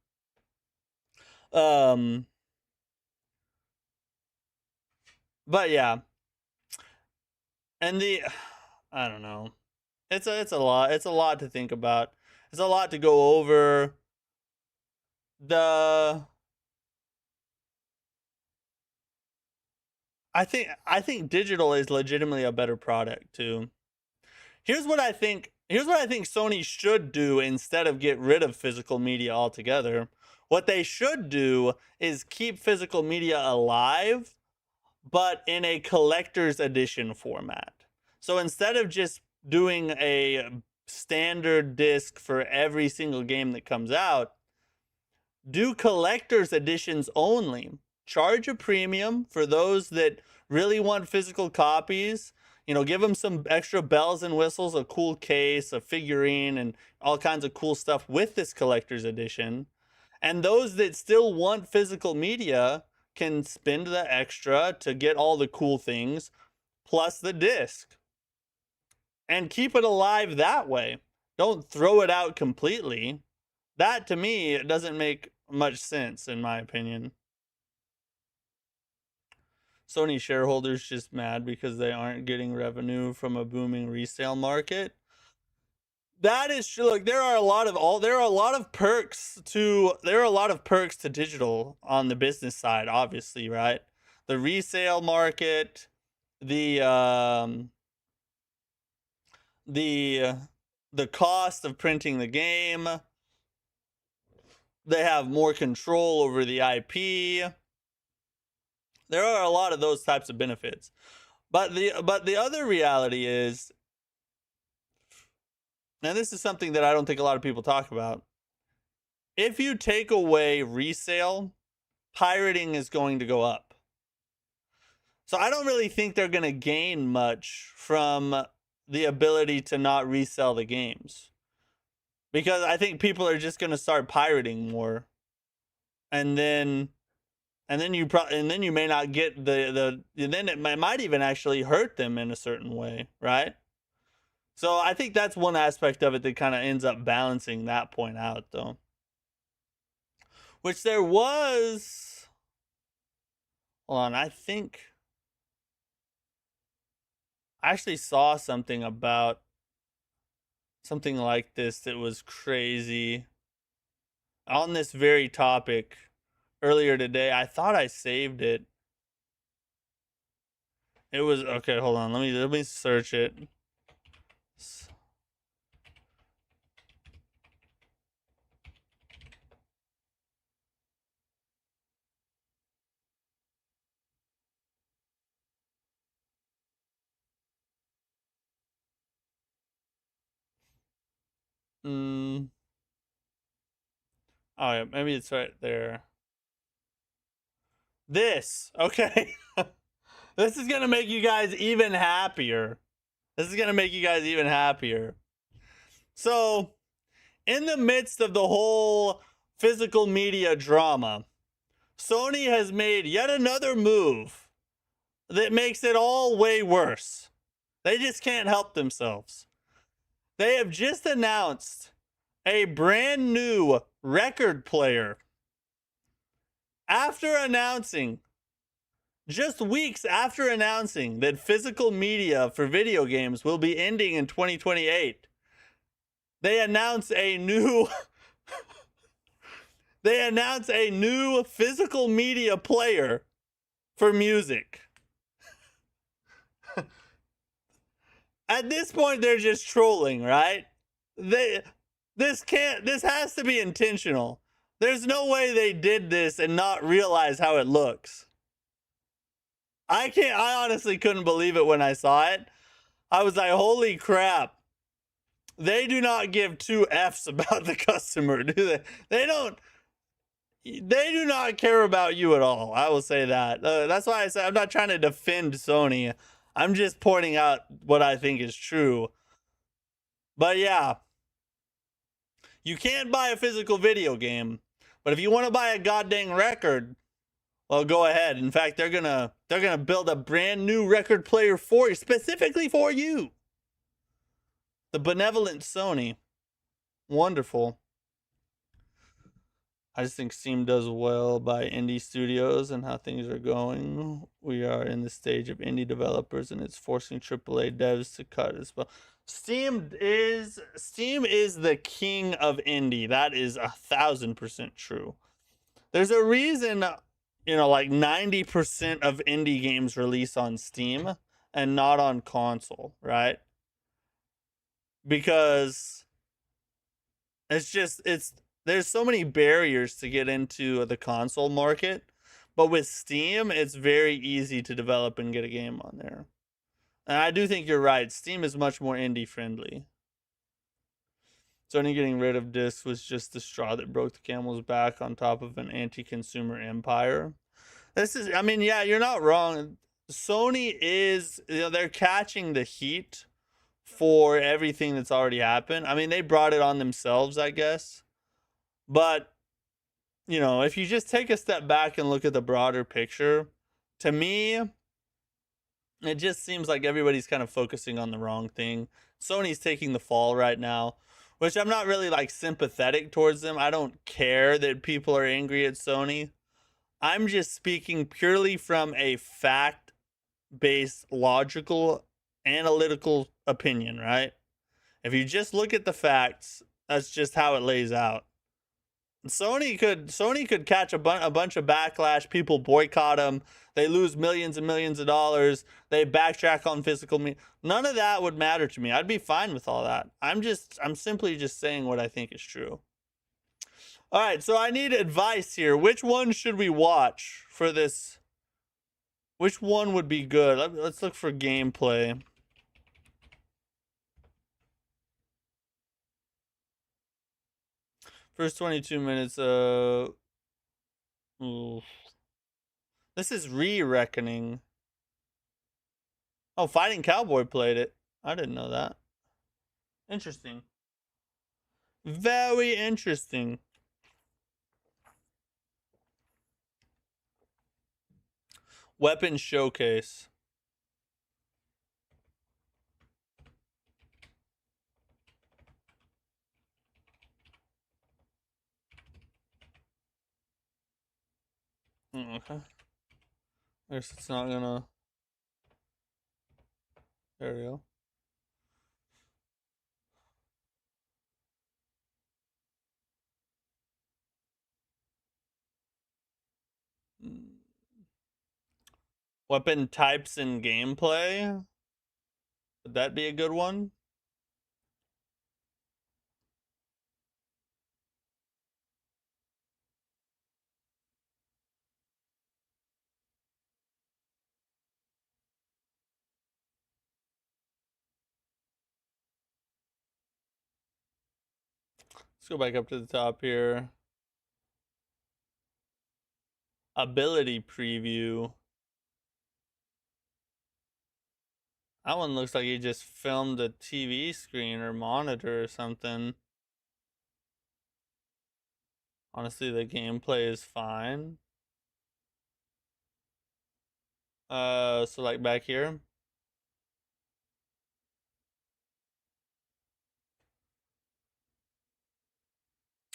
But yeah. And I don't know. It's a lot. It's a lot to think about. It's a lot to go over. I think digital is legitimately a better product too. Here's what I think Sony should do instead of get rid of physical media altogether. What they should do is keep physical media alive, but in a collector's edition format. So instead of just doing a standard disc for every single game that comes out, do collector's editions only. Charge a premium for those that really want physical copies. Give them some extra bells and whistles, a cool case, a figurine, and all kinds of cool stuff with this collector's edition. And those that still want physical media can spend the extra to get all the cool things plus the disc. And keep it alive that way. Don't throw it out completely. That to me doesn't make much sense in my opinion. Sony shareholders just mad because they aren't getting revenue from a booming resale market. That is true. Look, there are a lot of perks to digital on the business side, obviously, right? The resale market, the cost of printing the game. They have more control over the IP. There are a lot of those types of benefits. But the other reality is, and this is something that I don't think a lot of people talk about, if you take away resale, pirating is going to go up. So I don't really think they're going to gain much from the ability to not resell the games. Because I think people are just going to start pirating more. And then you may not get then it might even actually hurt them in a certain way, right? So I think that's one aspect of it that kind of ends up balancing that point out, though. Which there was, hold on, I actually saw something about something like this that was crazy on this very topic earlier today. I thought I saved it. It was okay. Hold on. Let me search it. Oh yeah, maybe it's right there. This, okay. This is gonna make you guys even happier. So in the midst of the whole physical media drama, Sony has made yet another move that makes it all way worse. They just can't help themselves. They have just announced a brand new record player after announcing, just weeks after announcing that physical media for video games will be ending in 2028. They announce a new they announce a new physical media player for music. At this point, they're just trolling, right? This has to be intentional. There's no way they did this and not realize how it looks. I honestly couldn't believe it when I saw it. I was like, holy crap. They do not give two F's about the customer, do they? They do not care about you at all. I will say that. That's why I said I'm not trying to defend Sony. I'm just pointing out what I think is true. But yeah, you can't buy a physical video game, but if you want to buy a goddamn record, well, go ahead. In fact, they're gonna build a brand new record player for you, specifically for you. The benevolent Sony. Wonderful. I just think Steam does well by indie studios and how things are going. We are in the stage of indie developers, and it's forcing AAA devs to cut as well. Steam is the king of indie. That is 1,000% true. There's a reason, like 90% of indie games release on Steam and not on console, right? Because there's so many barriers to get into the console market, but with Steam, it's very easy to develop and get a game on there. And I do think you're right. Steam is much more indie friendly. Sony getting rid of discs was just the straw that broke the camel's back on top of an anti-consumer empire. Yeah, you're not wrong. Sony is, they're catching the heat for everything that's already happened. I mean, they brought it on themselves, I guess. But, if you just take a step back and look at the broader picture, to me, it just seems like everybody's kind of focusing on the wrong thing. Sony's taking the fall right now, which I'm not really sympathetic towards them. I don't care that people are angry at Sony. I'm just speaking purely from a fact-based, logical, analytical opinion, right? If you just look at the facts, that's just how it lays out. Sony could catch a bunch of backlash. People boycott them. They lose millions and millions of dollars. They backtrack on physical media. None of that would matter to me. I'd be fine with all that. I'm simply just saying what I think is true. All right, so I need advice here. Which one should we watch for this? Which one would be good? Let's look for gameplay. First 22 minutes. Ooh. This is Re-Reckoning. Oh, Fighting Cowboy played it. I didn't know that. Interesting. Very interesting. Weapon Showcase. Okay. I guess it's not gonna. There we go. Weapon types and gameplay. Would that be a good one? Let's go back up to the top here. Ability preview. That one looks like he just filmed a TV screen or monitor or something. Honestly, the gameplay is fine. So like back here.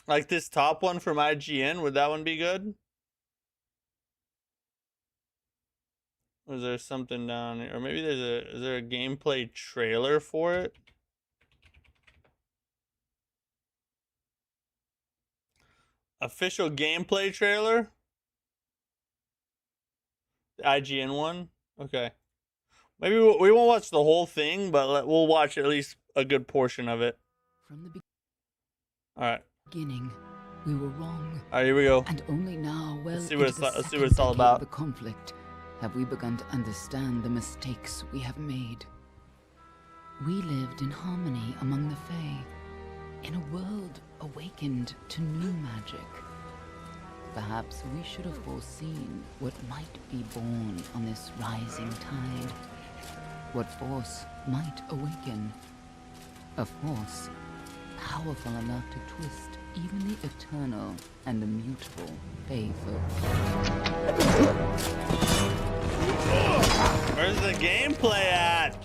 Like this top one from IGN, would that one be good? Or is there something down here? Or maybe is there a gameplay trailer for it? Official gameplay trailer? The IGN one? Okay. Maybe we won't watch the whole thing, but we'll watch at least a good portion of it. From the Alright. beginning, we were wrong. Alright, here we go. And only now, well, Let's see what into it's the second all decade of about. the conflict, have we begun to understand the mistakes we have made. We lived in harmony among the Fae, in a world awakened to new magic. Perhaps we should have foreseen what might be born on this rising tide. What force might awaken. A force powerful enough to twist even the eternal and immutable Fae folk. Where's the gameplay at?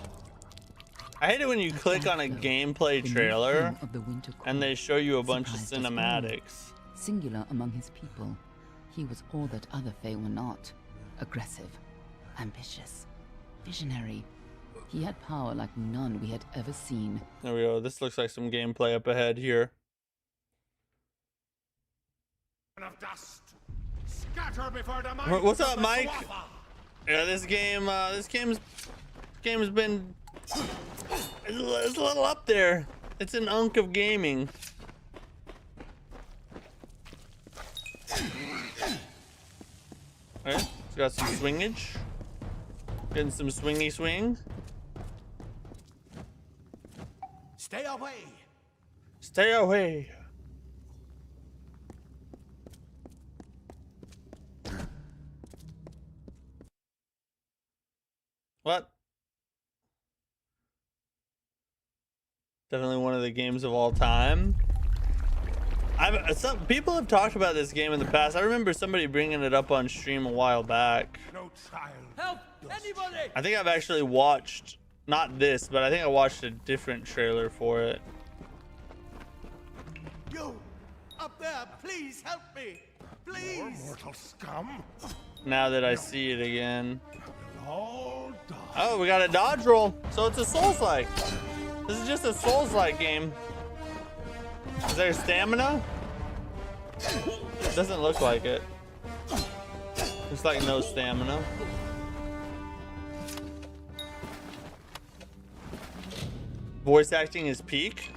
I hate it when you click on a gameplay trailer and they show you a bunch of cinematics. Singular among his people, he was all that other Fae were not. Aggressive, ambitious, visionary. He had power like none we had ever seen. There we go. This looks like some gameplay up ahead here. Of dust. Scatter before the What's up, Mike? Yeah, this game's been it's a little up there. It's an unk of gaming. Alright, it's got some swingage. Getting some swingy swing. Stay away. Stay away. What? Definitely one of the games of all time. Some people have talked about this game in the past. I remember somebody bringing it up on stream a while back. No child. Help! Anybody! I think I've actually watched, not this, but I think I watched a different trailer for it. You up there, please help me. Please. Poor mortal scum. Now that I see it again. All die. Oh, we got a dodge roll. So it's a Souls-like. This is just a Souls-like game. Is there stamina? Doesn't look like it. Looks like no stamina. Voice acting is peak.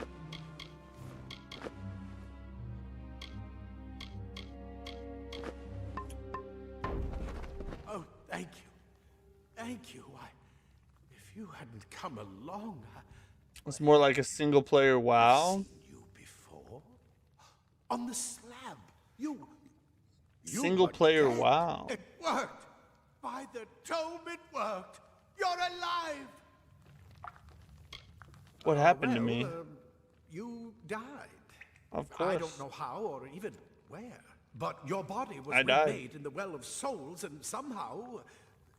Oh, thank you. Thank you. If you hadn't come along, It's more like a single player WoW. you before on the slab. You Single were player dead. WoW. It worked. By the tome, it worked. You're alive. What happened to me? You died. Of course. I don't know how or even where, but your body was I died. remade in the Well of Souls, and somehow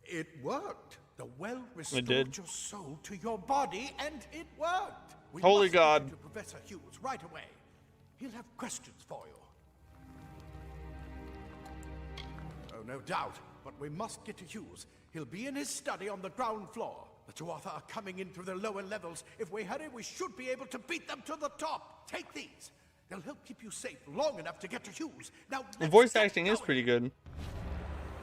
it worked. The well restored did. your soul to your body, and it worked. We Holy must get God. you to Professor Hughes right away. He'll have questions for you. Oh, no doubt, but we must get to Hughes. He'll be in his study on the ground floor. The Tuatha are coming in through the lower levels. If we hurry, we should be able to beat them to the top. Take these. They'll help keep you safe long enough to get to Hughes. Now, The let's voice get acting is going. pretty good.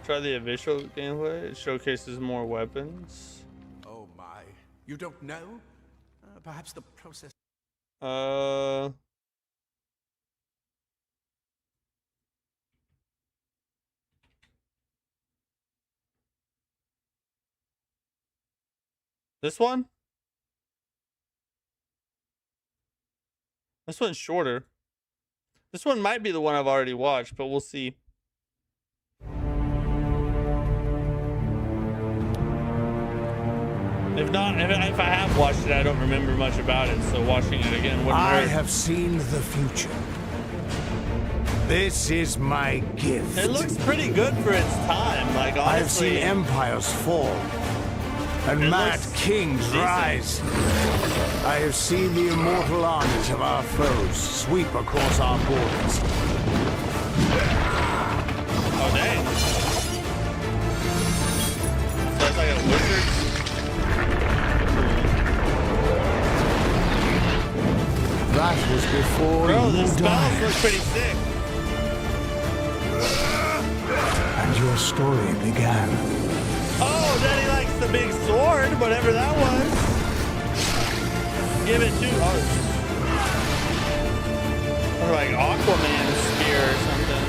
Try the official gameplay. It showcases more weapons. Oh my. You don't know? Perhaps the process... This one? This one's shorter. This one might be the one I've already watched, but we'll see. If not, if I have watched it, I don't remember much about it, so watching it again wouldn't I hurt. have seen the future. This is my gift. It looks pretty good for its time. Like, honestly. I have seen empires fall and mad kings rise. I have seen the immortal armies of our foes sweep across our borders. Oh, dang. So it's like a wizard. That was before Bro, the you spells died. look pretty sick. And your story began. Oh, Daddy likes the big sword, whatever that was. Give it to or like Aquaman spear or something.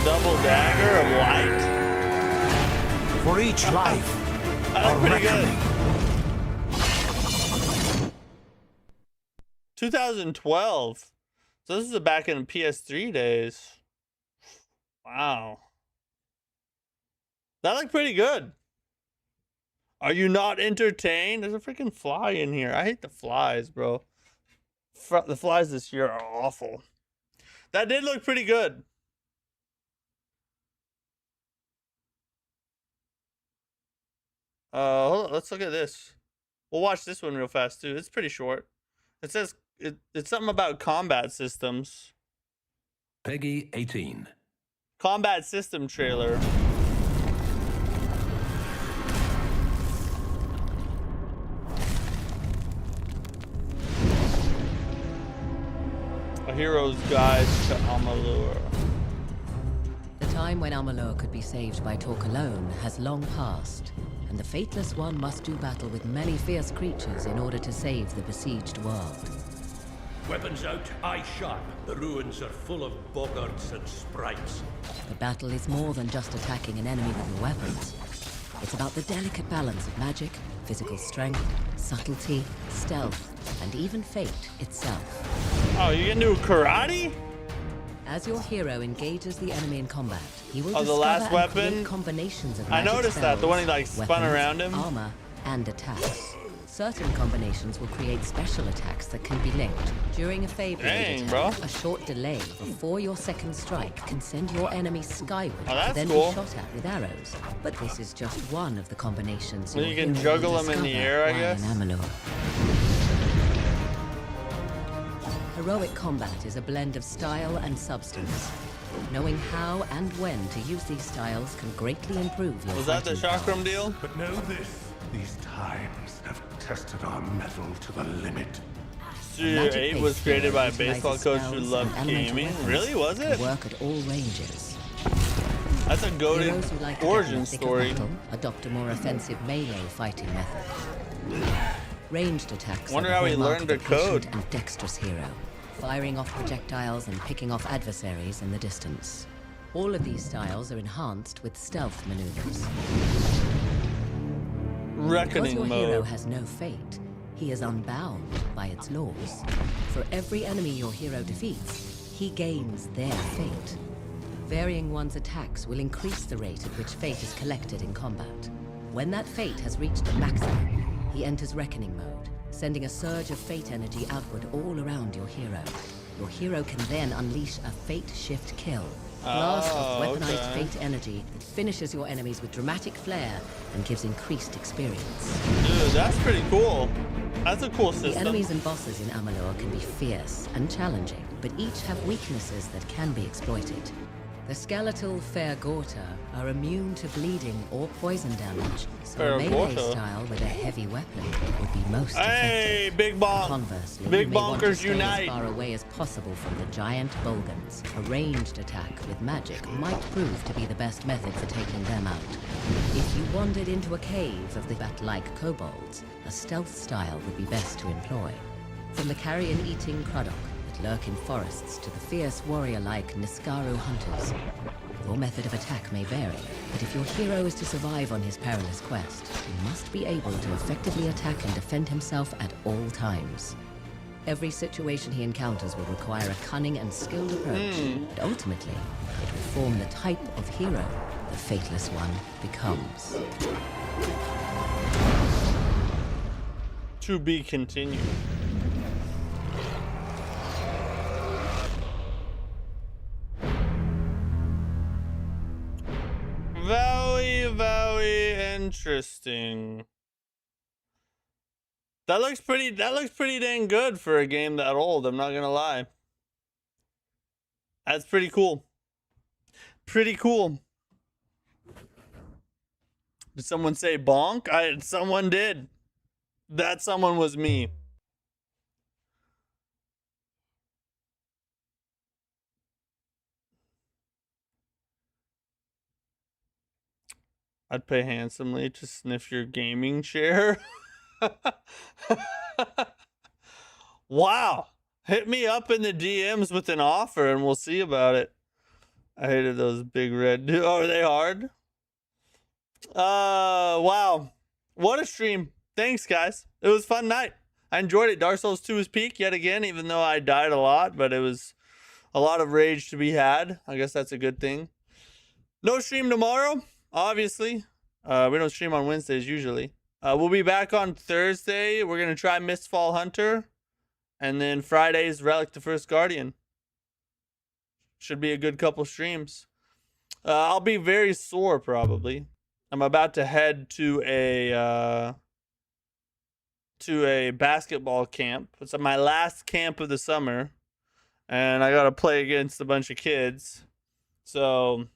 Double dagger of light. For each life, That's a pretty reckoning. good. 2012. So this is back in PS3 days. Wow. That looked pretty good. Are you not entertained? There's a freaking fly in here. I hate the flies, bro. The flies this year are awful. That did look pretty good. Hold on, let's look at this. We'll watch this one real fast too. It's pretty short. It says it's something about combat systems. Peggy 18. Combat system trailer. A hero's guide to Amalur. The time when Amalur could be saved by talk alone has long passed, and the Faithless One must do battle with many fierce creatures in order to save the besieged world. Weapons out, eyes sharp. The ruins are full of boggarts and sprites. The battle is more than just attacking an enemy with your weapons. It's about the delicate balance of magic, physical strength, subtlety, stealth, and even fate itself. Oh, you can do karate? As your hero engages the enemy in combat, he will Oh, the discover last and weapon? create combinations of I magic noticed that, the one he, like, spells, spun weapons, around him. armor, and attacks. Certain combinations will create special attacks that can be linked. During a Fey blade Dang, attack, bro. a short delay before your second strike can send your enemy skyward Oh, that's to then cool. be shot at with arrows. But this is just one of the combinations Well, your you can hero will juggle 'em in the discover air, I while guess? in Amalur. Heroic combat is a blend of style and substance. Knowing how and when to use these styles can greatly improve your Was that the fighting chakram powers. deal? But know this, these times have tested our mettle to the limit. Studio Magic 8 was based created by a hero baseball utilizes coach who spells loved and elemental gaming. weapons Really? Was and it? work at all ranges. That's a goated Heroes who like to get in origin the thick of story. battle adopt a more offensive melee fighting method. Ranged attacks Wonder are the how he hallmark learned of to a patient code. and dexterous hero, firing off projectiles and picking off adversaries in the distance. All of these styles are enhanced with stealth maneuvers. Because Reckoning your hero mode. has no fate, he is unbound by its laws. For every enemy your hero defeats, he gains their fate. Varying one's attacks will increase the rate at which fate is collected in combat. When that fate has reached a maximum, he enters reckoning mode, sending a surge of fate energy outward all around your hero. Your hero can then unleash a fate shift kill. Blast of weaponized okay. fate energy that finishes your enemies with dramatic flair and gives increased experience. Dude, that's pretty cool. That's a cool The system. enemies and bosses in Amalur can be fierce and challenging, but each have weaknesses that can be exploited. The skeletal Fairgorta are immune to bleeding or poison damage, so a melee Fairgorta? style with a heavy weapon would be most effective. Hey, big bonk. Conversely, Big you may want to bonkers stay unite. as far away as possible from the giant Bolgans. A ranged attack with magic might prove to be the best method for taking them out. If you wandered into a cave of the bat-like kobolds, a stealth style would be best to employ. From the carrion-eating Krudok that lurk in forests to the fierce warrior-like Niskaru hunters, your method of attack may vary, but if your hero is to survive on his perilous quest, he must be able to effectively attack and defend himself at all times. Every situation he encounters will require a cunning and skilled approach, but ultimately, it will form the type of hero the Faithless One becomes. To be continued. Very interesting. That looks pretty dang good for a game that old, I'm not gonna lie. That's pretty cool. Pretty cool. Did someone say bonk? Someone did. That someone was me. I'd pay handsomely to sniff your gaming chair. Wow. Hit me up in the DMs with an offer and we'll see about it. I hated those big red dudes. Oh, are they hard? Wow. What a stream. Thanks, guys. It was a fun night. I enjoyed it. Dark Souls 2 is peak yet again, even though I died a lot, but it was a lot of rage to be had. I guess that's a good thing. No stream tomorrow, obviously. We don't stream on Wednesdays usually. We'll be back on Thursday. We're going to try Mistfall Hunter. And then Friday's Relic the First Guardian. Should be a good couple streams. I'll be very sore probably. I'm about to head to a basketball camp. It's my last camp of the summer. And I got to play against a bunch of kids. So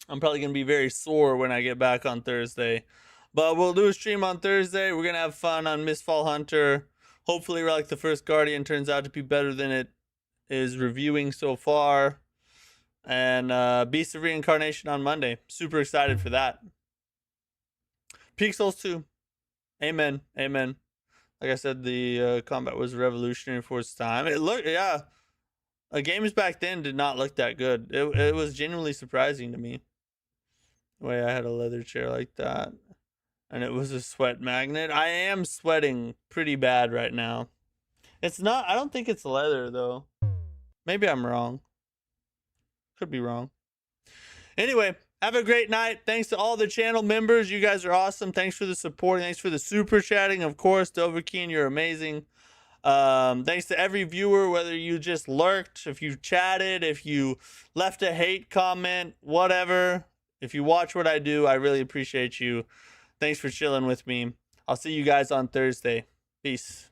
I'm probably going to be very sore when I get back on Thursday. But we'll do a stream on Thursday. We're going to have fun on Mistfall Hunter. Hopefully, Relic the First Guardian turns out to be better than it is reviewing so far. And Beast of Reincarnation on Monday. Super excited for that. Peak Souls 2. Amen. Amen. Like I said, the combat was revolutionary for its time. It looked, yeah. Games back then did not look that good. It was genuinely surprising to me. The way I had a leather chair like that. And it was a sweat magnet. I am sweating pretty bad right now. It's not, I don't think it's leather though. Maybe I'm wrong. Could be wrong. Anyway, have a great night. Thanks to all the channel members. You guys are awesome. Thanks for the support. Thanks for the super chatting. Of course, Doverkeen, you're amazing. Thanks to every viewer, whether you just lurked, if you chatted, if you left a hate comment, whatever. If you watch what I do, I really appreciate you. Thanks for chilling with me. I'll see you guys on Thursday. Peace.